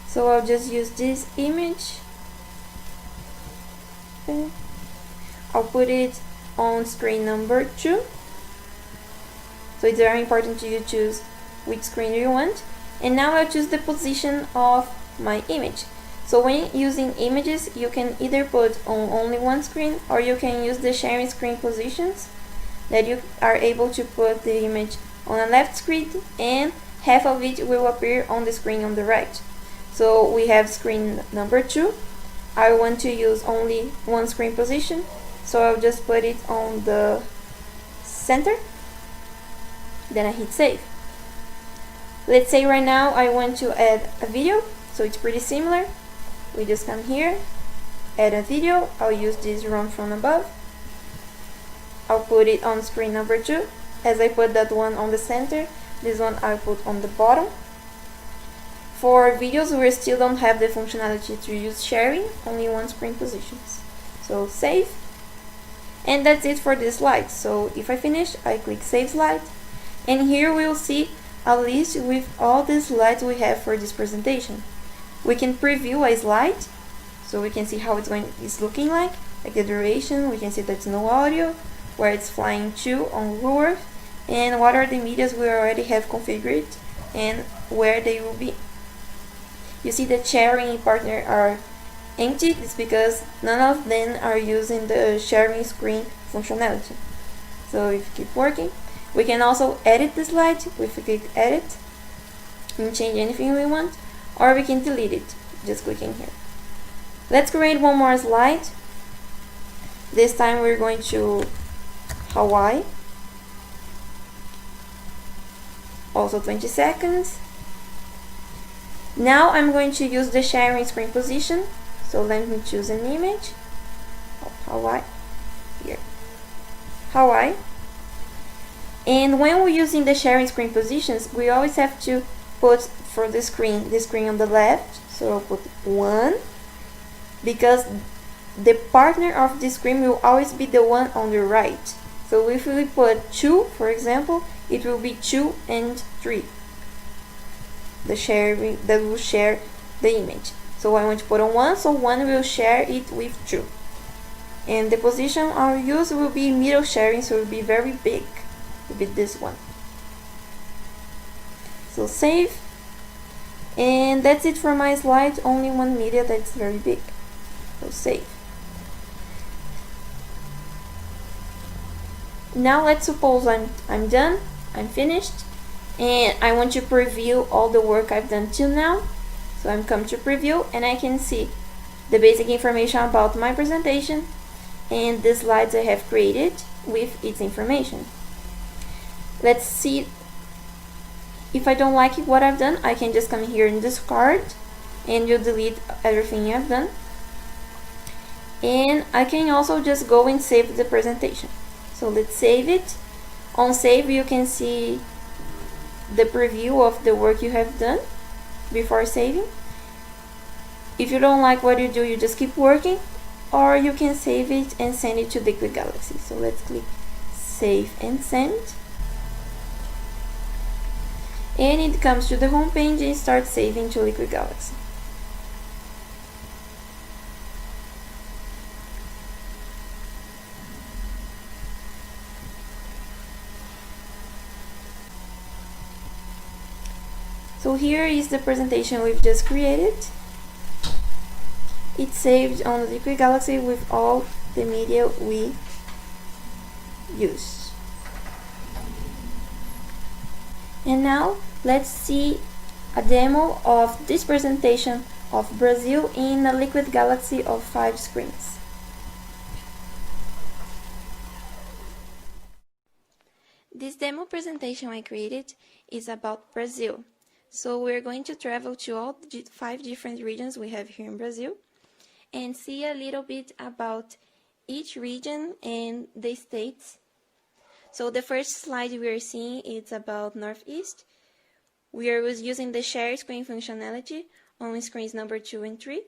So I'll just use this image. Okay. I'll put it on screen number 2. So it's very important to you choose which screen you want. And now I'll choose the position of my image. So when using images, you can either put on only one screen, or you can use the sharing screen positions, that you are able to put the image on a left screen and half of it will appear on the screen on the right. So we have screen number 2. I want to use only one screen position, so I'll just put it on the center, then I hit save. Let's say right now I want to add a video, so it's pretty similar. We just come here, add a video. I'll use this run from above. I'll put it on screen number 2. As I put that one on the center, this one I'll put on the bottom. For videos, we still don't have the functionality to use sharing, only one screen positions. So save. And that's it for this slide. So if I finish, I click save slide. And here we'll see a list with all the slides we have for this presentation. We can preview a slide, so we can see how it's looking like the duration. We can see there's no audio, where it's flying to on Google Earth, and what are the medias we already have configured and where they will be. You see the sharing partner are empty. It's because none of them are using the sharing screen functionality. So if you keep working, we can also edit the slide. If we click edit and change anything we want, or we can delete it, just clicking here. Let's create one more slide. This time we're going to Hawaii. Also 20 seconds. Now I'm going to use the sharing screen position. So let me choose an image of Hawaii. Here. Hawaii. And when we're using the sharing screen positions, we always have to put for the screen on the left. So I'll put 1, because the partner of the screen will always be the one on the right. So if we put 2, for example, it will be 2 and 3. That will share the image. So I want to put on 1, so 1 will share it with 2. And the position I'll use will be middle sharing, so it will be very big. It will be this one. So save. And that's it for my slide. Only one media that's very big. So save. Now let's suppose I'm done, I'm finished, and I want to preview all the work I've done till now. So I'm come to preview, and I can see the basic information about my presentation and the slides I have created with its information. Let's see. If I don't like what I've done, I can just come here and discard, and you delete everything I've done. And I can also just go and save the presentation. So let's save it. On save, you can see the preview of the work you have done before saving. If you don't like what you do, you just keep working, or you can save it and send it to Liquid Galaxy. So let's click save and send. And it comes to the home page and starts saving to Liquid Galaxy. So here is the presentation we've just created. It's saved on the Liquid Galaxy with all the media we used. And now let's see a demo of this presentation of Brazil in a Liquid Galaxy of 5 screens. This demo presentation I created is about Brazil. So we're going to travel to all 5 different regions we have here in Brazil and see a little bit about each region and the states. So the first slide we are seeing is about Northeast. We are using the share screen functionality on screens number 2 and 3,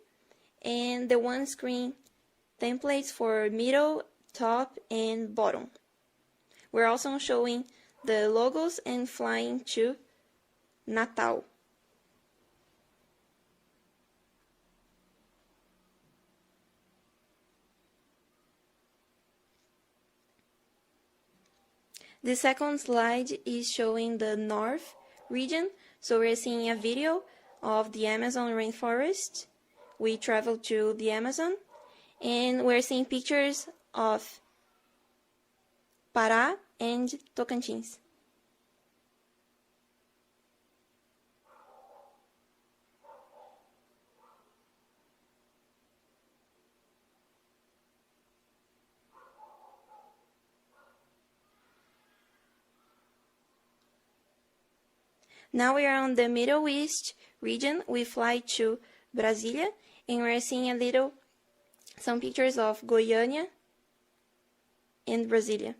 and the one screen templates for middle, top, and bottom. We're also showing the logos and flying to Natal. The second slide is showing the North region. So we're seeing a video of the Amazon rainforest. We traveled to the Amazon, and we're seeing pictures of Pará and Tocantins. Now we are on the Middle East region. We fly to Brasilia, and we're seeing some pictures of Goiânia and Brasilia.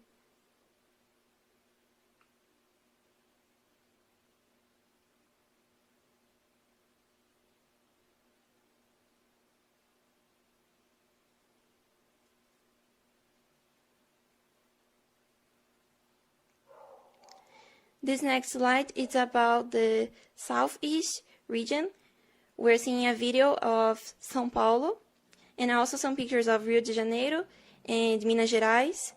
This next slide is about the Southeast region. We're seeing a video of São Paulo and also some pictures of Rio de Janeiro and Minas Gerais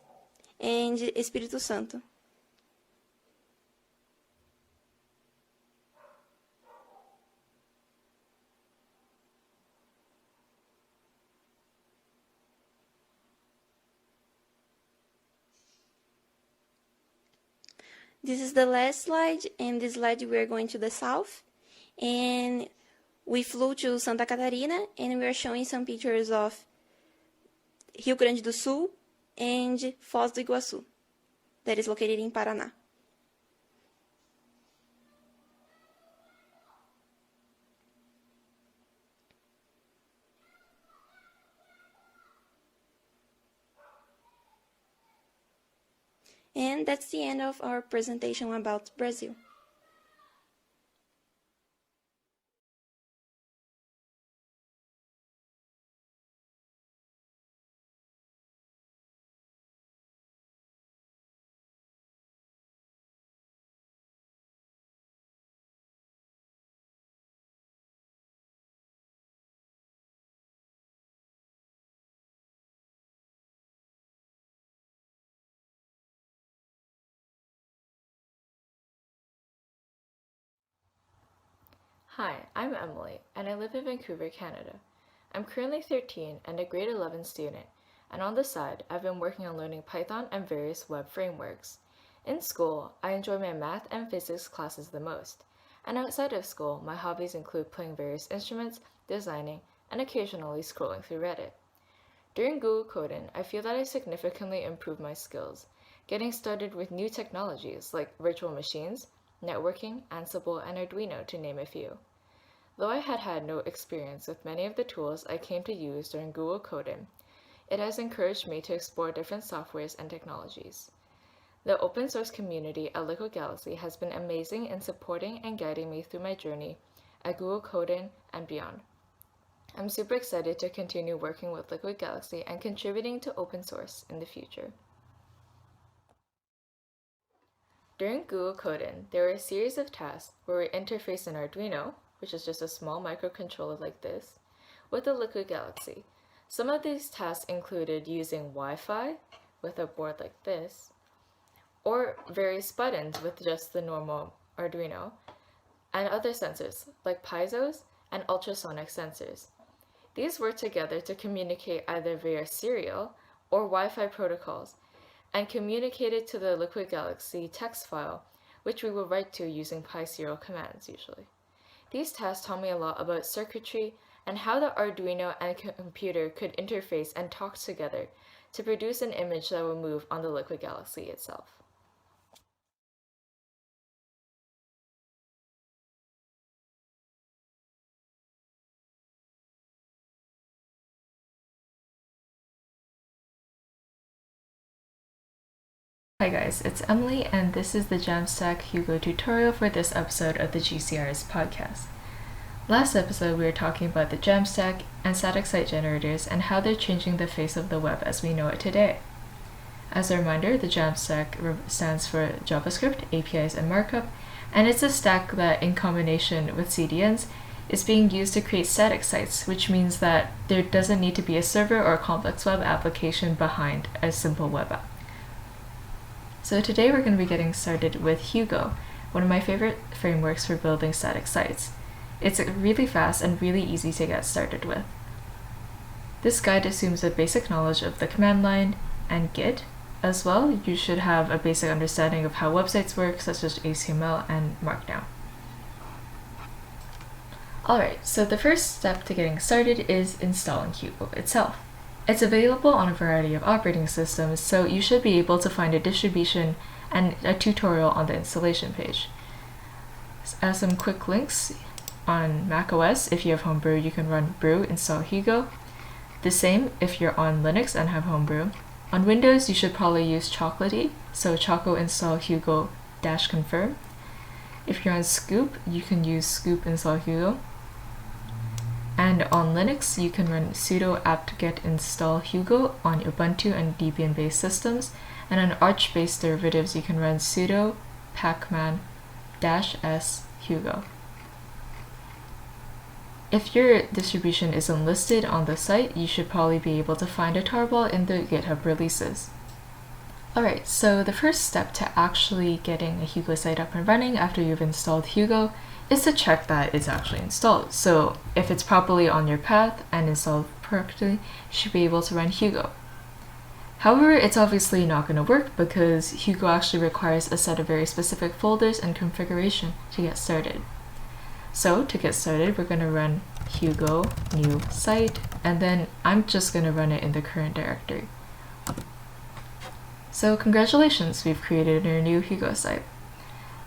and Espírito Santo. This is the last slide, and this slide we are going to the south, and we flew to Santa Catarina, and we are showing some pictures of Rio Grande do Sul and Foz do Iguaçu, that is located in Paraná. And that's the end of our presentation about Brazil. Hi, I'm Emily, and I live in Vancouver, Canada. I'm currently 13 and a grade 11 student, and on the side, I've been working on learning Python and various web frameworks. In school, I enjoy my math and physics classes the most, and outside of school, my hobbies include playing various instruments, designing, and occasionally scrolling through Reddit. During Google Coding, I feel that I significantly improved my skills, getting started with new technologies like virtual machines, networking, Ansible, and Arduino, to name a few. Though I had no experience with many of the tools I came to use during Google Coding, it has encouraged me to explore different softwares and technologies. The open source community at Liquid Galaxy has been amazing in supporting and guiding me through my journey at Google Coding and beyond. I'm super excited to continue working with Liquid Galaxy and contributing to open source in the future. During Google Coding, there were a series of tasks where we interface an Arduino, which is just a small microcontroller like this, with the Liquid Galaxy. Some of these tasks included using Wi-Fi with a board like this, or various buttons with just the normal Arduino, and other sensors like piezo's and ultrasonic sensors. These work together to communicate either via serial or Wi-Fi protocols, and communicate it to the Liquid Galaxy text file, which we will write to using PySerial commands usually. These tasks taught me a lot about circuitry and how the Arduino and computer could interface and talk together to produce an image that would move on the Liquid Galaxy itself. Hi guys, it's Emily, and this is the Jamstack Hugo tutorial for this episode of the GCR's podcast. Last episode we were talking about the Jamstack and static site generators and how they're changing the face of the web as we know it today. As a reminder, the Jamstack stands for JavaScript, APIs, and Markup, and it's a stack that, in combination with CDNs, is being used to create static sites, which means that there doesn't need to be a server or a complex web application behind a simple web app. So today we're going to be getting started with Hugo, one of my favorite frameworks for building static sites. It's really fast and really easy to get started with. This guide assumes a basic knowledge of the command line and Git. As well, you should have a basic understanding of how websites work, such as HTML and Markdown. Alright, so the first step to getting started is installing Hugo itself. It's available on a variety of operating systems, so you should be able to find a distribution and a tutorial on the installation page. As some quick links, on macOS, if you have Homebrew, you can run brew install Hugo. The same if you're on Linux and have Homebrew. On Windows, you should probably use Chocolatey, so choco install Hugo -confirm. If you're on Scoop, you can use Scoop install Hugo. And on Linux, you can run sudo apt-get install Hugo on Ubuntu and Debian-based systems. And on Arch-based derivatives, you can run sudo pacman-s Hugo. If your distribution isn't listed on the site, you should probably be able to find a tarball in the GitHub releases. Alright, so the first step to actually getting a Hugo site up and running after you've installed Hugo is to check that it's actually installed. So if it's properly on your path and installed correctly, you should be able to run Hugo. However, it's obviously not going to work because Hugo actually requires a set of very specific folders and configuration to get started. So to get started, we're going to run Hugo new site, and then I'm just going to run it in the current directory. So congratulations, we've created our new Hugo site.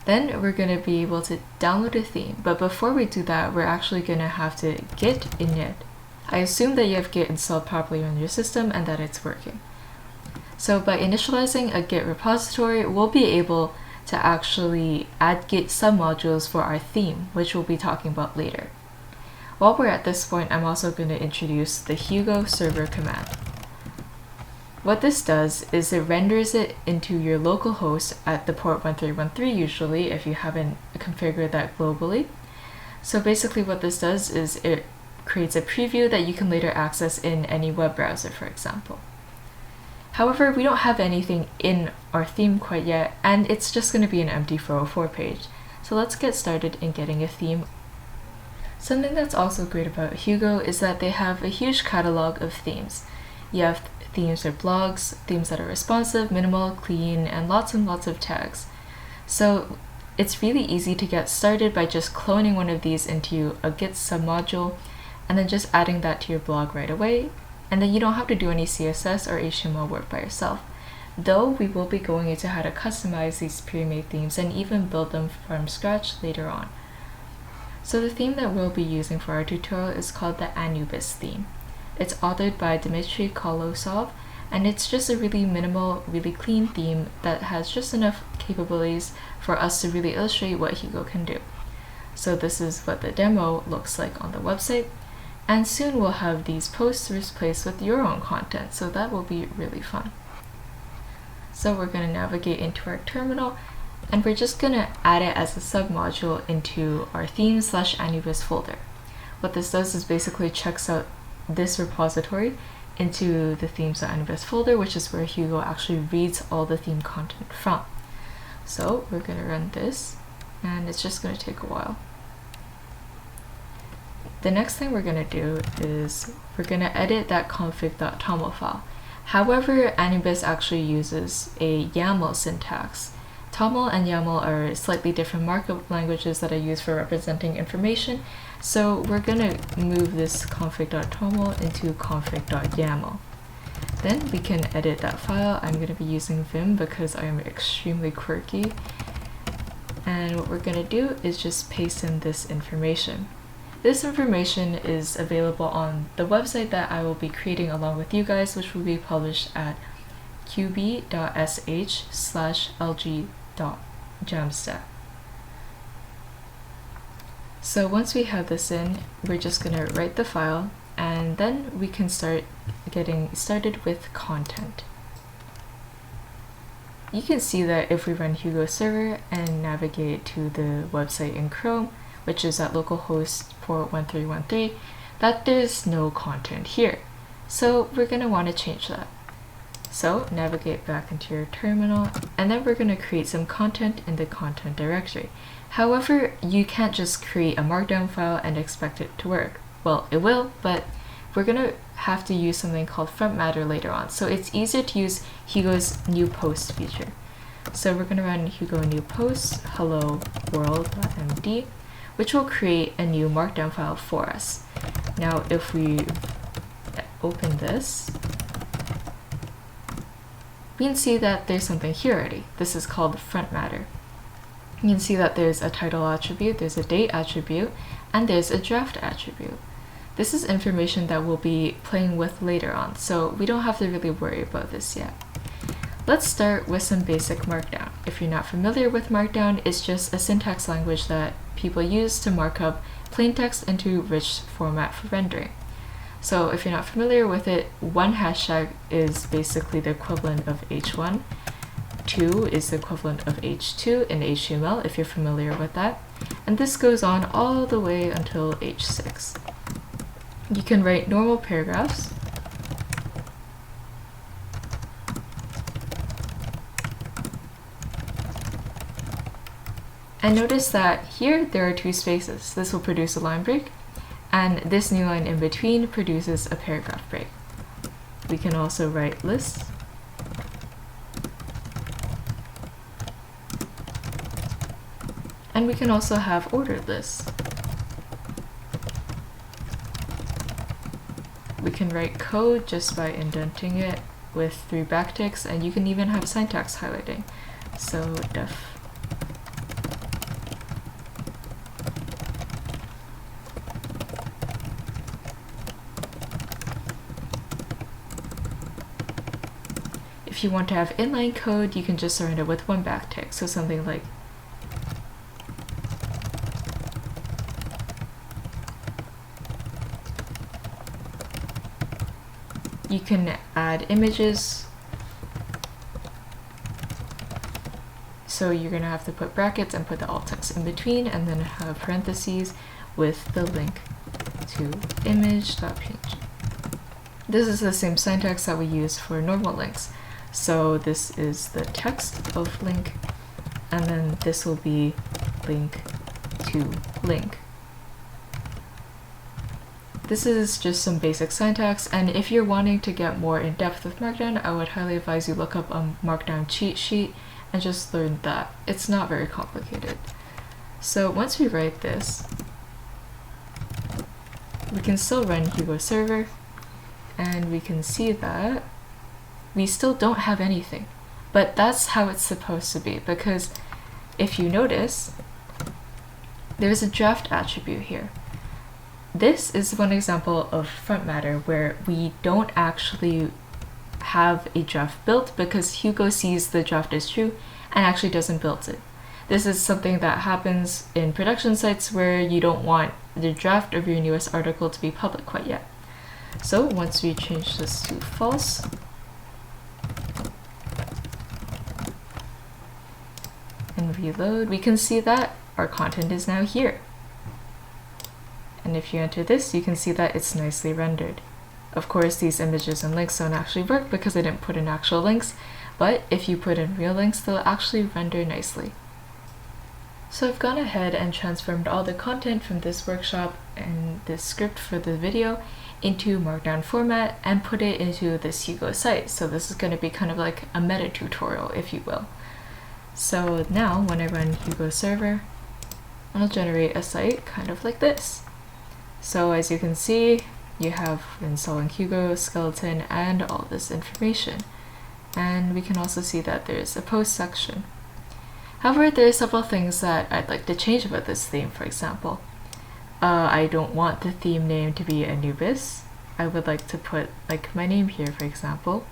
Then we're going to be able to download a theme, but before we do that, we're actually going to have to git init. I assume that you have Git installed properly on your system and that it's working. So by initializing a Git repository, we'll be able to actually add Git submodules for our theme, which we'll be talking about later. While we're at this point, I'm also going to introduce the Hugo server command. What this does is it renders it into your local host at the port 1313 usually if you haven't configured that globally. So basically what this does is it creates a preview that you can later access in any web browser, for example. However, we don't have anything in our theme quite yet, and it's just going to be an empty 404 page. So let's get started in getting a theme. Something that's also great about Hugo is that they have a huge catalog of themes. You have themes for blogs, themes that are responsive, minimal, clean, and lots of tags. So it's really easy to get started by just cloning one of these into a Git submodule and then just adding that to your blog right away. And then you don't have to do any CSS or HTML work by yourself. Though we will be going into how to customize these pre-made themes and even build them from scratch later on. So the theme that we'll be using for our tutorial is called the Anubis Theme. It's authored by Dmitry Kolosov, and it's just a really minimal, really clean theme that has just enough capabilities for us to really illustrate what Hugo can do. So this is what the demo looks like on the website. And soon we'll have these posters placed with your own content, so that will be really fun. So we're going to navigate into our terminal, and we're just going to add it as a submodule into our theme/Anubis folder. What this does is basically checks out this repository into the themes.anubis folder, which is where Hugo actually reads all the theme content from. So we're going to run this, and it's just going to take a while. The next thing we're going to do is we're going to edit that config.toml file. However, Anubis actually uses a YAML syntax. Toml and YAML are slightly different markup languages that are used for representing information, so we're going to move this config.toml into config.yaml. Then we can edit that file. I'm going to be using Vim because I am extremely quirky. And what we're going to do is just paste in this information. This information is available on the website that I will be creating along with you guys, which will be published at qb.sh/lg.jamstack. So once we have this in, we're just going to write the file, and then we can start getting started with content. You can see that if we run Hugo server and navigate to the website in Chrome, which is at localhost port 1313, that there's no content here. So we're going to want to change that. So navigate back into your terminal, and then we're going to create some content in the content directory. However, you can't just create a markdown file and expect it to work. Well, it will, but we're going to have to use something called front matter later on. So it's easier to use Hugo's new post feature. So we're going to run Hugo new post hello world.md, which will create a new markdown file for us. Now, if we open this, we can see that there's something here already. This is called front matter. You can see that there's a title attribute, there's a date attribute, and there's a draft attribute. This is information that we'll be playing with later on, so we don't have to really worry about this yet. Let's start with some basic Markdown. If you're not familiar with Markdown, it's just a syntax language that people use to mark up plain text into rich format for rendering. So if you're not familiar with it, one hashtag is basically the equivalent of h1, 2 is the equivalent of h2 in HTML if you're familiar with that, and this goes on all the way until h6. You can write normal paragraphs, and notice that here there are 2 spaces. This will produce a line break, and this new line in between produces a paragraph break. We can also write lists, and we can also have ordered lists. We can write code just by indenting it with 3 backticks, and you can even have syntax highlighting. So def If you want to have inline code, you can just surrender with 1 backtick, so something like you can add images, so you're going to have to put brackets and put the alt text in between, and then have parentheses with the link to image.png. This is the same syntax that we use for normal links. So this is the text of link, and then this will be link to link. This is just some basic syntax, and if you're wanting to get more in depth with Markdown, I would highly advise you look up a Markdown cheat sheet and just learn that. It's not very complicated. So once we write this, we can still run Hugo server, and we can see that we still don't have anything. But that's how it's supposed to be, because if you notice, there's a draft attribute here. This is one example of front matter where we don't actually have a draft built because Hugo sees the draft is true and actually doesn't build it. This is something that happens in production sites where you don't want the draft of your newest article to be public quite yet. So once we change this to false, and reload, we can see that our content is now here. And if you enter this, you can see that it's nicely rendered. Of course, these images and links don't actually work because I didn't put in actual links, but if you put in real links, they'll actually render nicely. So I've gone ahead and transformed all the content from this workshop and this script for the video into Markdown format and put it into this Hugo site. So this is going to be kind of like a meta tutorial, if you will. So now when I run Hugo server, I'll generate a site kind of like this. So as you can see, you have installing Hugo, skeleton, and all this information. And we can also see that there's a post section. However, there are several things that I'd like to change about this theme. For example, I don't want the theme name to be Anubis. I would like to put like my name here, for example.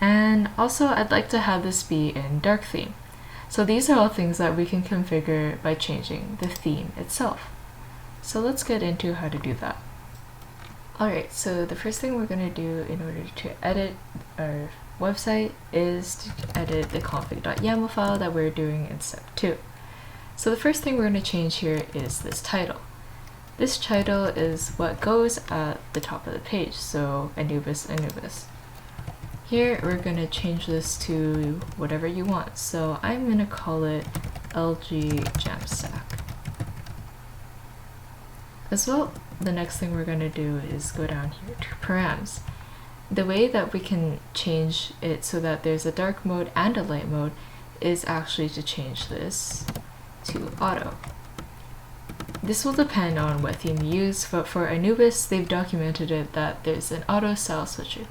And also I'd like to have this be in dark theme. So these are all things that we can configure by changing the theme itself. So let's get into how to do that. Alright, so the first thing we're going to do in order to edit our website is to edit the config.yaml file that we're doing in step 2. So the first thing we're going to change here is this title. This title is what goes at the top of the page, so Anubis, Anubis. Here we're going to change this to whatever you want, so I'm going to call it LG Jamstack. As well, the next thing we're going to do is go down here to params. The way that we can change it so that there's a dark mode and a light mode is actually to change this to auto. This will depend on what theme you use, but for Anubis, they've documented it that there's an auto style switcher.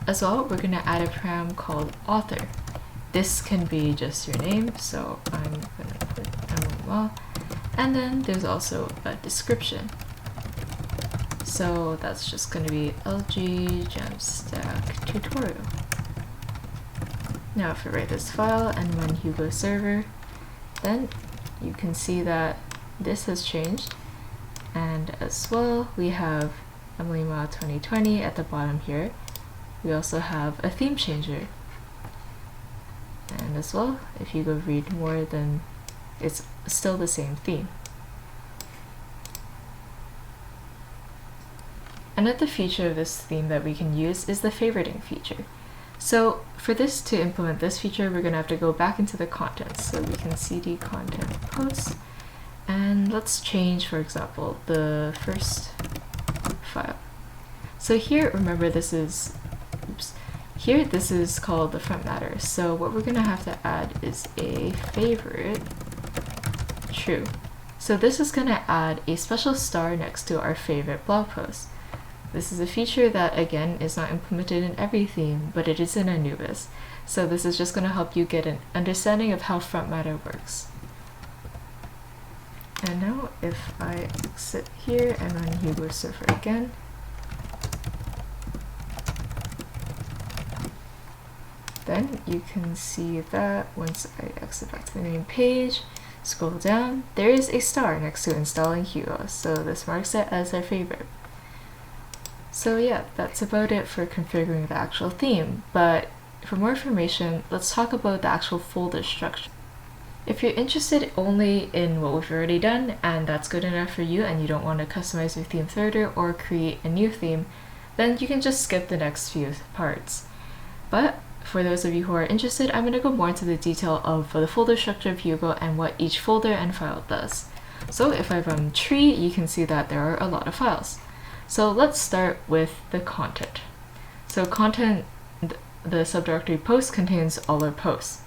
As well, we're going to add a param called author. this can be just your name, so I'm gonna put Emmanuel. And then there's also a description. So that's just gonna be LG Jamstack tutorial. Now if I write this file and run Hugo server, then you can see that this has changed. And as well, we have Emily Ma 2020 at the bottom here. We also have a theme changer. And as well, if you go read more, then it's still the same theme. Another feature of this theme that we can use is the favoriting feature. So for this to implement this feature, we're going to have to go back into the contents. So we can cd content posts, and let's change, for example, the first file. So here, remember this is, here this is called the front matter. So what we're going to have to add is a favorite true. So this is going to add a special star next to our favorite blog post. This is a feature that, again, is not implemented in every theme, but it is in Anubis. So this is just going to help you get an understanding of how front matter works. And now if I exit here and run Hugo server again, then you can see that once I exit back to the main page, scroll down, there is a star next to installing Hugo, so this marks it as our favorite. So yeah, that's about it for configuring the actual theme, but for more information, let's talk about the actual folder structure. If you're interested only in what we've already done, and that's good enough for you and you don't want to customize your theme further or create a new theme, then you can just skip the next few parts. But for those of you who are interested, I'm going to go more into the detail of the folder structure of Hugo and what each folder and file does. So if I run tree, you can see that there are a lot of files. So let's start with the content. So content, the subdirectory post contains all our posts.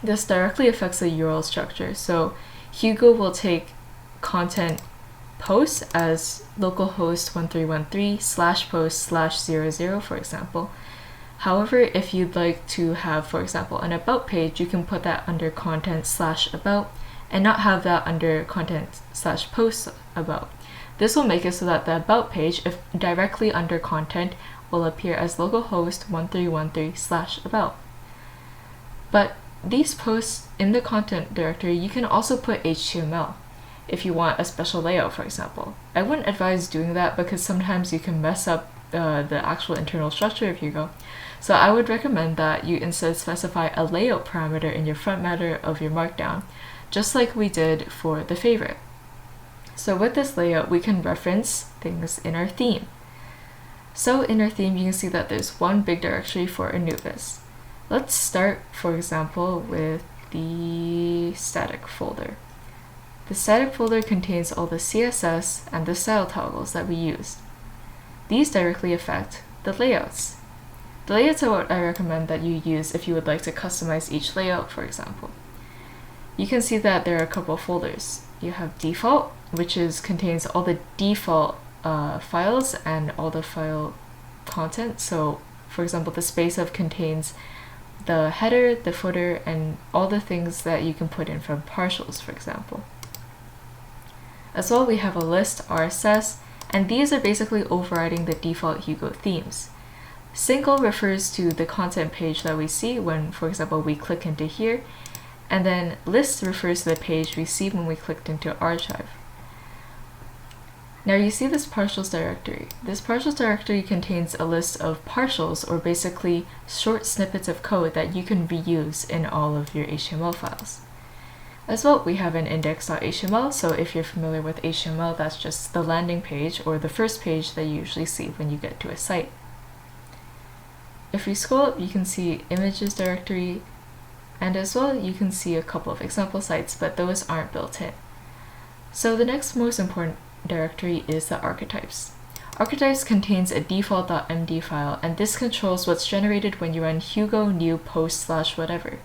This directly affects the URL structure. So Hugo will take content posts as localhost 1313/post/00, for example. However, if you'd like to have, for example, an about page, you can put that under content/about and not have that under content/post about. This will make it so that the about page, if directly under content, will appear as localhost 1313/about. But these posts in the content directory, you can also put HTML if you want a special layout, for example. I wouldn't advise doing that because sometimes you can mess up the actual internal structure of Hugo. So I would recommend that you instead specify a layout parameter in your front matter of your markdown, just like we did for the favorite. So with this layout, we can reference things in our theme. So in our theme, you can see that there's one big directory for Anubis. Let's start, for example, with the static folder. The static folder contains all the CSS and the style toggles that we used. These directly affect the layouts. The layouts are what I recommend that you use if you would like to customize each layout, for example. You can see that there are a couple of folders. You have default, which contains all the default files and all the file content. So, for example, the space of contains the header, the footer, and all the things that you can put in from partials, for example. As well, we have a list, RSS, and these are basically overriding the default Hugo themes. Single refers to the content page that we see when, for example, we click into here, and then list refers to the page we see when we clicked into archive. Now you see this partials directory. This partials directory contains a list of partials, or basically short snippets of code that you can reuse in all of your HTML files. As well, we have an index.html, so if you're familiar with HTML, that's just the landing page or the first page that you usually see when you get to a site. If we scroll up, you can see images directory, and as well you can see a couple of example sites, but those aren't built in. So the next most important directory is the archetypes. Archetypes contains a default.md file, and this controls what's generated when you run Hugo new post / whatever.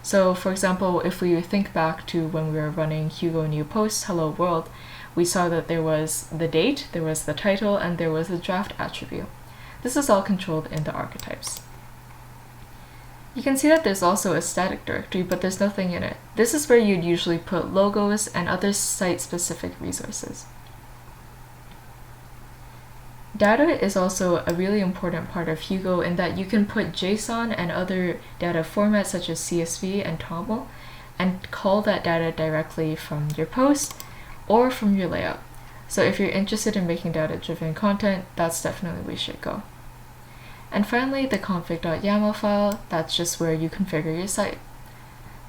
So for example, if we think back to when we were running Hugo new post hello world, we saw that there was the date, there was the title, and there was the draft attribute. This is all controlled in the archetypes. You can see that there's also a static directory, but there's nothing in it. This is where you'd usually put logos and other site-specific resources. Data is also a really important part of Hugo in that you can put JSON and other data formats such as CSV and TOML and call that data directly from your post or from your layout. So if you're interested in making data-driven content, that's definitely where you should go. And finally, the config.yaml file, that's just where you configure your site.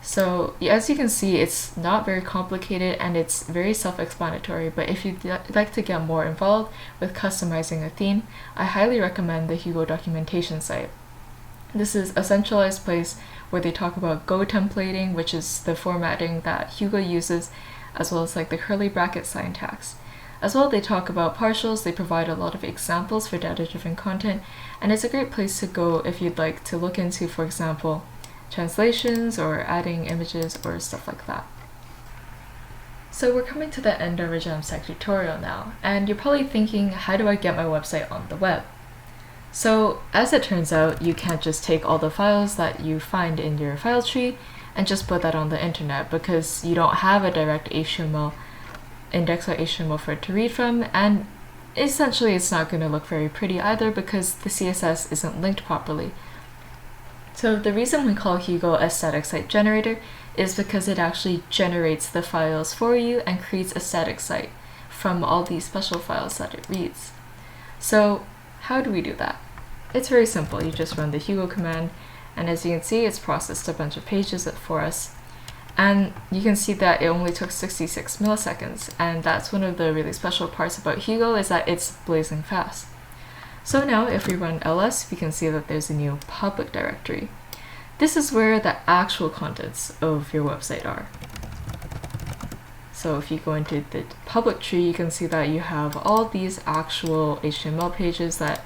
So as you can see, it's not very complicated and it's very self-explanatory, but if you'd like to get more involved with customizing a theme, I highly recommend the Hugo Documentation site. This is a centralized place where they talk about Go templating, which is the formatting that Hugo uses, as well as like the curly bracket syntax. As well, they talk about partials, they provide a lot of examples for data-driven content, and it's a great place to go if you'd like to look into, for example, translations or adding images or stuff like that. So we're coming to the end of our Jamstack tutorial now, and you're probably thinking, how do I get my website on the web? So as it turns out, you can't just take all the files that you find in your file tree and just put that on the internet, because you don't have a direct HTML index.html for it to read from, and essentially it's not going to look very pretty either because the CSS isn't linked properly. So the reason we call Hugo a static site generator is because it actually generates the files for you and creates a static site from all these special files that it reads. So how do we do that? It's very simple. You just run the Hugo command, and as you can see, it's processed a bunch of pages for us. And you can see that it only took 66 milliseconds, and that's one of the really special parts about Hugo, is that it's blazing fast. So now if we run ls, we can see that there's a new public directory. This is where the actual contents of your website are. So if you go into the public tree, you can see that you have all these actual HTML pages that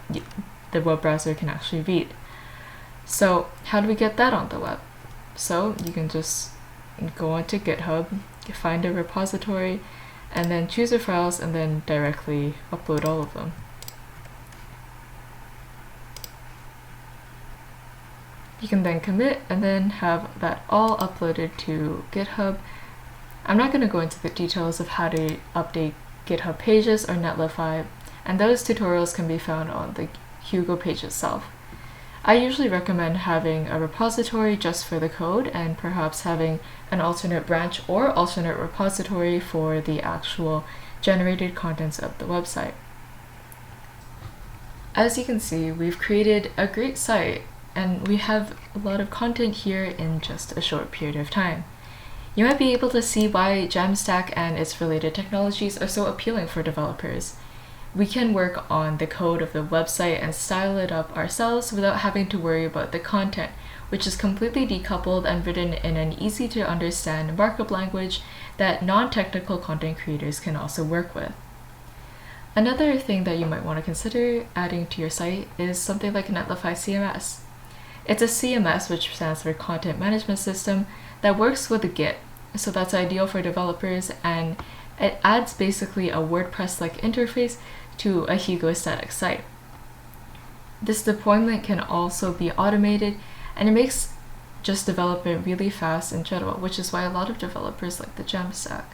the web browser can actually read. So how do we get that on the web? So you can just go onto GitHub, find a repository, and then choose your files and then directly upload all of them. You can then commit and then have that all uploaded to GitHub. I'm not going to go into the details of how to update GitHub pages or Netlify, and those tutorials can be found on the Hugo page itself. I usually recommend having a repository just for the code and perhaps having an alternate branch or alternate repository for the actual generated contents of the website. As you can see, we've created a great site and we have a lot of content here in just a short period of time. You might be able to see why Jamstack and its related technologies are so appealing for developers. We can work on the code of the website and style it up ourselves without having to worry about the content, which is completely decoupled and written in an easy to understand markup language that non-technical content creators can also work with. Another thing that you might want to consider adding to your site is something like Netlify Cms. It's a CMS, which stands for Content Management System, that works with Git, so that's ideal for developers, and it adds basically a WordPress-like interface to a Hugo static site. This deployment can also be automated, and it makes just development really fast in general, which is why a lot of developers like the Jamstack.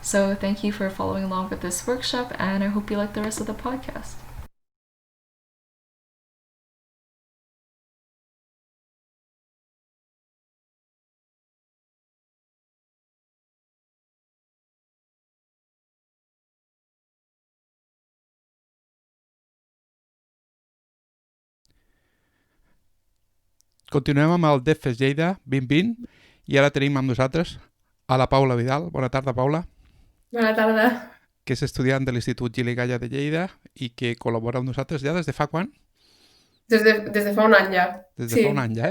So thank you for following along with this workshop, and I hope you like the rest of the podcast. Continuem amb el Devfest Lleida 2020 i ara tenim amb nosaltres a la Paula Vidal. Bona tarda, Paula. Bona tarda. Que és estudiant de l'Institut GDG de Lleida i que col·labora amb nosaltres ja des de fa quan? Des de fa un any ja. Des de fa un any ja,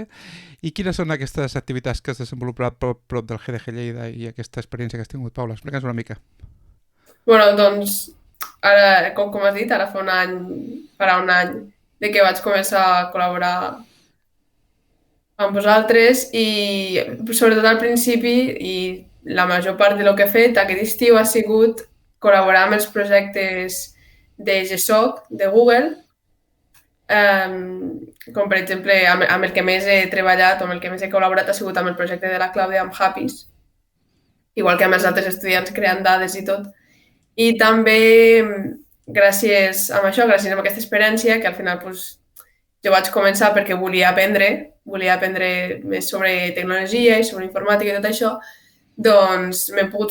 I quines són aquestes activitats que has desenvolupat prop del GDG Lleida i aquesta experiència que has tingut, Paula? Explica'ns una mica. Bueno, doncs, ara, com has dit, ara farà un any de que vaig començar a col·laborar amb vosaltres i sobretot al principi i la major part del que he fet aquest estiu ha sigut col·laborar amb els projectes de GSOC de Google Com per exemple, amb el que més he treballat o amb el que més he col·laborat ha sigut amb el projecte de la Clàudia amb Happys, igual que amb els altres estudiants creant dades i tot. I també gràcies a això, gràcies a aquesta experiència, que al final jo vaig començar perquè volia aprendre més sobre tecnologia i sobre informàtica i tot això, doncs m'he pogut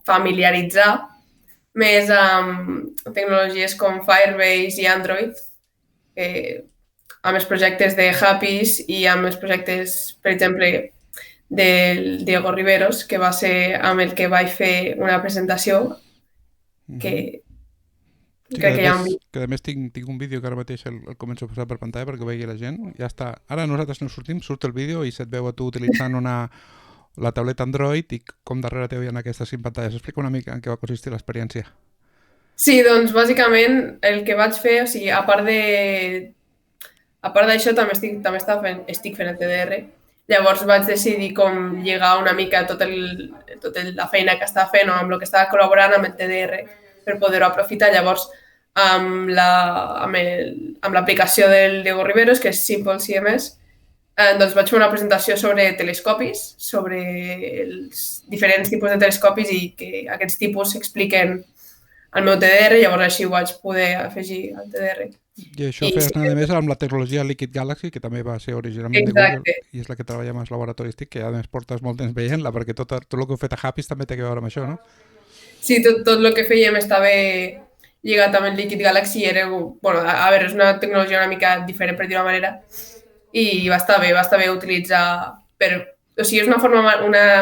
familiaritzar més amb tecnologies com Firebase i Android, amb els projectes de Happys i amb els projectes, per exemple, del Diego Riveros, que va ser amb el que vaig fer una presentació que crec que hi ha un vídeo. Que a més tinc un vídeo que ara mateix el començo a posar per pantalla perquè ho vegi la gent. Ja està. Ara nosaltres no sortim, surt el vídeo i se't veu a tu utilitzant la tauleta Android i com darrere teu hi ha aquestes 5 pantalles. Explica una mica en què va consistir l'experiència. Sí, doncs bàsicament el que vaig fer, o sigui, a part d'això també estic fent el TDR. Llavors vaig decidir com lligar una mica tota la feina que estava fent o amb el que estava col·laborant amb el TDR per poder-ho aprofitar. Llavors, amb l'aplicació del Diego Riveros, que és Simple CMS, doncs vaig fer una presentació sobre telescopis, sobre els diferents tipus de telescopis i que aquests tipus s'expliquen al meu TDR, llavors així ho vaig poder afegir al TDR. I això fes nada més amb la tecnologia Liquid Galaxy, que també va ser originalment de Google, i és la que treballem als laboratoris TIC, que a més portes molt temps veient-la, perquè tot el que heu fet a Happys també té a veure amb això, no? Sí, tot el que fèiem estava lligat amb el Liquid Galaxy. A veure, és una tecnologia una mica diferent, per dir-ho d'una manera, i va estar bé utilitzar o sigui, és una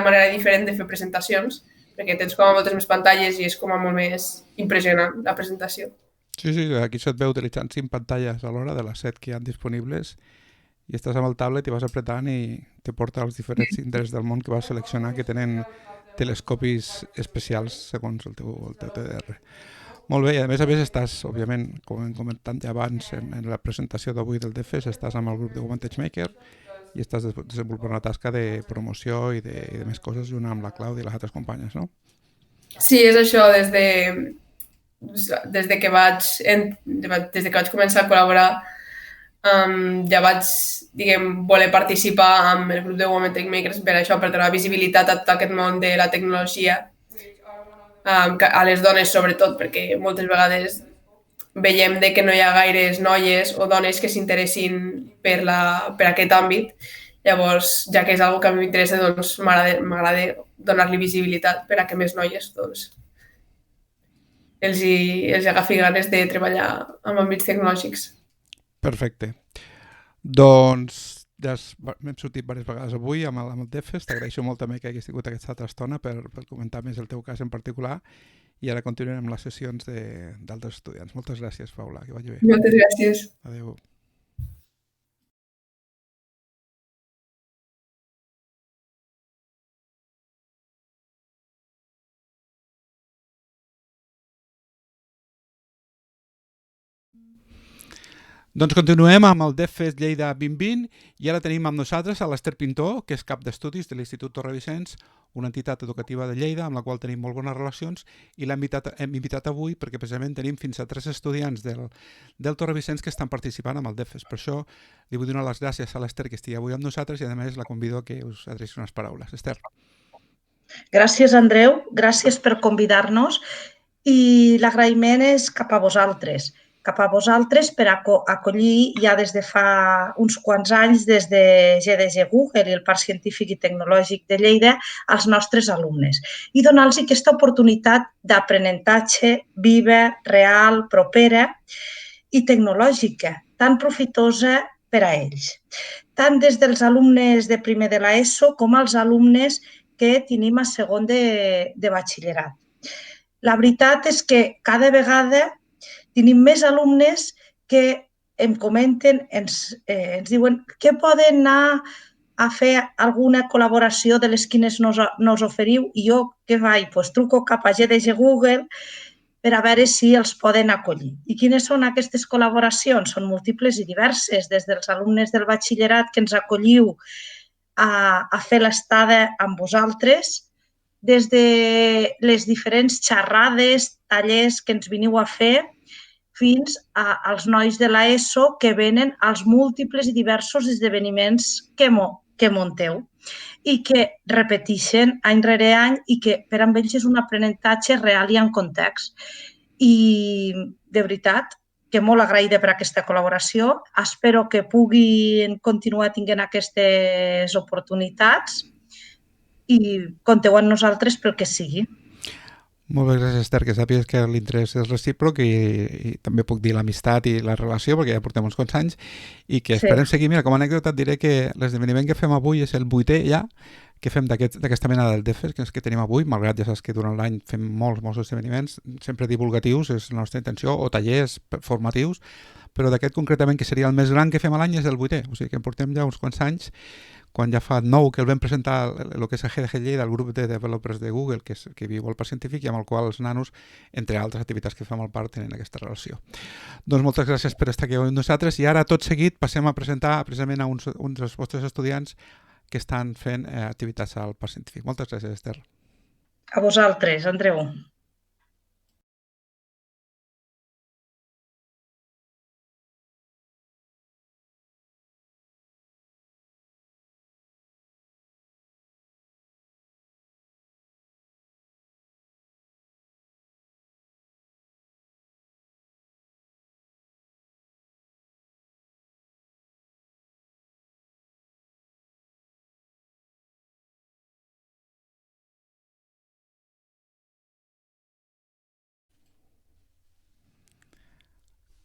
manera diferent de fer presentacions, perquè tens com a moltes més pantalles i és com a molt més impressionant la presentació. Sí, aquí se't veu utilitzant 5 pantalles a l'hora de les 7 que hi ha disponibles i estàs amb el tablet i vas apretant i te porta als diferents indrets del món que vas seleccionar que tenen telescopis especials segons el teu TDR. Molt bé, i a més estàs, òbviament, com hem comentat ja abans en la presentació d'avui del Devfest, estàs amb el grup de Maker i estàs desenvolupant una tasca de promoció i de més coses junt amb la Clàudia i les altres companyes, no? Sí, és això, des de que vaig començar a col·laborar ja vaig, voler participar amb el grup de Women Tech Makers per això, per donar visibilitat a tot aquest món de la tecnologia, a les dones sobretot, perquè moltes vegades veiem que no hi ha gaires noies o dones que s'interessin per aquest àmbit. Llavors, ja que és una cosa que a mi m'interessa, doncs m'agrada donar-li visibilitat per a que més noies els agafi ganes de treballar en àmbits tecnològics. Perfecte. Doncs ja m'hem sortit diverses vegades avui amb el Devfest. T'agraeixo molt també que hagués tingut aquesta altra estona per comentar més el teu cas en particular i ara continuem amb les sessions d'altres estudiants. Moltes gràcies, Paula, que vagi bé. Moltes gràcies. Adéu. Doncs continuem amb el Devfest Lleida 2020 i ara tenim amb nosaltres a l'Ester Pintor, que és cap d'estudis de l'Institut Torre Vicenç, una entitat educativa de Lleida amb la qual tenim molt bones relacions i hem invitat avui perquè precisament tenim fins a 3 estudiants del Torre Vicenç que estan participant amb el Devfest. Per això li vull donar les gràcies a l'Ester que estigui avui amb nosaltres i a més la convido a que us adreci unes paraules. Ester. Gràcies, Andreu. Gràcies per convidar-nos i l'agraïment és cap a vosaltres per acollir ja des de fa uns quants anys des de GDG Google i el Parc Científic i Tecnològic de Lleida als nostres alumnes i donar-los aquesta oportunitat d'aprenentatge viva, real, propera i tecnològica, tan profitosa per a ells. Tant des dels alumnes de primer de l'ESO com als alumnes que tenim a segon de batxillerat. La veritat és que cada vegada tenim més alumnes que em comenten, ens diuen que poden anar a fer alguna col·laboració de les quines nos oferiu i jo què faig? Doncs truco cap a GDG Google per a veure si els poden acollir. I quines són aquestes col·laboracions? Són múltiples i diverses, des dels alumnes del batxillerat que ens acolliu a fer l'estada amb vosaltres, des de les diferents xerrades, tallers que ens veniu a fer, fins als nois de l'ESO que venen als múltiples i diversos esdeveniments que munteu i que repeteixen any rere any i que per a ells és un aprenentatge real i en context. I de veritat que molt agraïda per aquesta col·laboració. Espero que puguin continuar tenint aquestes oportunitats i compteu amb nosaltres pel que sigui. Molt bé, gràcies, Esther, que sàpigues que l'interès és recíproc i també puc dir l'amistat i la relació, perquè ja portem uns quants anys, i que esperem seguir. Mira, com a anècdota et diré que l'esdeveniment que fem avui és el 8è ja, que fem d'aquesta mena del Devfest, que tenim avui, malgrat ja saps que durant l'any fem molts esdeveniments, sempre divulgatius, és la nostra intenció, o tallers formatius, però d'aquest concretament, que seria el més gran que fem a l'any, és el 8è, o sigui que en portem ja uns quants anys, quan ja fa 9 que el vam presentar el que és el GDG Lleida, el grup de developers de Google, que viu al Parc Científic i amb el qual els nanos, entre altres activitats que fem al parc, tenen aquesta relació. Doncs moltes gràcies per estar aquí amb nosaltres i ara tot seguit passem a presentar precisament a uns dels vostres estudiants que estan fent activitats al Parc Científic. Moltes gràcies, Esther. A vosaltres, Andreu.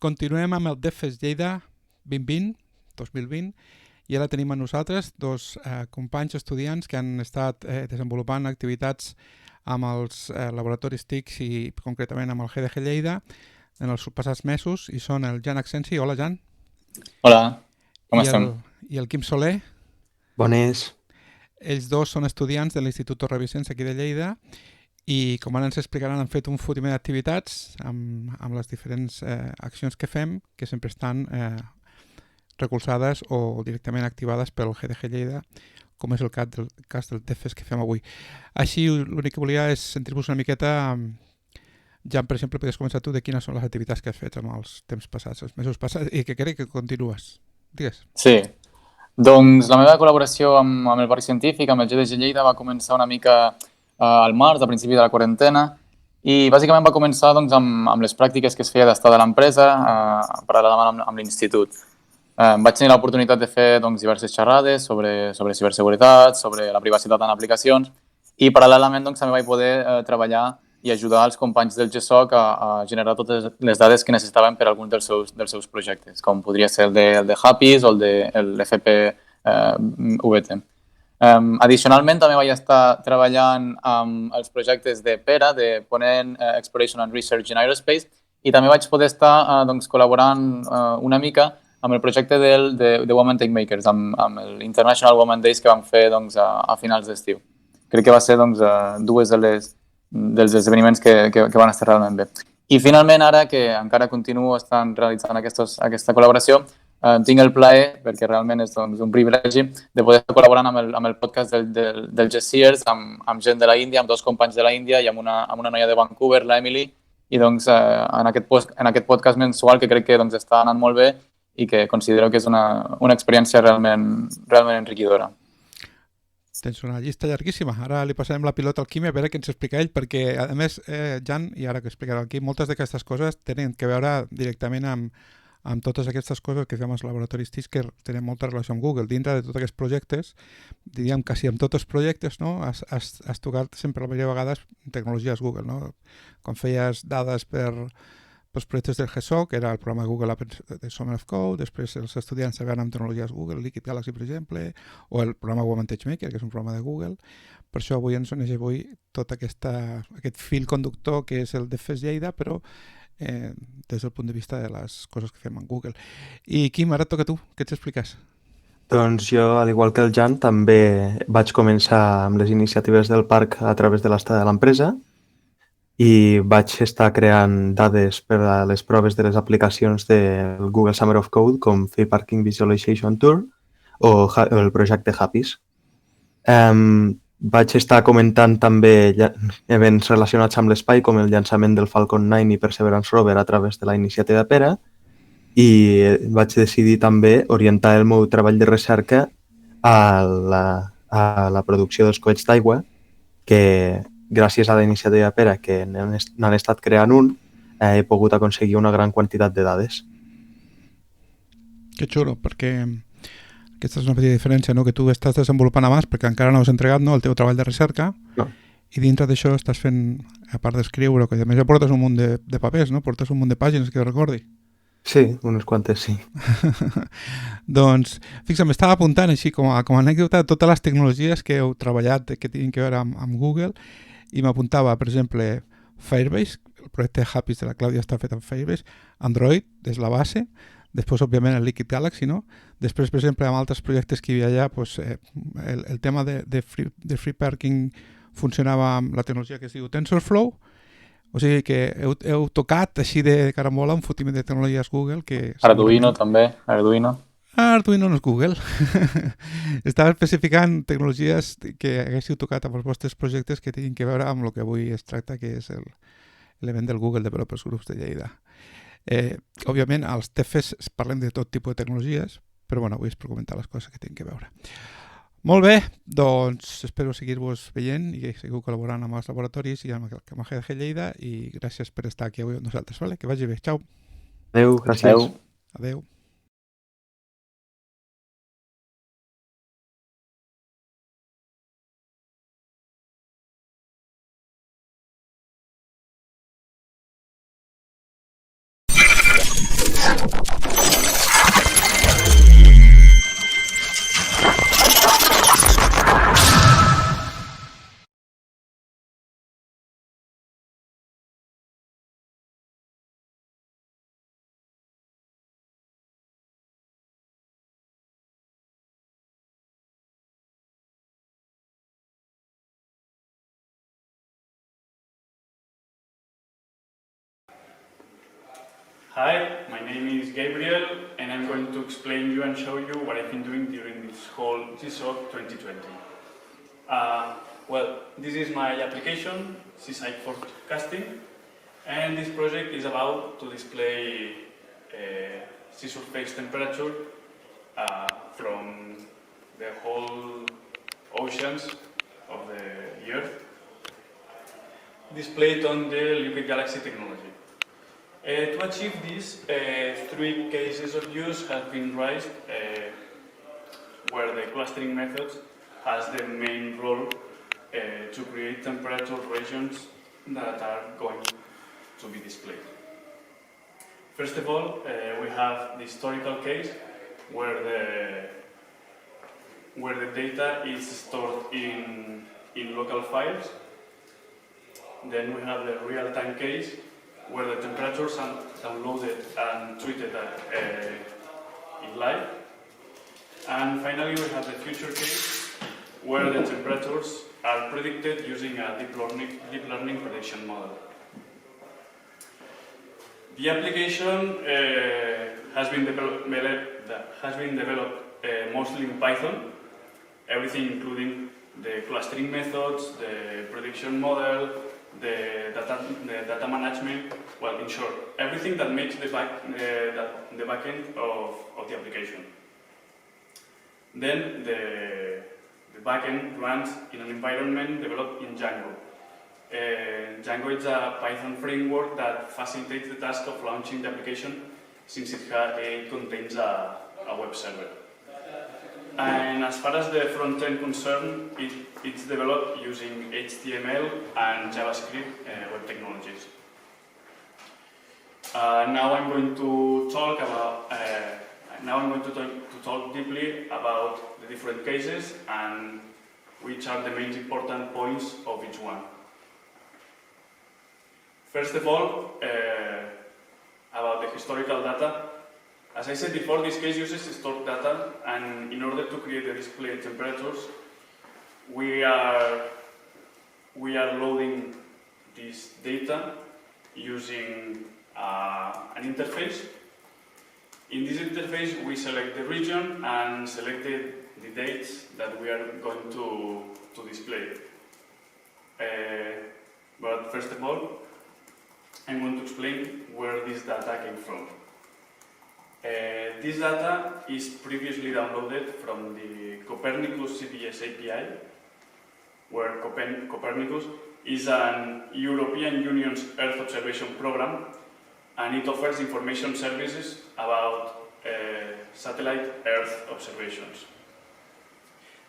Continuem amb el Devfest Lleida 2020, i ara tenim a nosaltres dos companys estudiants que han estat desenvolupant activitats amb els laboratoris TICs i concretament amb el GDG Lleida en els passats mesos, i són el Jan Accensi. Hola, Jan. Hola, com estem? I el Quim Soler. Bones. Ells dos són estudiants de l'Institut Torre Vicenç aquí de Lleida i, com ara ens explicaran, han fet un fotimer d'activitats amb les diferents accions que fem, que sempre estan recolzades o directament activades pel GDG Lleida, com és el cas del Devfest que fem avui. Així, l'únic que volia és sentir-vos una miqueta, Jan, per exemple, podies començar tu de quines són les activitats que has fet amb els temps passats, els mesos passats, i que crec que continues. Digues. Sí. Doncs la meva col·laboració amb el Parc Científic, amb el GDG Lleida, va començar una mica al març, a principi de la quarantena, i bàsicament va començar amb les pràctiques que es feia d'estar de l'empresa paral·lelament amb l'institut. Vaig tenir l'oportunitat de fer diverses xerrades sobre ciberseguretat, sobre la privacitat en aplicacions, i paral·lelament també vaig poder treballar i ajudar els companys del GSOC a generar totes les dades que necessitaven per a algun dels seus projectes, com podria ser el de Happys o el de FPVT. Addicionalment, també vaig estar treballant amb els projectes de PERA, de Ponent Exploration and Research in Aerospace, i també vaig poder estar col·laborant una mica amb el projecte de Women Tech Makers, amb l'International Women Days que vam fer a finals d'estiu. Crec que va ser dues dels esdeveniments que van estar realment bé. I finalment, ara que encara continuo realitzant aquesta col·laboració, tinc el plaer, perquè realment és un privilegi, de poder estar col·laborant amb el podcast del GCers, amb gent de la Índia, amb dos companys de la Índia i amb una noia de Vancouver, l'Emily, i en aquest podcast mensual que crec que està anant molt bé i que considero que és una experiència realment enriquidora. Tens una llista llarguíssima. Ara li passarem la pilota al Quim a veure què ens explica ell, perquè, a més, Jan, i ara que explicarà el Quim, moltes d'aquestes coses tenen que veure directament amb totes aquestes coses que fem als laboratoris TICs que tenen molta relació amb Google. Dintre de tots aquests projectes, diríem quasi amb tots els projectes, no? Has tocat sempre la majoria de vegades tecnologies Google, no? Quan feies dades per els projectes del GSOC, que era el programa Google de Summer of Code, després els estudiants treballant amb tecnologies Google, Liquid Galaxy, per exemple, o el programa Women Tech Maker, que és un programa de Google. Per això avui ens uneix tot aquest fil conductor que és el Devfest Lleida, però des del punt de vista de les coses que fem en Google. I Quim, ara et toca a tu, què ens expliques? Doncs jo, al igual que el Jan, també vaig començar amb les iniciatives del parc a través de l'estada de l'empresa i vaig estar creant dades per a les proves de les aplicacions del Google Summer of Code com Free Parking Visualization Tool o el projecte Happys. Vaig estar comentant també events relacionats amb l'espai, com el llançament del Falcon 9 i Perseverance Rover a través de la iniciativa Pera, i vaig decidir també orientar el meu treball de recerca a la producció dels coets d'aigua, que gràcies a la iniciativa Pera, que n'han estat creant un, he pogut aconseguir una gran quantitat de dades. Que xulo, perquè aquesta és una petita diferència, no? Que tu estàs desenvolupant abans perquè encara no has entregat, no, el teu treball de recerca, no. I dintre d'això estàs fent, a part d'escriure, que a més ja portes un munt de papers, no? Portes un munt de pàgines que recordi. Sí, unes quantes, sí. Doncs, fixa't, m'estava apuntant així com a anècdota totes les tecnologies que heu treballat que tinguin que veure amb Google, i m'apuntava, per exemple, Firebase, el projecte Happy de la Clàudia està fet amb Firebase, Android, és la base, després, òbviament, el Liquid Galaxy, no? Després, per exemple, amb altres projectes que hi havia allà, doncs, el tema de free parking funcionava amb la tecnologia que es diu TensorFlow, o sigui que heu tocat així de carambola un fotiment de tecnologies Google que... Arduino també, Arduino. Arduino no és Google. Estava especificant tecnologies que haguéssiu tocat amb els vostres projectes que tinguin que veure amb el que avui es tracta, que és l'event del Google Developers Groups de Lleida. Òbviament, als Devfest parlem de tot tipus de tecnologies, però bueno, avui és per comentar les coses que tenen que veure. Molt bé, doncs espero seguir-vos veient i seguir col·laborant amb els laboratoris i amb GDG Lleida, i gràcies per estar aquí avui amb nosaltres. Vale? Que vagi bé. Ciao. Adéu, gràcies. Adéu. Hi, my name is Gabriel, and I'm going to explain you and show you what I've been doing during this whole CSOC 2020. Well, this is my application, Seaside Forecasting, and this project is about to display sea surface temperature from the whole oceans of the Earth, displayed on the Liquid Galaxy technology. To achieve this, 3 cases of use have been raised where the clustering method has the main role to create temperature regions that are going to be displayed. First of all, we have the historical case where the data is stored in local files. Then we have the real-time case where the temperatures are downloaded and treated in live. And finally, we have the future case where the temperatures are predicted using a deep learning prediction model. The application has been developed mostly in Python, everything including the clustering methods, the prediction model, the data management, well, in short, everything that makes the backend of the application. Then the backend runs in an environment developed in Django. Django is a Python framework that facilitates the task of launching the application since it contains a web server. And as far as the front end concerned, it's developed using HTML and JavaScript web technologies. Now I'm going to talk deeply about the different cases and which are the main important points of each one. First of all, about the historical data. As I said before, this case uses stored data, and in order to create the display temperatures, we are loading this data using an interface. In this interface, we select the region and select the dates that we are going to display. But first of all, I'm going to explain where this data came from. This data is previously downloaded from the Copernicus CDS API, where Copernicus is an European Union's Earth observation program, and it offers information services about satellite Earth observations.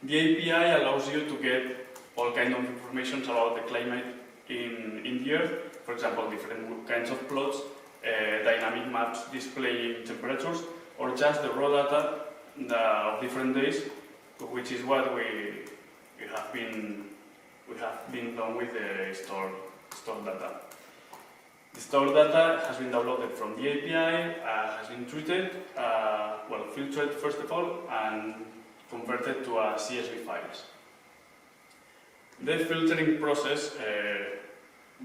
The API allows you to get all kinds of information about the climate in the Earth, for example, different kinds of plots, dynamic maps displaying temperatures, or just the raw data of different days, which is what we have been done with the stored data. The stored data has been downloaded from the API, has been treated, filtered first of all, and converted to CSV files. The filtering process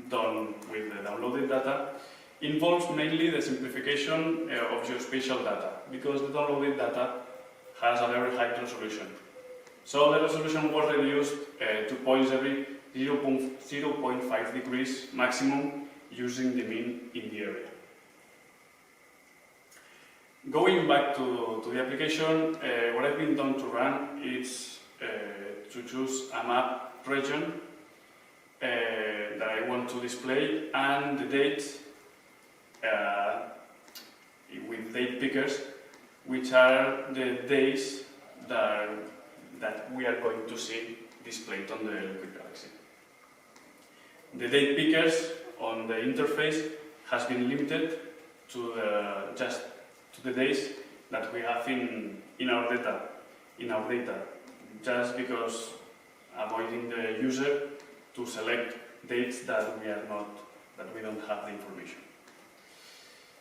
done with the downloaded data involves mainly the simplification of geospatial data, because the downloaded data has a very high resolution. So the resolution was reduced to points every 0.5 degrees maximum, using the mean in the area. Going back to the application, what I've been done to run is to choose a map region that I want to display, and the dates with date pickers, which are the days that we are going to see displayed on the Liquid Galaxy. The date pickers on the interface has been limited to the days that we have in our data, just because avoiding the user to select dates that we don't have the information.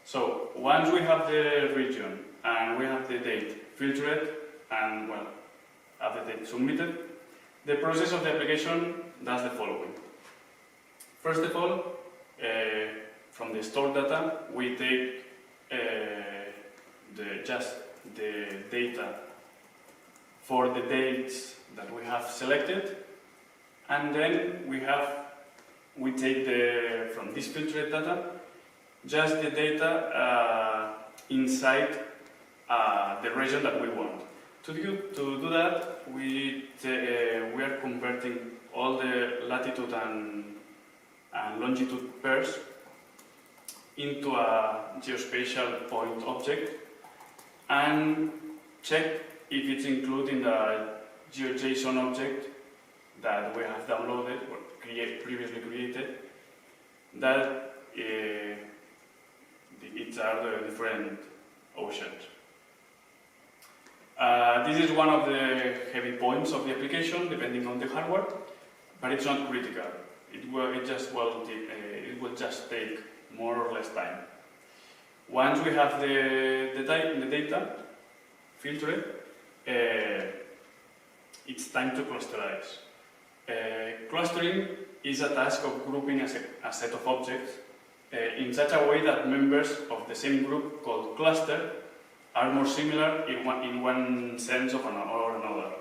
So once we have the region and we have the date filtered and have the date submitted, the process of the application does the following. First of all, from the stored data, we take the data for the dates that we have selected, and then we take from this filtered data just the data inside the region that we want. To do that, we are converting all the latitude and longitude pairs into a geospatial point object and check if it's included in the GeoJSON object that we have downloaded or previously created, that it are the different oceans. This is one of the heavy points of the application, depending on the hardware, but it's not critical. It will just take more or less time. Once we have the data filtered, it's time to clusterize. Clustering is a task of grouping a set of objects in such a way that members of the same group, called cluster, are more similar in one sense or another.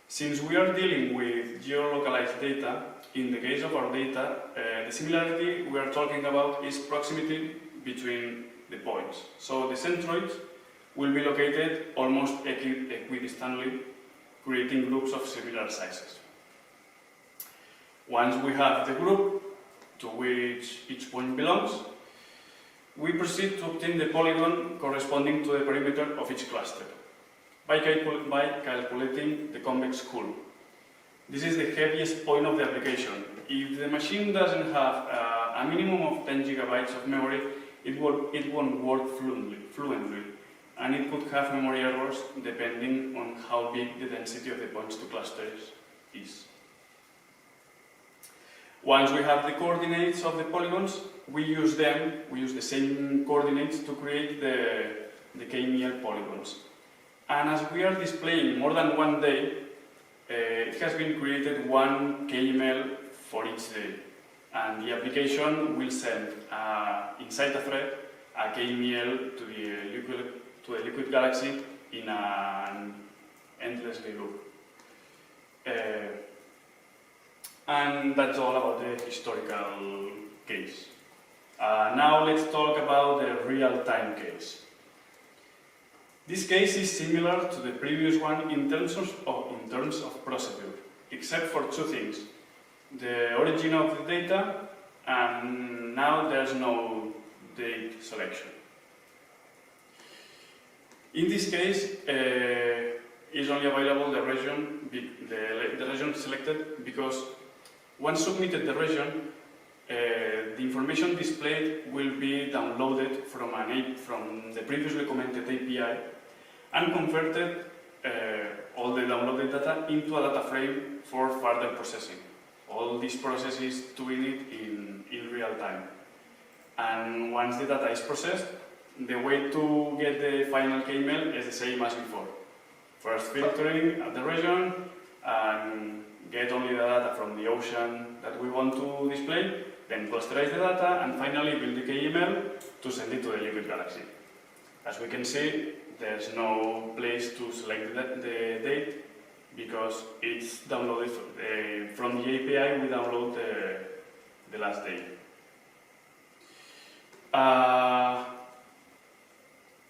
Since we are dealing with geolocalized data, in the case of our data, the similarity we are talking about is proximity between the points. So the centroids will be located almost equidistantly, creating groups of similar sizes. Once we have the group to which each point belongs, we proceed to obtain the polygon corresponding to the perimeter of each cluster by calculating the convex hull. This is the heaviest point of the application. If the machine doesn't have a minimum of 10 gigabytes of memory, it won't work fluently, and it could have memory errors depending on how big the density of the points to clusters is. Once we have the coordinates of the polygons, we use the same coordinates to create the KML polygons. And as we are displaying more than one day, it has been created one KML for each day. And the application will send inside a thread a KML to the Liquid Galaxy in an endlessly loop. And that's all about the historical case. Now let's talk about the real-time case. This case is similar to the previous one in terms of procedure, except for two things: the origin of the data, and now there's no date selection. In this case, is only available the region selected, because once submitted the region, the information displayed will be downloaded from the previously commented API and converted all the downloaded data into a data frame for further processing. All these processes doing it in real time. And once the data is processed, the way to get the final KML is the same as before. First filtering at the region and get only the data from the ocean that we want to display, then clusterize the data, and finally build the KML to send it to the liquid galaxy. As we can see, there's no place to select the date because it's downloaded from the API. We download the last day.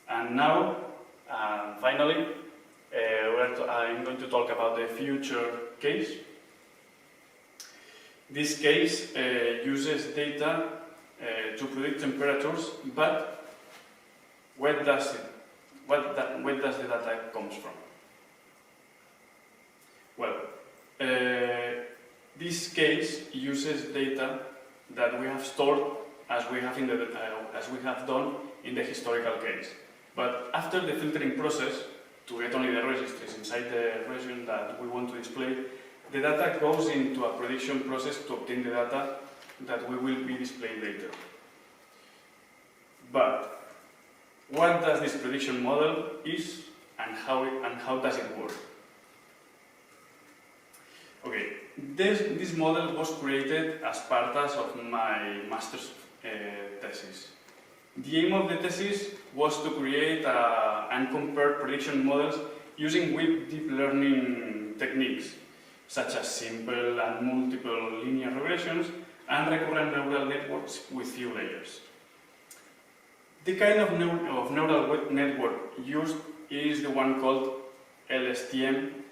And now, finally, I'm going to talk about the future case. This case uses data to predict temperatures, but where does the data comes from? Well, this case uses data that we have stored as we have done in the historical case. But after the filtering process, to get only the registries inside the region that we want to display, the data goes into a prediction process to obtain the data that we will be displaying later. But what does this prediction model is, and how does it work? Okay, this model was created as part of my master's thesis. The aim of the thesis was to create and compare prediction models using deep learning techniques, such as simple and multiple linear regressions and recurrent neural networks with few layers. The kind of neural network used is the one called LSTM.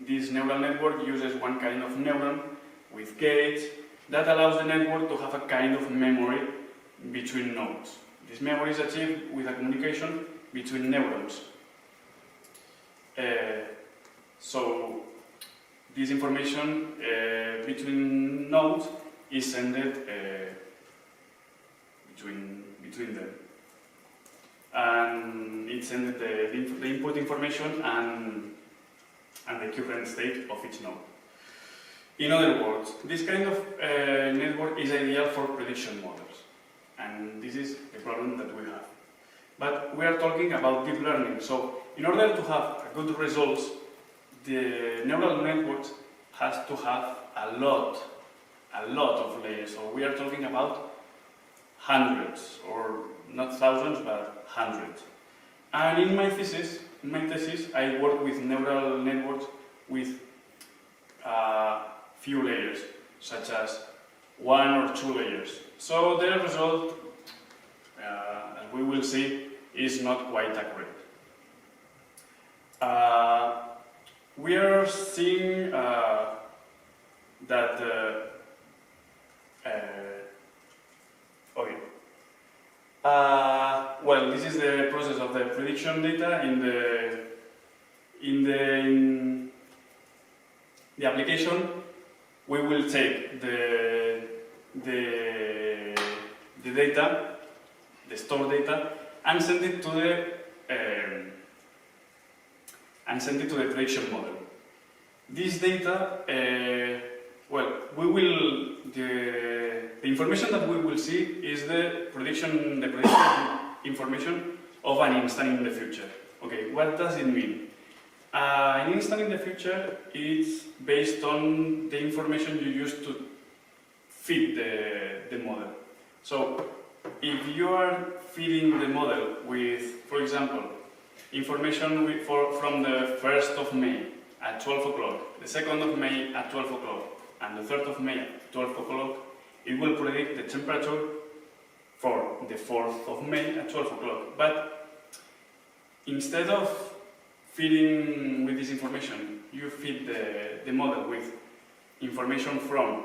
This neural network uses one kind of neuron with gates that allows the network to have a kind of memory between nodes. This memory is achieved with a communication between neurons. So this information between nodes is sent between them. And it sends the input information and the current state of each node. In other words, this kind of network is ideal for prediction models. And this is the problem that we have. But we are talking about deep learning, so in order to have good results, the neural networks has to have a lot of layers. So we are talking about hundreds, or not thousands, but hundreds. And in my thesis, I work with neural networks with few layers, such as 1 or 2 layers. So the result, as we will see, is not quite accurate. We are seeing that okay. Well, this is the process of the prediction data in the application. We will take the data, the stored data, and send it to the prediction model. This data, well, the information that we will see is the prediction information of an instant in the future. Okay, what does it mean? An instant in the future is based on the information you use to feed the model. So, if you are feeding the model with, for example, information from the 1st of May at 12 o'clock, the 2nd of May at 12 o'clock, and the 3rd of May at 12 o'clock, it will predict the temperature for the 4th of May at 12 o'clock. But instead of feeding with this information, you feed the model with information from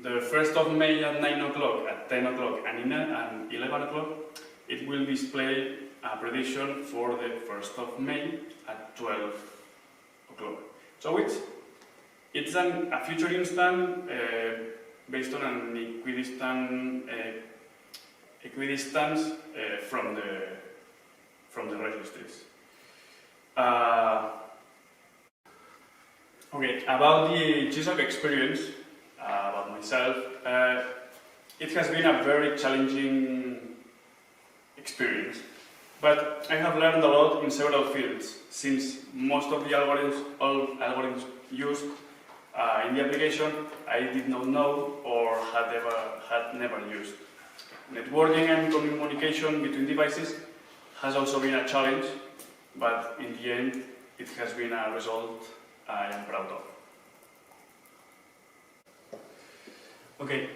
the 1st of May at 9 o'clock, at 10 o'clock, and 11 o'clock. It will display a prediction for the 1st of May at 12 o'clock. So it's a future instant based on an equidistance from the registries. Okay, about the GSOC experience, about myself, it has been a very challenging experience, but I have learned a lot in several fields, since most of the algorithms used in the application I did not know or had never used. Networking and communication between devices has also been a challenge, but in the end it has been a result I am proud of. Okay,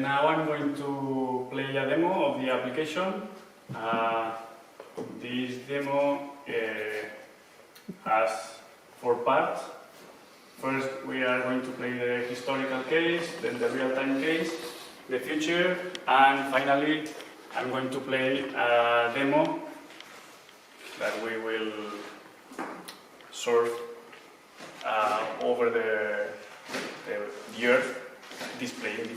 now I'm going to play a demo of the application. This demo has 4 parts. First, we are going to play the historical case, then the real-time case, the future, and finally, I'm going to play a demo that we will surf over the Earth, displaying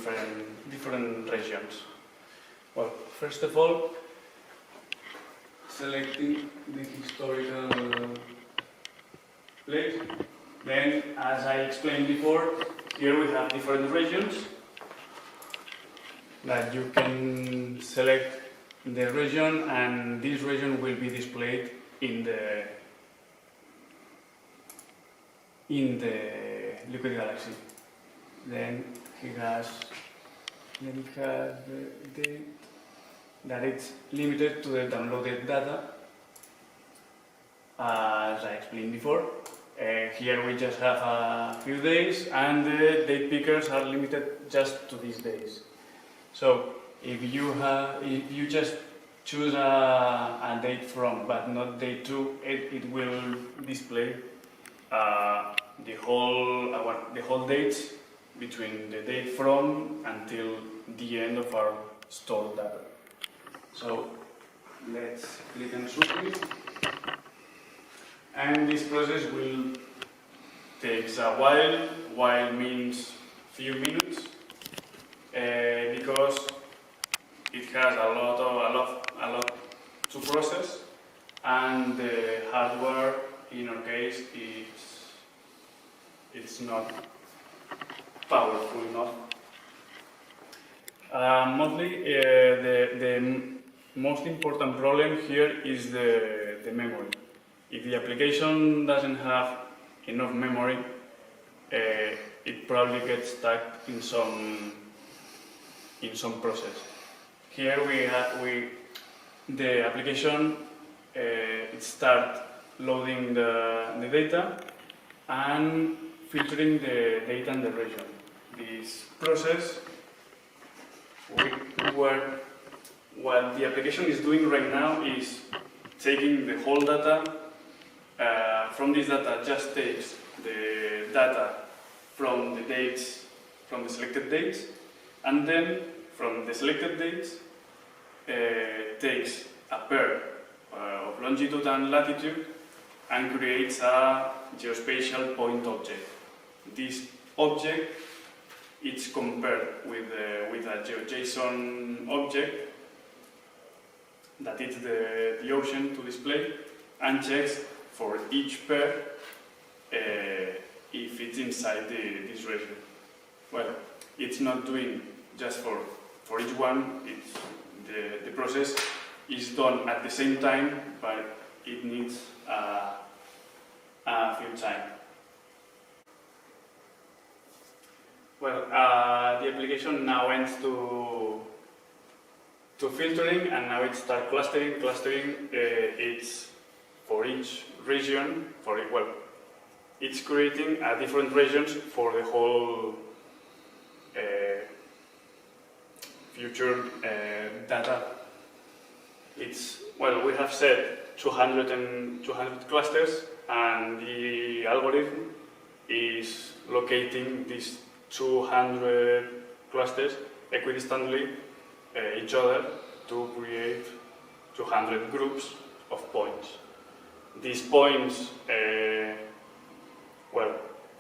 different regions. Well, first of all, selecting the historical place. Then, as I explained before, here we have different regions that you can select the region, and this region will be displayed in the Liquid Galaxy. Then it has the date that it's limited to the downloaded data, as I explained before. Here we just have a few days, and the date pickers are limited just to these days. So if you just choose a date from, but not date to, it will display the whole dates between the date from until the end of our stored data. So let's click and submit. And this process will take a while. While means few minutes, because it has a lot to process, and the hardware, in our case, it's not powerful enough. Mostly, the most important problem here is the memory. If the application doesn't have enough memory, it probably gets stuck in some process. Here the application it starts loading the data and filtering the data in the region. This process, what the application is doing right now is taking the whole data. From this data, just takes the data from the selected dates, and then from the selected dates takes a pair of longitude and latitude and creates a geospatial point object. This object is compared with a GeoJSON object that is the ocean to display, and checks for each pair if it's inside this region. Well, it's not doing just for each one. The process is done at the same time, but it needs a few time. Well, the application now went to filtering, and now it starts clustering. Clustering, it's for each region, it's creating different regions for the whole future data. We have set 200 clusters, and the algorithm is locating these 200 clusters equidistantly each other to create 200 groups of points. These points,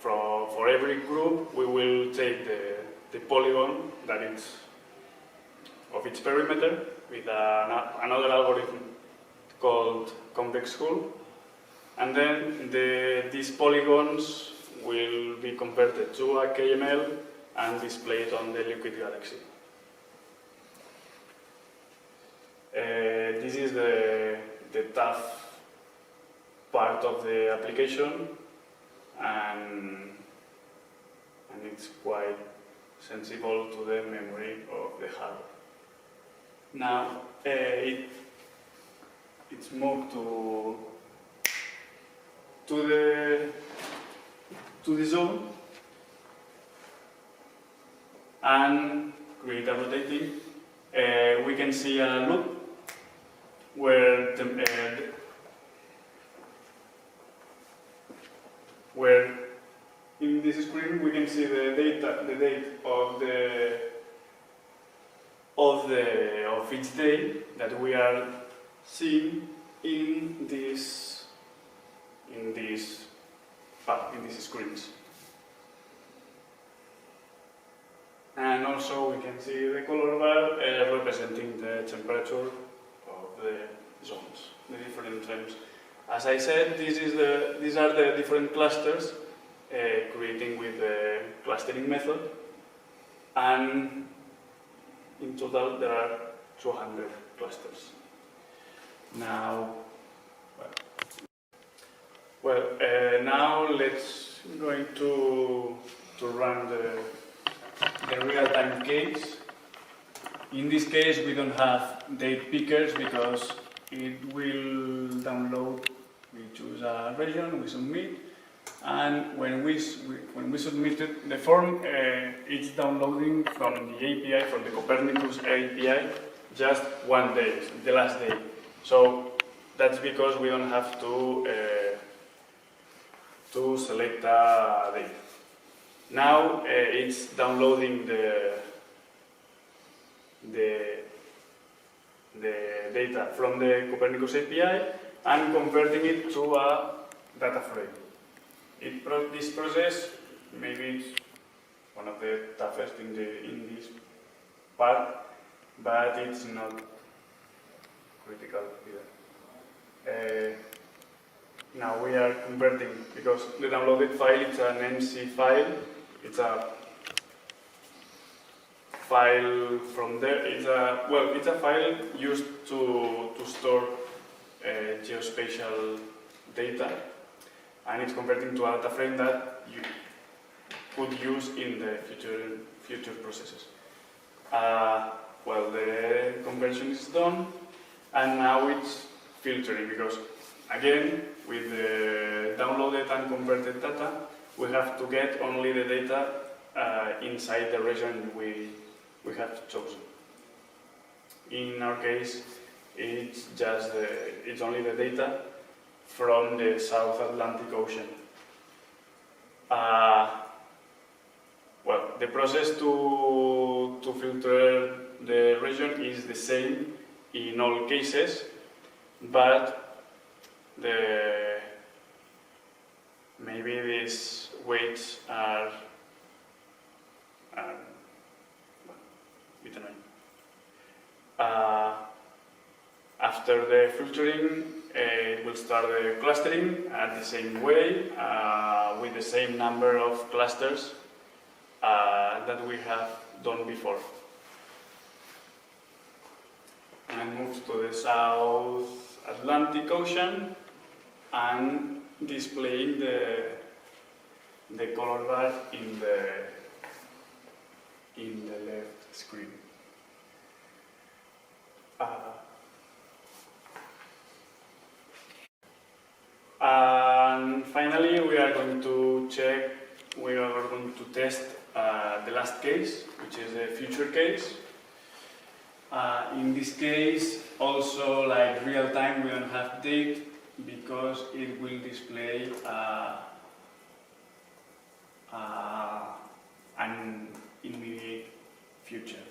for every group, we will take the polygon that is of its perimeter with another algorithm called convex hull, and then these polygons will be converted to a KML and displayed on the liquid galaxy. This is the tough part of the application, and it's quite sensible to the memory of the hardware. Now it's moved to the zone and create a rotating. We can see a loop where in this screen we can see the date of each day that we are seeing in these screens. And also we can see the color bar representing the temperature of the zones, the different times. As I said, these are the different clusters creating with the clustering method, and in total there are 200 clusters. Now, now let's going to run the real-time case. In this case, we don't have date pickers because it will download. We choose a region, we submit, and when we submitted the form, it's downloading from the API, from the Copernicus API, just one day, the last day. So that's because we don't have to select a date. Now it's downloading the data from the Copernicus API and converting it to a data frame. This process, maybe it's one of the toughest in this part, but it's not critical either. Now we are converting, because the downloaded file is an MC file. It's a file from there. It's a file used to store geospatial data, and it's converting to a data frame that you could use in the future processes. The conversion is done, and now it's filtering, because again, with the downloaded and converted data, we have to get only the data inside the region we have chosen. In our case, it's only the data from the South Atlantic Ocean. The process to filter the region is the same in all cases, but maybe these weights are a bit annoying. After the filtering, it will start the clustering at the same way, with the same number of clusters that we have done before. And moves to the South Atlantic Ocean and displaying the color bar in the left screen. And finally, finally, we are going to test the last case, which is a future case. In this case, also like real time, we don't have date because it will display an immediate future,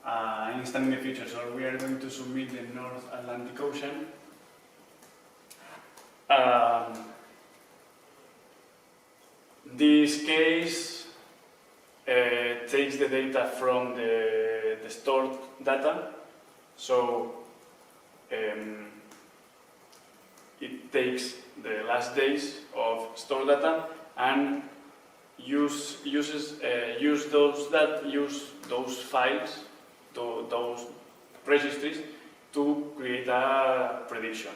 an instant in the future. So we are going to submit the North Atlantic Ocean. This case takes the data from the stored data, so it takes the last days of stored data and use those files, those registries, to create a prediction.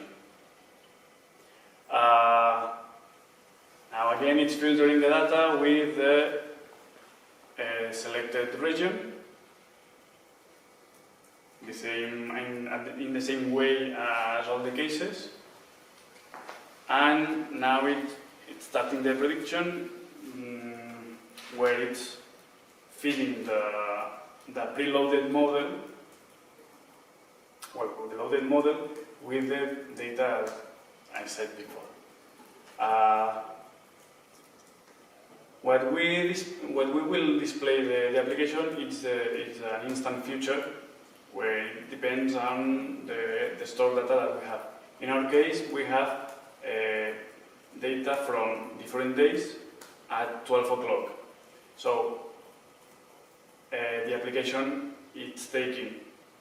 Now again, it's filtering the data with the selected region, in the same way as all the cases, and now it's starting the prediction where it's feeding the preloaded model, the loaded model with the data I said before. What we will display the application is an instant future where it depends on the stored data that we have. In our case, we have data from different days at 12 o'clock. So the application is taking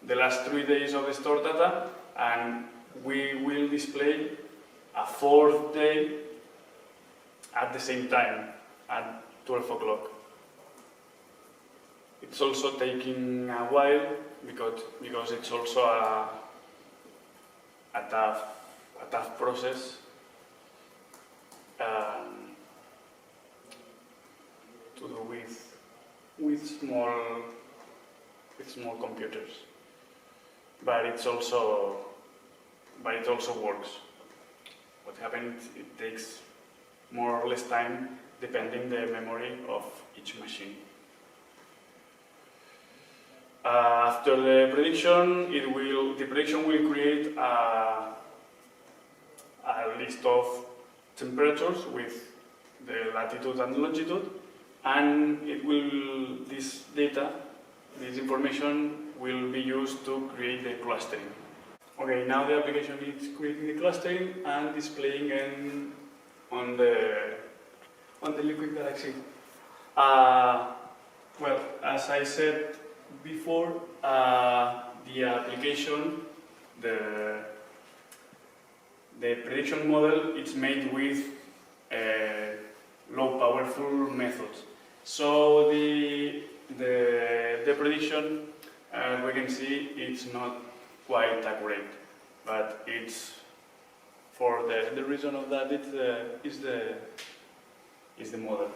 the last 3 days of the stored data, and we will display a 4th day at the same time, at 12 o'clock. It's also taking a while because it's also a tough process to do with small computers, but it also works. What happens? It takes more or less time depending the memory of each machine. After the prediction, the prediction will create a list of temperatures with the latitude and longitude, and this information will be used to create the clustering. Okay, now the application is creating the clustering and displaying on the Liquid Galaxy. Well, as I said before, the application, the prediction model, is made with low powerful methods. So the prediction, as we can see, it's not quite accurate, but it's for the reason of that is the model.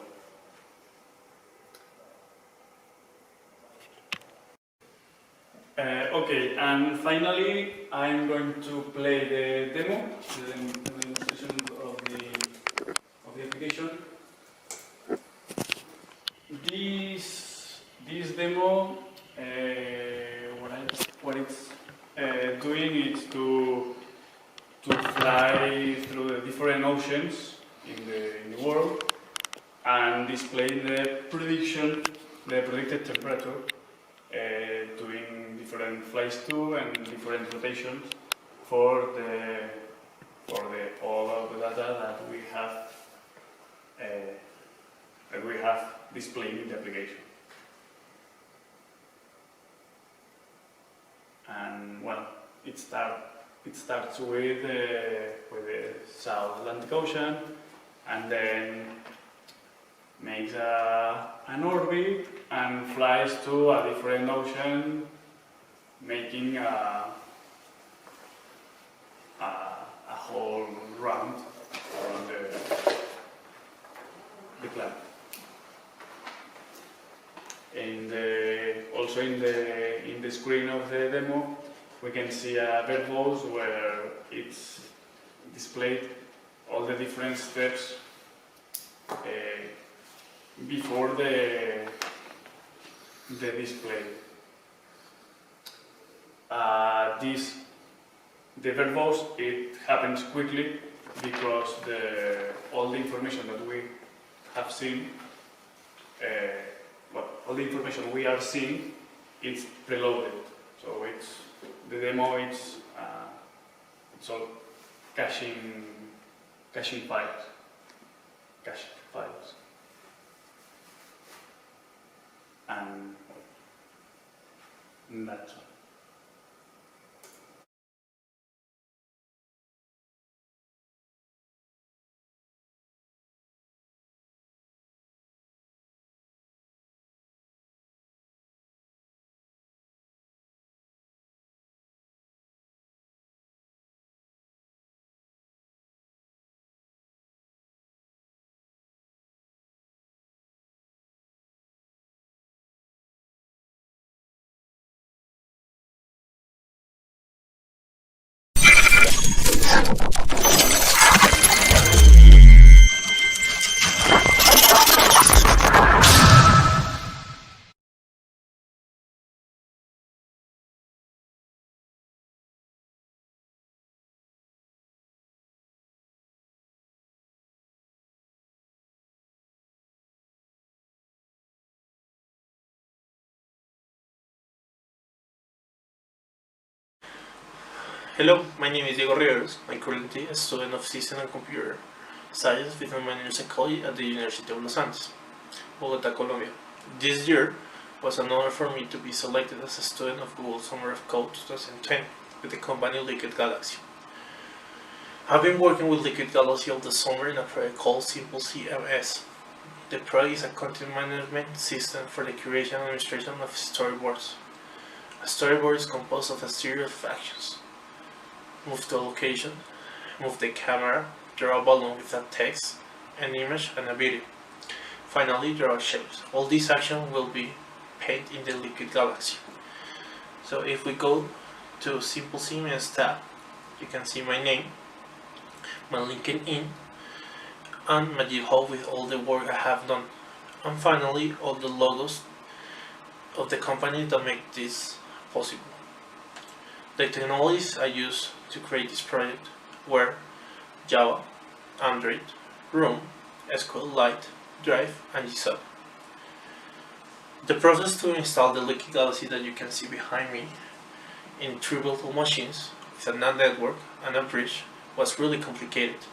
Okay, and finally, I'm going to play the demo, the demonstration of the application. This demo, what it's doing is to fly through the different oceans in the world and display the predicted temperature, doing different flights too and different rotations for all of the data that we have displayed in the application. And well, it starts with the South Atlantic Ocean, and then makes an orbit and flies to a different ocean, making a whole round around the planet. Also in the screen of the demo, we can see a verbose where it's displayed all the different steps before the display. The verbose, it happens quickly because all the information that we have seen, all the information we are seeing, it's preloaded. So the demo, it's all caching files. And that's all. Hello, my name is Diego Rivers. I'm currently a student of System and Computer Science with a minor in psychology at the University of Los Angeles, Bogotá, Colombia. This year was an honor for me to be selected as a student of Google Summer of Code 2020 with the company Liquid Galaxy. I've been working with Liquid Galaxy all the summer in a project called Simple CMS. The project is a content management system for the curation and administration of storyboards. A storyboard is composed of a series of actions. Move to a location, move the camera, draw a balloon with a text, an image, and a video. Finally, draw shapes. All these actions will be painted in the Liquid Galaxy. So if we go to Simple CMS tab, you can see my name, my LinkedIn, and my GitHub with all the work I have done. And finally, all the logos of the company that make this possible. The technologies I used to create this project were Java, Android, Room, SQLite, Drive, and GSub. The process to install the Liquid Galaxy that you can see behind me in 3 virtual machines with a NAND network and a bridge was really complicated.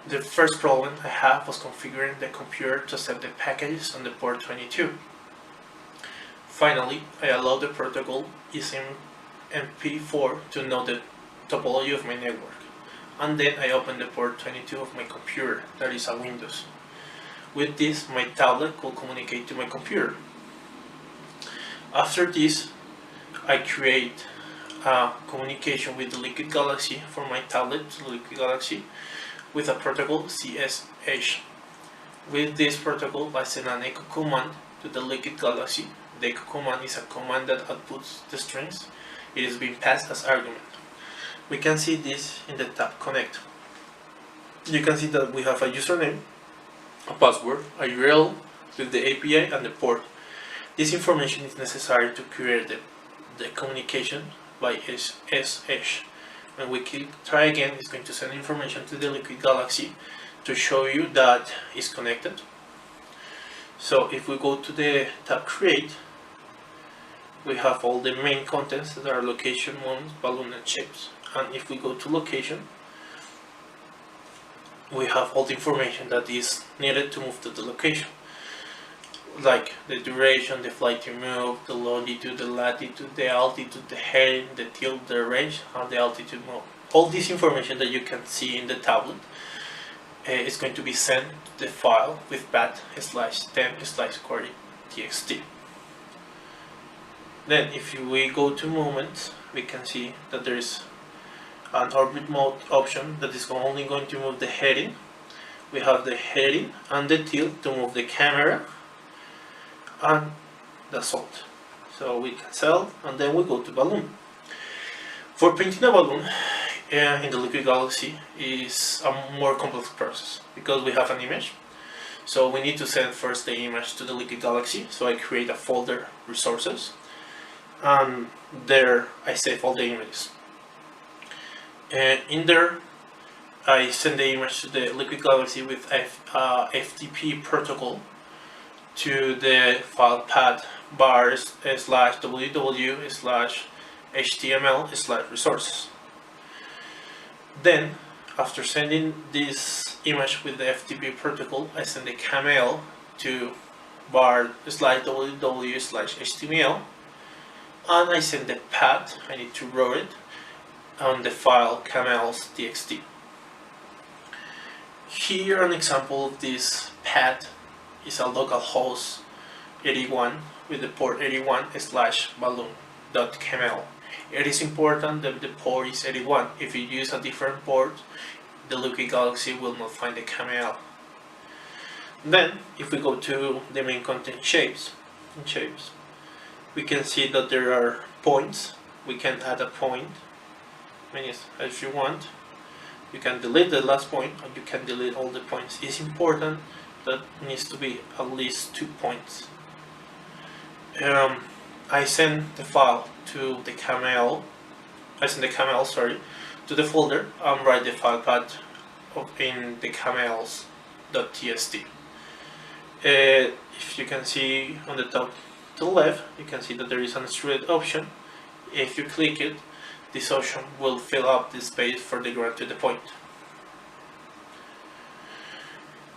The first problem I had was configuring the computer to accept the packages on the port 22. Finally, I allowed the protocol SMPP4 to know the topology of my network, and then I opened the port 22 of my computer, that is a Windows. With this, my tablet could communicate to my computer. After this, I create a communication with the Liquid Galaxy for my tablet to Liquid Galaxy with a protocol CSH. With this protocol, I send an echo command to the Liquid Galaxy. The echo command is a command that outputs the strings. It is being passed as argument. We can see this in the tab Connect. You can see that we have a username, a password, a URL with the API and the port. This information is necessary to create the communication by SSH. When we click try again, it's going to send information to the Liquid Galaxy to show you that it's connected. So if we go to the tab Create, we have all the main contents that are location, moons, balloon, and shapes. And if we go to location, we have all the information that is needed to move to the location, like the duration, the flight to move, the longitude, the latitude, the altitude, the heading, the tilt, the range, and the altitude move. All this information that you can see in the tablet is going to be sent to the file with path/temp/query.txt. Then if we go to movement, we can see that there is an orbit mode option that is only going to move the heading. We have the heading and the tilt to move the camera and the salt. So we cancel and then we go to balloon. For painting a balloon, in the Liquid Galaxy is a more complex process because we have an image. So we need to send first the image to the Liquid Galaxy. So I create a folder, resources, and there I save all the images. In there, I send the image to the Liquid Galaxy with FTP protocol to the file path /www/html/resources. Then, after sending this image with the FTP protocol, I send the KML to /www/html, and I send the path. I need to route it on the file kmls.txt. Here, an example of this path is a localhost 81 with the port 81/balloon.kml. It is important that the port is 81. If you use a different port, the Liquid Galaxy will not find the KML. Then, if we go to the main content shapes, we can see that there are points. We can add a point if you want. You can delete the last point, and you can delete all the points. It's important that needs to be at least 2 points. I send the file to the KML. I send the KML, to the folder and write the file path in the kmls.txt. If you can see on the top to the left, you can see that there is an extrude option. If you click it, this option will fill up the space for the graph to the point.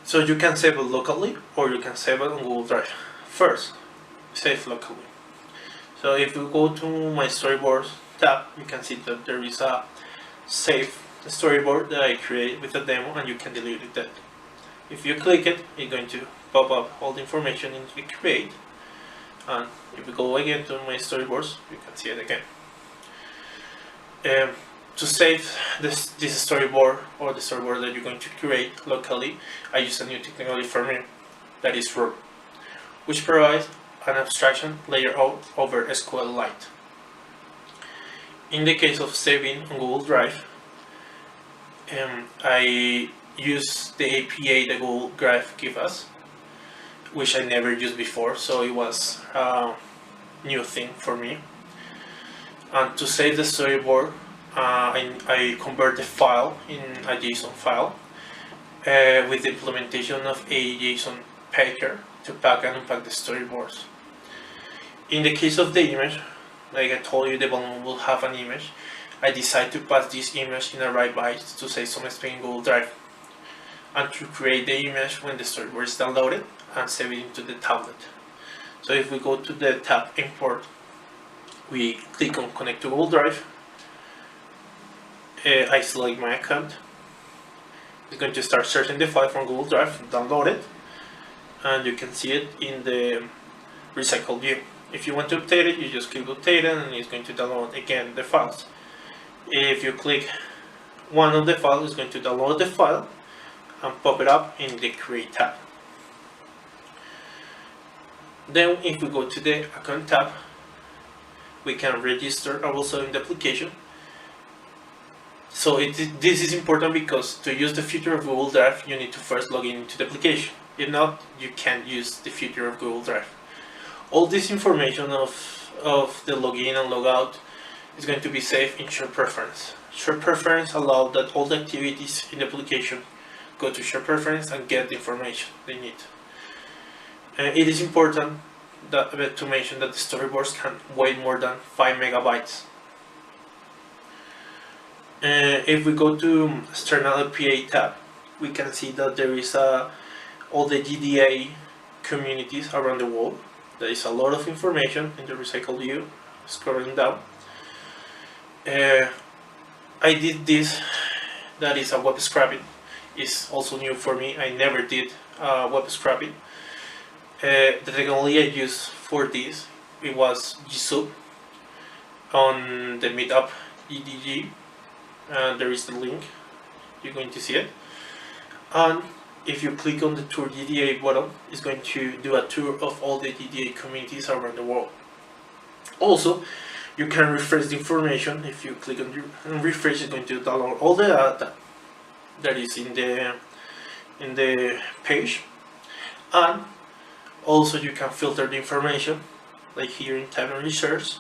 So you can save it locally, or you can save it on Google Drive. First, save locally. So if you go to my storyboards tab, you can see that there is a save storyboard that I create with a demo, and you can delete it. If you click it, it's going to pop up all the information in the create. And if we go again to my storyboards, you can see it again. To save this storyboard, or the storyboard that you're going to create locally, I use a new technology for me, that is Rope, which provides an abstraction layer over SQLite. In the case of saving on Google Drive, I use the API that Google Drive gives us, which I never used before, so it was a new thing for me. And to save the storyboard, I convert the file in a JSON file with the implementation of a JSON packer to pack and unpack the storyboards. In the case of the image, like I told you, the balloon will have an image. I decide to pass this image in a write bytes to save some space in Google Drive, and to create the image when the storyboard is downloaded and save it into the tablet. So if we go to the tab import, we click on connect to Google Drive. I select my account. It's going to start searching the file from Google Drive, download it, and you can see it in the recycle view. If you want to update it, you just click update it, and it's going to download again the files. If you click one of the files, it's going to download the file and pop it up in the create tab. Then if we go to the account tab, we can register also in the application. So this is important because to use the feature of Google Drive, you need to first log into the application. If not, you can't use the feature of Google Drive. All this information of the login and logout is going to be saved in Share Preference. Share Preference allows that all the activities in the application go to Share Preference and get the information they need. It is important to mention that the storyboards can weigh more than 5 megabytes. If we go to external API tab, we can see that there is all the GDA communities around the world. There is a lot of information in the recycle view. Scrolling down, I did this. That is a web scrapping. It's also new for me. I never did web scrapping. The technology I used for this, it was GSoup on the meetup GDG. There is the link, you're going to see it, and if you click on the tour GDA button, it's going to do a tour of all the GDA communities around the world. Also, You can refresh the information. If you click on refresh, it's going to download all the data that is in the page, and also you can filter the information, like here in time and research.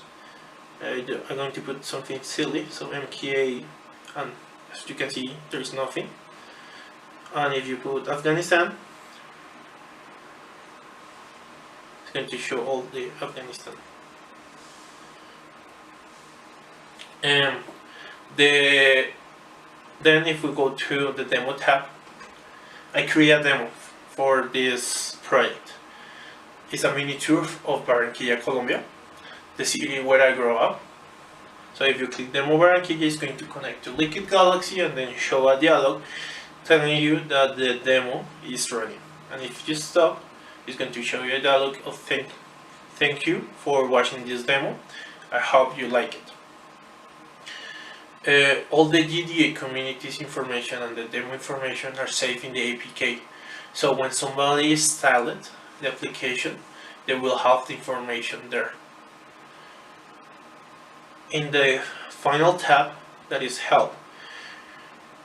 I'm going to put something silly, so MKA, and as you can see, there is nothing. And if you put Afghanistan, it's going to show all the Afghanistan. And then if we go to the demo tab, I create a demo for this project. It's a mini tour of Barranquilla, Colombia, the city where I grew up. So if you click demo Barranquilla, it's going to connect to Liquid Galaxy and then show a dialog telling you that the demo is running. And if you stop, it's going to show you a dialog of thank you for watching this demo. I hope you like it. All the GDA community's information and the demo information are saved in the APK. So when somebody installed the application, they will have the information there. In the final tab, that is help,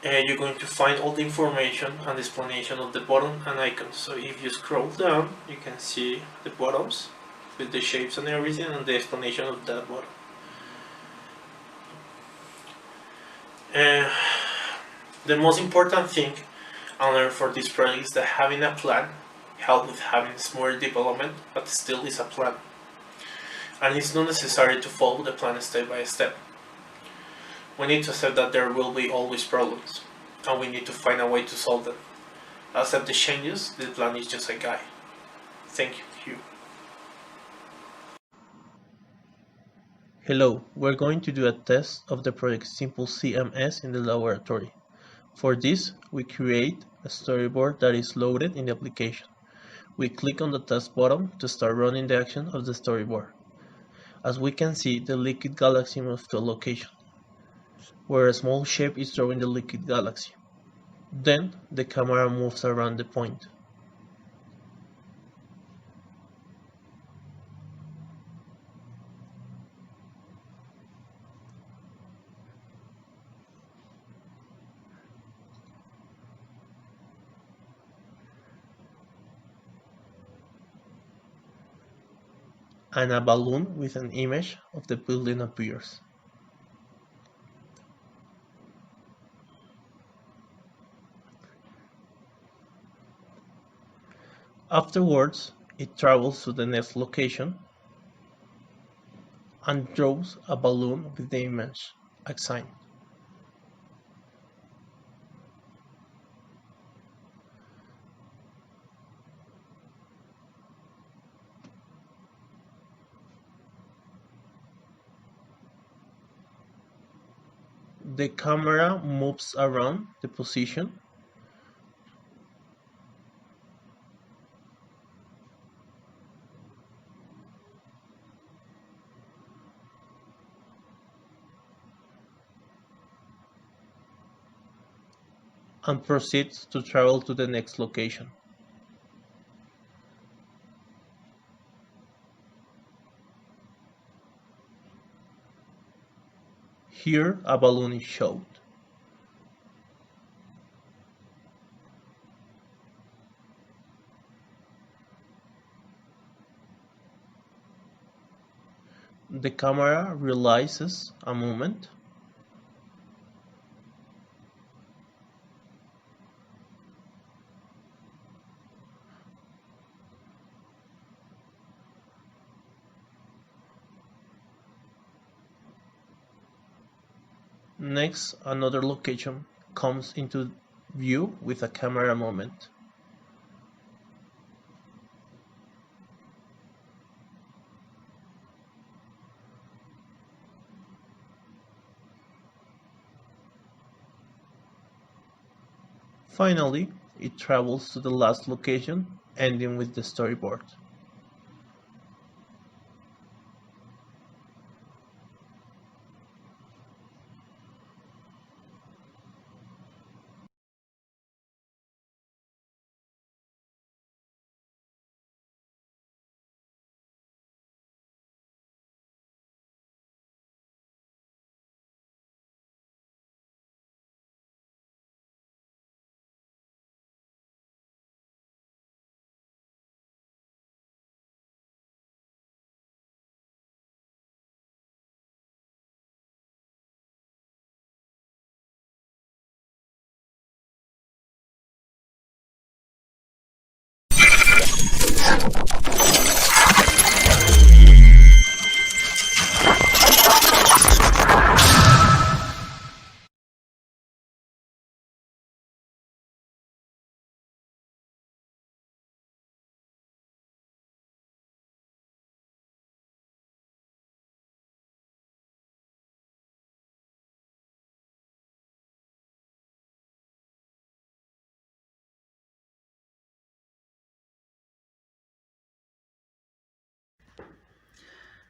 you're going to find all the information and explanation of the button and icons. So if you scroll down, you can see the buttons with the shapes and everything and the explanation of that button. The most important thing I learned for this project is that having a plan helps with having smooth development, but still is a plan. And it's not necessary to follow the plan step by step. We need to accept that there will be always problems, and we need to find a way to solve them. Accept the changes, the plan is just a guide. Thank you. Hello, we're going to do a test of the project Simple CMS in the laboratory. For this, we create a storyboard that is loaded in the application. We click on the test button to start running the action of the storyboard. As we can see, the liquid galaxy moves to a location, where a small shape is drawing the liquid galaxy. Then, the camera moves around the point. And a balloon with an image of the building appears. Afterwards, it travels to the next location and draws a balloon with the image assigned. The camera moves around the position and proceeds to travel to the next location. Here, a balloon is showed. The camera realizes a movement Next, another location comes into view with a camera movement. Finally, it travels to the last location, ending with the storyboard.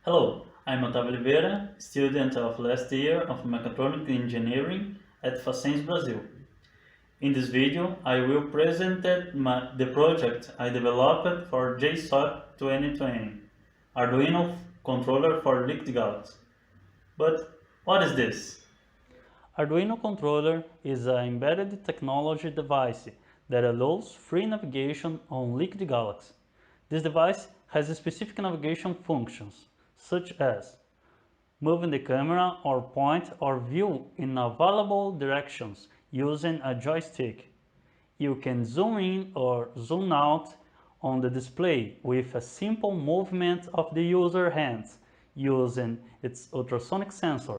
Hello, I'm Otávio Oliveira, student of last year of Mechatronic Engineering at Facens, Brazil. In this video, I will present the project I developed for JSOC 2020, Arduino Controller for Liquid Galaxy. But what is this? Arduino Controller is an embedded technology device that allows free navigation on Liquid Galaxy. This device has specific navigation functions, such as moving the camera or point or view in available directions using a joystick. You can zoom in or zoom out on the display with a simple movement of the user hands using its ultrasonic sensor.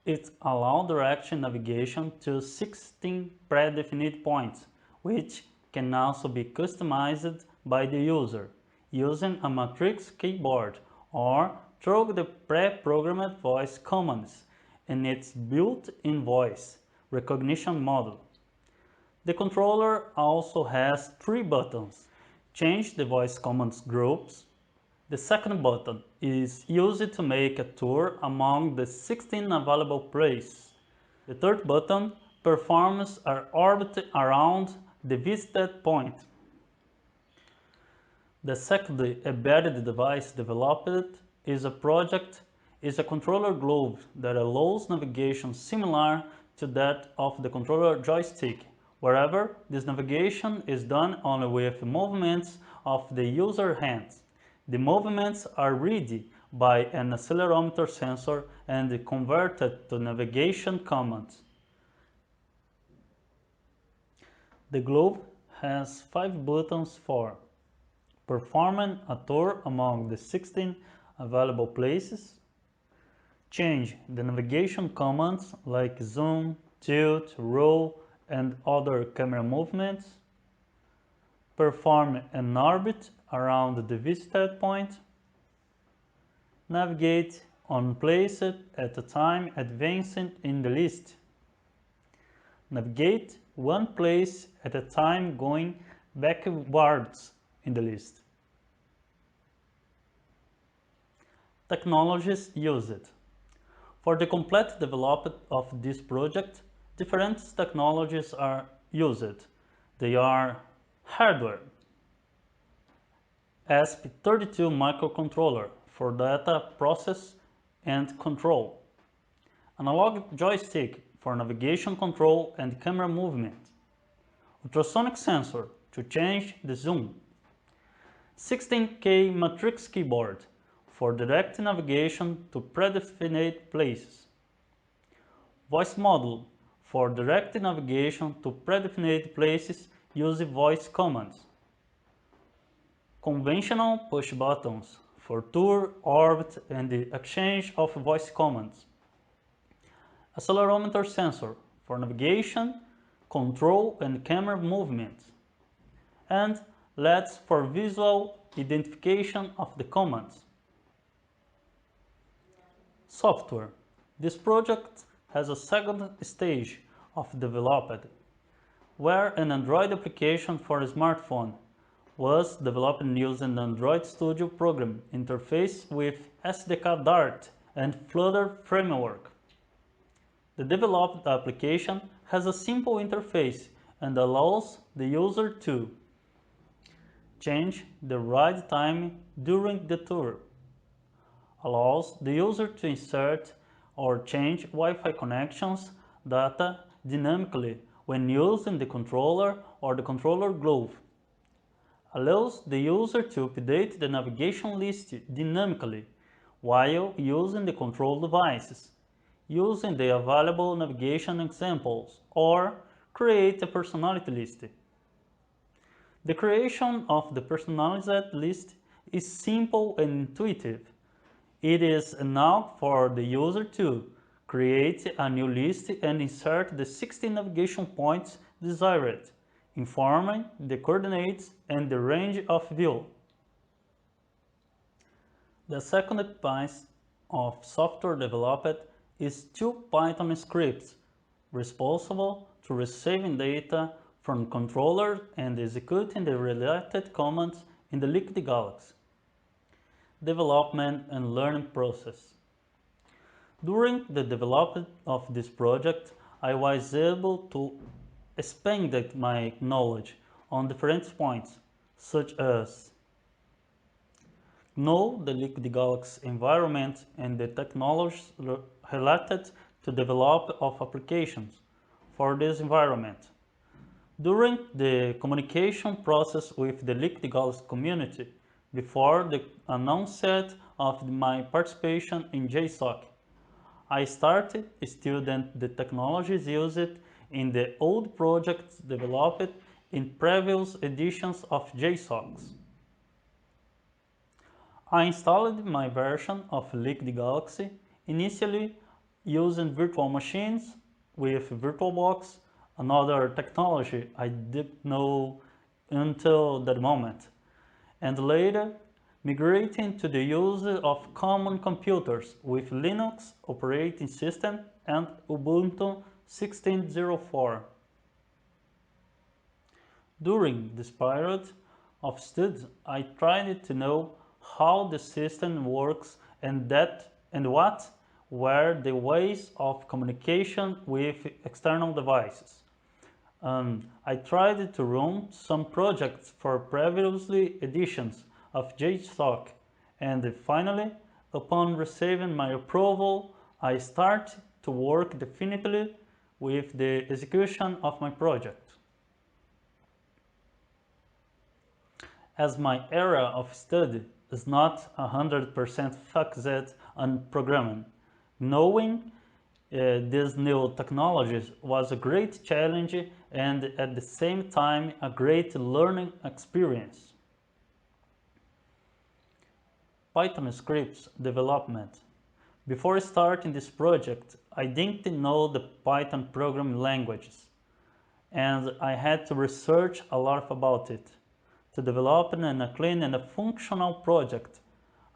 It allows direct navigation to 16 predefined points, which can also be customized by the user using a matrix keyboard or through the pre-programmed voice commands and its built-in voice recognition model. The controller also has 3 buttons. Change the voice commands groups. The second button is used to make a tour among the 16 available places. The third button performs an orbit around the visited point. The second embedded device developed is a controller globe that allows navigation similar to that of the controller joystick. Wherever this navigation is done only with movements of the user hands. The movements are read by an accelerometer sensor and converted to navigation commands. The globe has 5 buttons for performing a tour among the 16 available places, change the navigation commands like zoom, tilt, roll, and other camera movements, perform an orbit around the visited point, navigate one place at a time advancing in the list, navigate one place at a time going backwards in the list. Technologies used. For the complete development of this project, different technologies are used. They are hardware, ESP32 microcontroller for data process and control, analog joystick for navigation control and camera movement, ultrasonic sensor to change the zoom, 16K matrix keyboard for direct navigation to predefined places, voice module for direct navigation to predefined places using voice commands, conventional push buttons for tour, orbit, and the exchange of voice commands, accelerometer sensor for navigation, control, and camera movements, and LEDs for visual identification of the commands. Software. This project has a second stage of development, where an Android application for a smartphone was developed using the Android Studio program interface with SDK Dart and Flutter framework. The developed application has a simple interface and allows the user to change the ride time during the tour, allows the user to insert or change Wi-Fi connections data dynamically when using the controller or the controller globe, allows the user to update the navigation list dynamically while using the control devices, using the available navigation examples, or create a personality list. The creation of the personalized list is simple and intuitive. It is enough for the user to create a new list and insert the 16 navigation points desired, informing the coordinates and the range of view. The second piece of software developed is 2 Python scripts responsible to receiving data from controllers and executing the related commands in the Liquid Galaxy. Development and learning process. During the development of this project, I was able to expand my knowledge on different points, such as know the Liquid Galaxy environment and the technologies related to develop of applications for this environment. During the communication process with the Liquid Galaxy community, before the announcement of my participation in JSOC, I started studying the technologies used in the old projects developed in previous editions of JSOCs. I installed my version of Liquid Galaxy, initially using virtual machines with VirtualBox, another technology I didn't know until that moment, and later migrating to the use of common computers with Linux operating system and Ubuntu 16.04. During this period of study, I tried to know how the system works and what were the ways of communication with external devices. I tried to run some projects for previously editions of JSOC, and finally, upon receiving my approval, I started to work definitively with the execution of my project. As my area of study is not 100% focused on programming, knowing these new technologies was a great challenge and at the same time a great learning experience. Python scripts development. Before starting this project, I didn't know the Python programming languages, and I had to research a lot about it. To develop a clean and a functional project,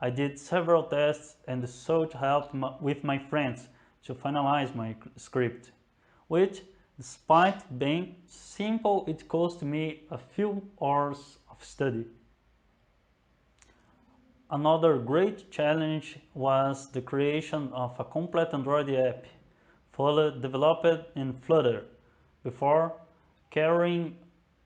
I did several tests and sought help with my friends to finalize my script, which, despite being simple, it cost me a few hours of study. Another great challenge was the creation of a complete Android app, fully developed in Flutter. Before carrying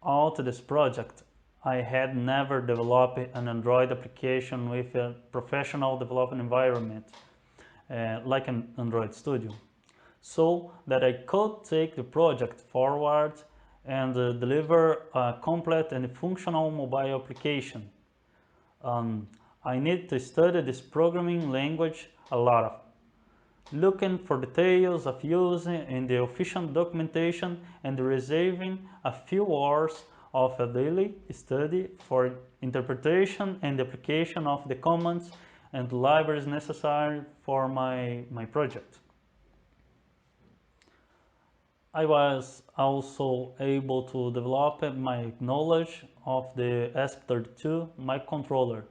out this project, I had never developed an Android application with a professional development environment, like an Android Studio, so that I could take the project forward and deliver a complete and functional mobile application. I need to study this programming language a lot, looking for details of use in the official documentation and reserving a few hours of a daily study for interpretation and application of the commands and libraries necessary for my project. I was also able to develop my knowledge of the ESP32 microcontroller,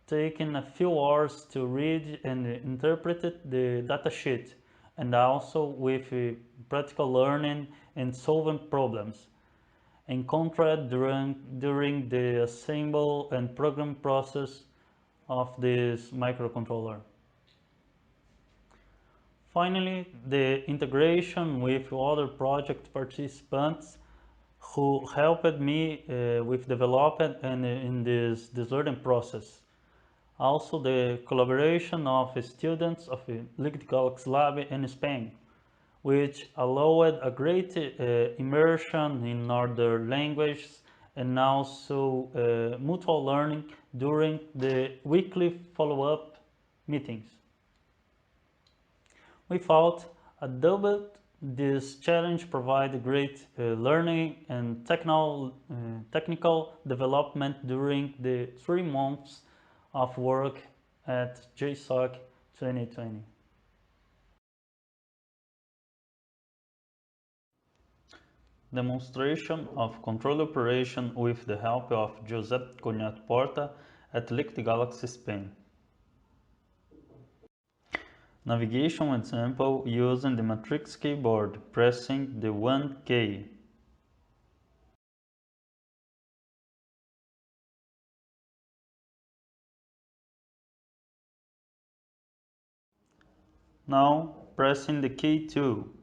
taking a few hours to read and interpret the datasheet, and also with practical learning and solving problems encountered during the assemble and program process of this microcontroller. Finally, the integration with other project participants who helped me with development and in this learning process. Also, the collaboration of students of Liquid Galaxy Lab in Spain, which allowed a great immersion in other languages and also mutual learning during the weekly follow-up meetings. Without a double This challenge provides great learning and technical development during the 3 months of work at JSOC 2020. Demonstration of control operation with the help of Josep Cunhat Porta at Liquid Galaxy Spain. Navigation example using the matrix keyboard, pressing the 1 key. Now pressing the key 2.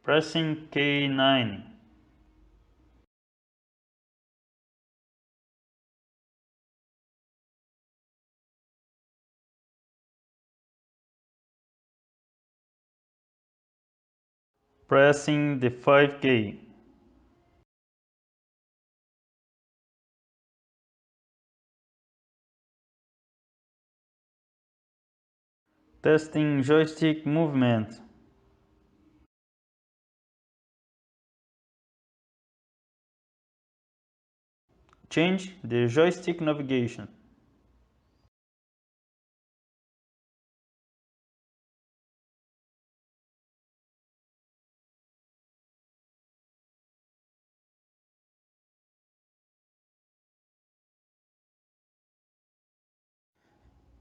Pressing key 9. Pressing the 5 key. Testing joystick movement. Change the joystick navigation.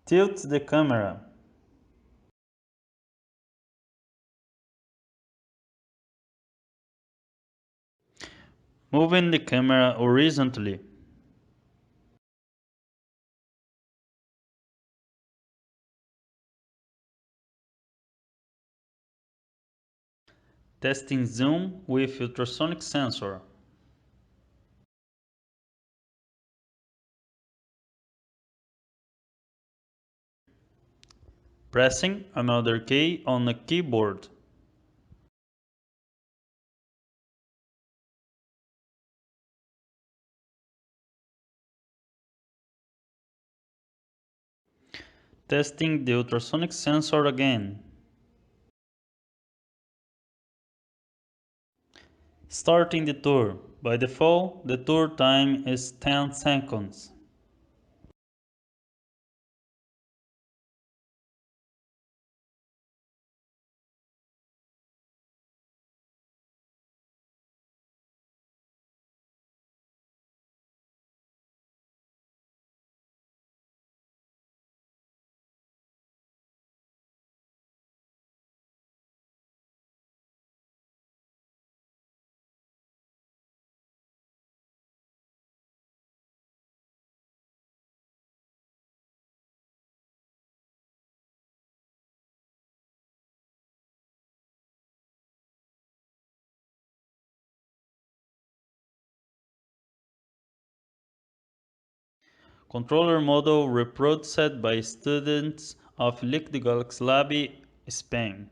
Tilt the camera. Moving the camera horizontally. Testing zoom with ultrasonic sensor. Pressing another key on the keyboard. Testing the ultrasonic sensor again. Starting the tour. By default, the tour time is 10 seconds. Controller model reproduced by students of Liquid Galaxy Lab, Spain.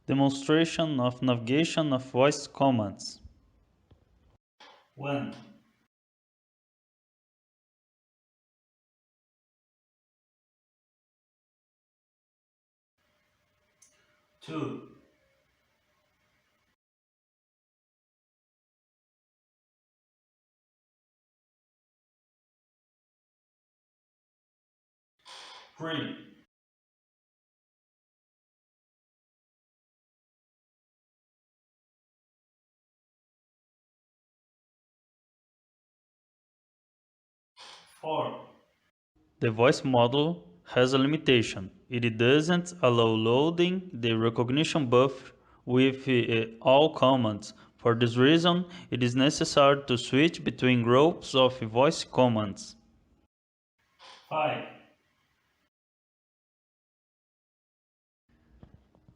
Demonstration of navigation of voice commands. 1. 2. 3. 4. The voice model has a limitation. It doesn't allow loading the recognition buffer with all commands. For this reason, it is necessary to switch between groups of voice commands. 5.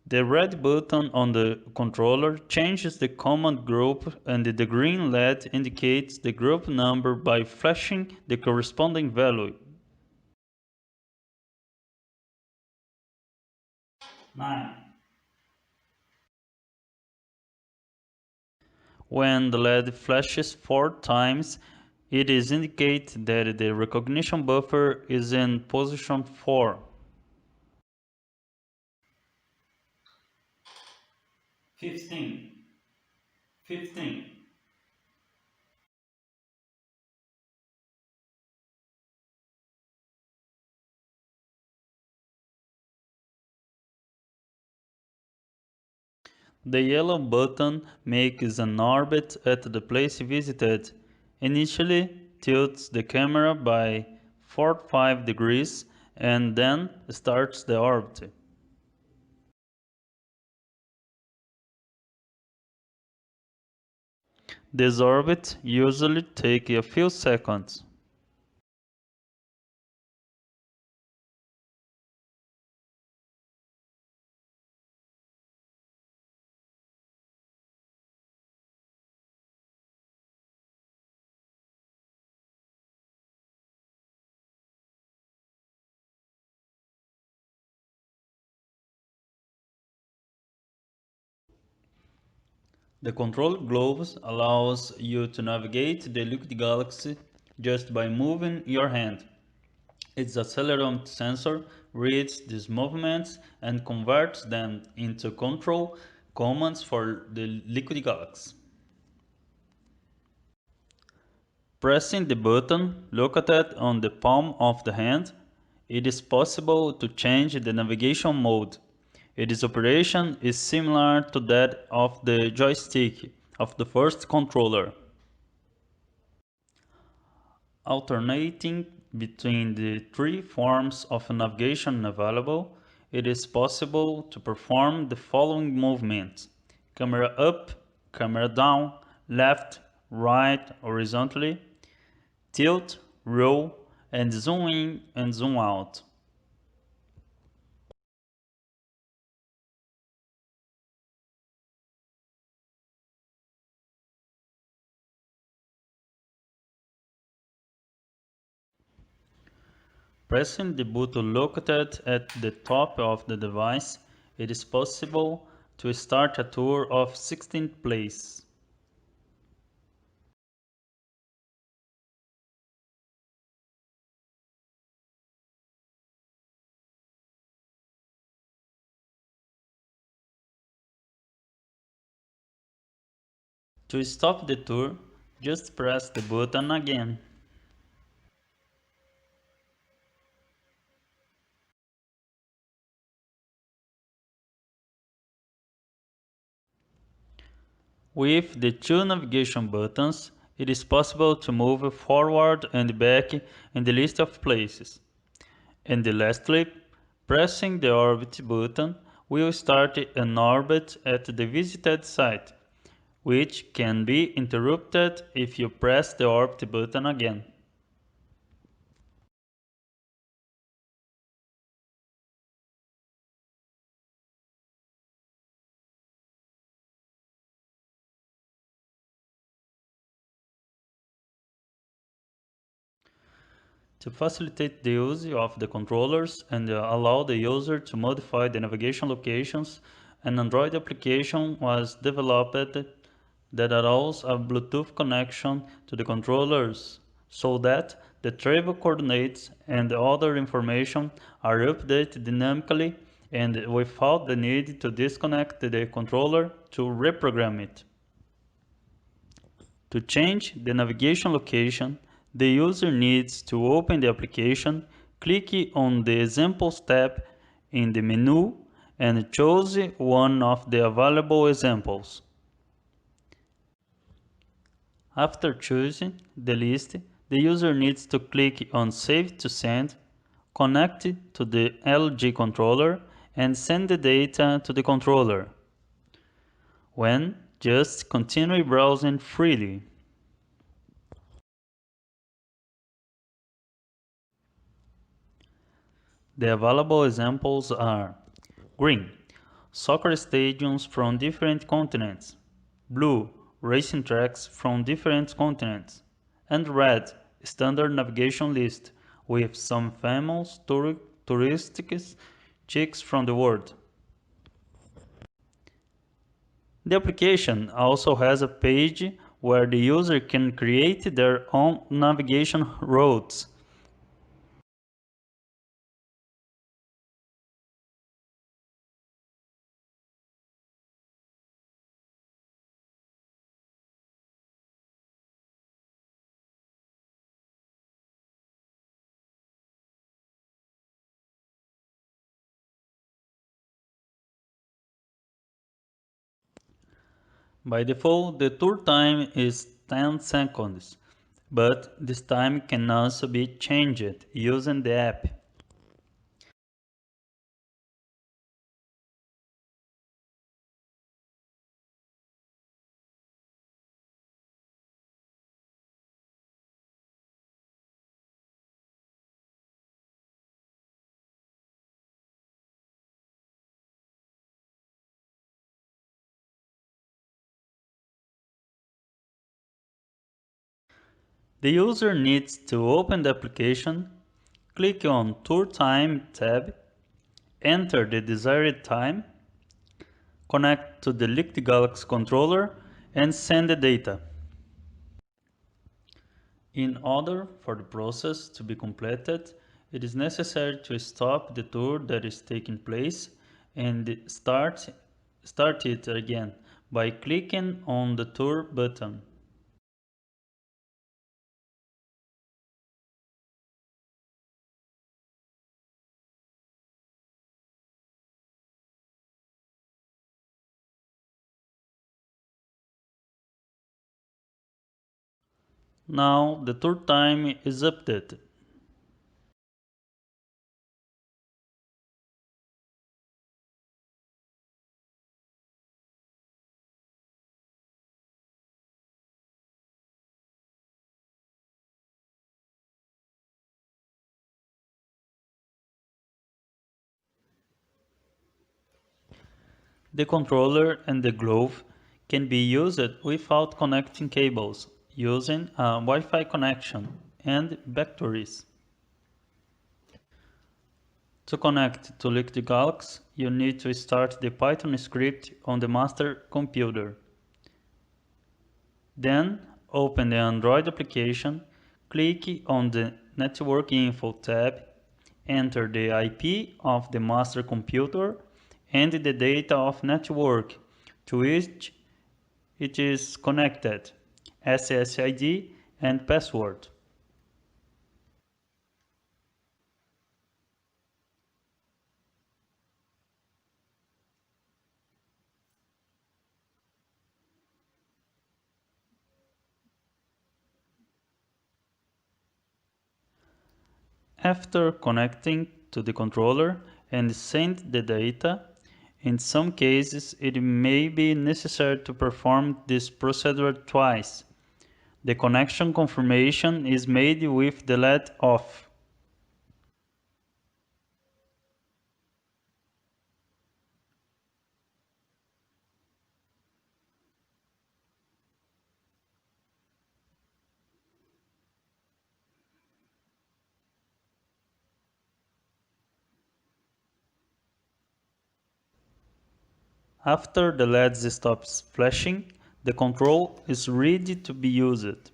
The red button on the controller changes the command group, and the green LED indicates the group number by flashing the corresponding value. 9. When the LED flashes 4 times, it is indicated that the recognition buffer is in position 4. 15. 15. The yellow button makes an orbit at the place visited. Initially tilts the camera by 45 degrees and then starts the orbit. This orbit usually takes a few seconds. The control globes allows you to navigate the liquid galaxy just by moving your hand. Its accelerometer sensor reads these movements and converts them into control commands for the liquid galaxy. Pressing the button located on the palm of the hand, it is possible to change the navigation mode. Its operation is similar to that of the joystick of the first controller. Alternating between the 3 forms of navigation available, it is possible to perform the following movements: camera up, camera down, left, right, horizontally, tilt, roll, and zoom in and zoom out. Pressing the button located at the top of the device, it is possible to start a tour of 16th place. To stop the tour, just press the button again. With the 2 navigation buttons, it is possible to move forward and back in the list of places. And lastly, pressing the orbit button will start an orbit at the visited site, which can be interrupted if you press the orbit button again. To facilitate the use of the controllers and allow the user to modify the navigation locations, an Android application was developed that allows a Bluetooth connection to the controllers so that the travel coordinates and other information are updated dynamically and without the need to disconnect the controller to reprogram it. To change the navigation location, the user needs to open the application, click on the Examples tab in the menu, and choose one of the available examples. After choosing the list, the user needs to click on Save to Send, connect to the LG controller, and send the data to the controller. When, just continue browsing freely. The available examples are green, soccer stadiums from different continents, blue, racing tracks from different continents, and red, standard navigation list with some famous touristic chicks from the world. The application also has a page where the user can create their own navigation routes. By default, the tour time is 10 seconds, but this time can also be changed using the app. The user needs to open the application, click on Tour Time tab, enter the desired time, connect to the LiqTGalaxy controller, and send the data. In order for the process to be completed, it is necessary to stop the tour that is taking place and start it again by clicking on the tour button. Now the tour time is updated. The controller and the glove can be used without connecting cables, using a Wi-Fi connection and batteries. To connect to LiqTGalaxy, you need to start the Python script on the master computer. Then, open the Android application, click on the Network Info tab, enter the IP of the master computer and the data of network to which it is connected, SSID and password. After connecting to the controller and send the data, in some cases it may be necessary to perform this procedure twice. The connection confirmation is made with the LED off. After the LED stops flashing, the control is ready to be used.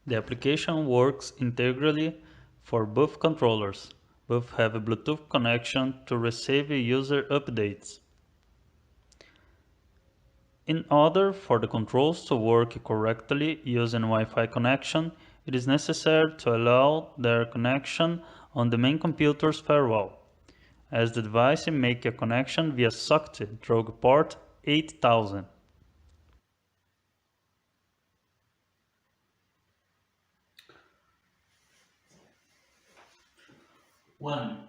The application works integrally for both controllers. Both have a Bluetooth connection to receive user updates. In order for the controls to work correctly using Wi-Fi connection, it is necessary to allow their connection on the main computer's firewall, as the device make a connection via SOCT through port 8000. One.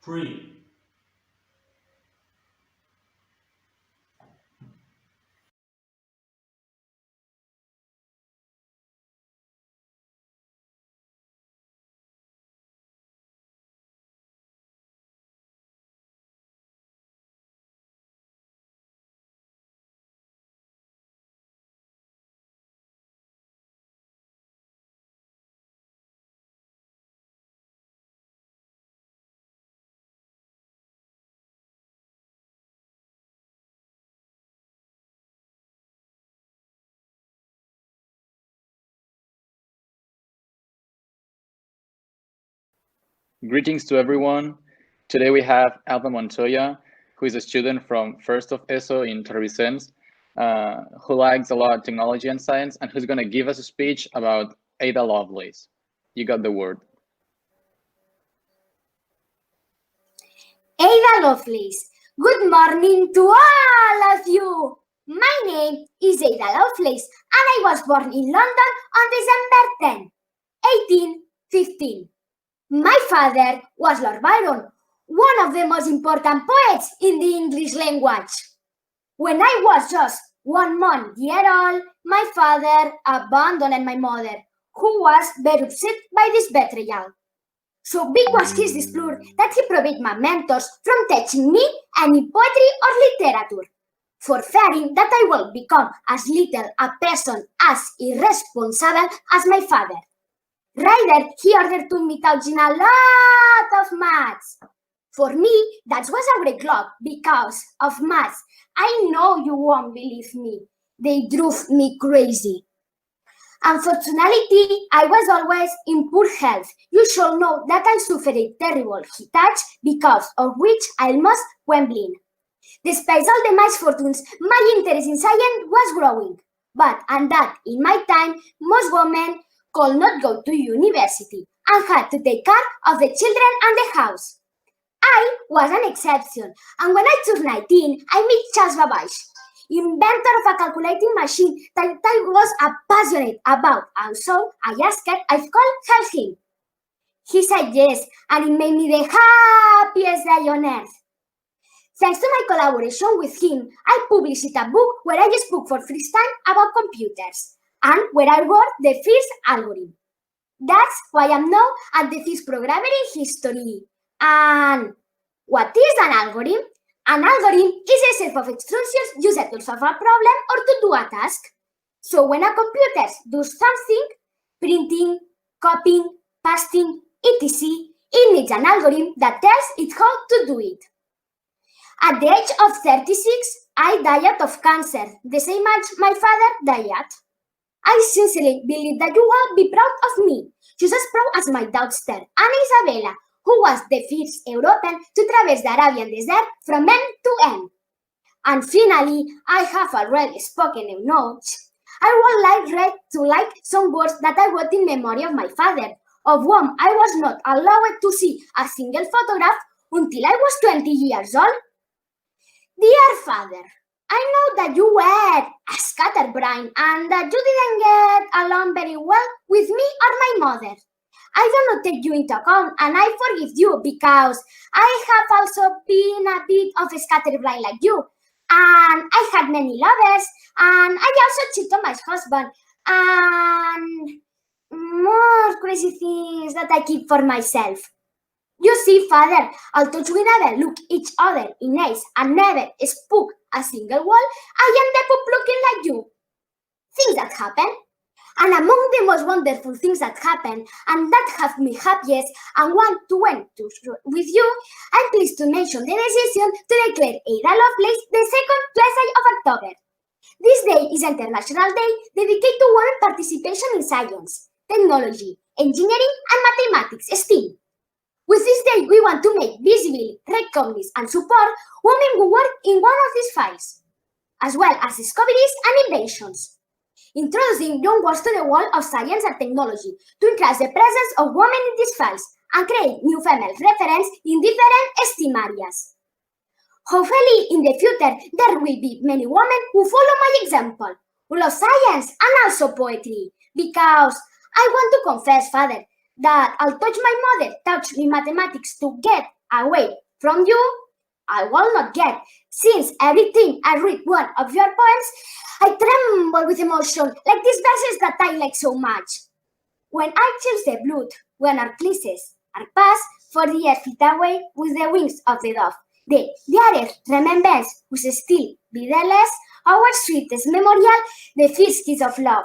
Three. Greetings to everyone. Today we have Alba Montoya, who is a student from first of ESO in Torrevicens, who likes a lot technology and science, and who's going to give us a speech about Aydah Lovelace. You got the word. Aydah Lovelace. Good morning to all of you. My name is Aydah Lovelace, and I was born in London on December 10, 1815. My father was Lord Byron, one of the most important poets in the English language. When I was just 1 month old, my father abandoned my mother, who was very upset by this betrayal. So big was his displeasure that he forbade my mentors from teaching me any poetry or literature, for fearing that I will become as little a person as irresponsible as my father. Rather, he ordered to me teaching a lot of maths. For me, that was a great luck because of maths. I know you won't believe me. They drove me crazy. Unfortunately, I was always in poor health. You should know that I suffered a terrible heat, because of which I almost went blind. Despite all the misfortunes, my interest in science was growing. But and that in my time, most women could not go to university and had to take care of the children and the house. I was an exception, and when I turned 19, I met Charles Babbage, inventor of a calculating machine that I was passionate about, and so I asked if I could help him. He said yes, and it made me the happiest guy on earth. Thanks to my collaboration with him, I published a book where I spoke for first time about computers, and where I wrote the first algorithm. That's why I'm now at the first programmer in history. And what is an algorithm? An algorithm is a set of instructions used to solve a problem or to do a task. So when a computer does something, printing, copying, pasting, etc., it needs an algorithm that tells it how to do it. At the age of 36, I died of cancer, the same as my father died. I sincerely believe that you will be proud of me, just as proud as my daughter, Anna Isabella, who was the first European to traverse the Arabian desert from end to end. And finally, I have already spoken a notes. I would like to like some words that I wrote in memory of my father, of whom I was not allowed to see a single photograph until I was 20 years old. Dear father, I know that you were a scatterbrain and that you didn't get along very well with me or my mother. I do not take you into account, and I forgive you because I have also been a bit of a scatterbrain like you, and I had many lovers, and I also cheated on my husband, and more crazy things that I keep for myself. You see, father, although we never look each other in eyes and never spoke a single word, I ended up looking like you. Things that happen. And among the most wonderful things that happen, and that have me happiest and want to end with you, I'm pleased to mention the decision to declare Aydah Lovelace the second Tuesday of October. This day is International Day dedicated to women participation in science, technology, engineering, and mathematics, STEAM. With this day, we want to make visible, recognize, and support women who work in one of these fields, as well as discoveries and inventions. Introducing young words to the world of science and technology to increase the presence of women in these fields and create new female referents in different STEM areas. Hopefully, in the future, there will be many women who follow my example, who love science and also poetry, because I want to confess, Father, that although my mother taught me mathematics to get away from you, I will not get, since every time I read one of your poems, I tremble with emotion, like these verses that I like so much. When I chills the blood, when our kisses are past, for the years flit away with the wings of the dove. The dearest remembrance whose still be the less, our sweetest memorial, the first kiss of love.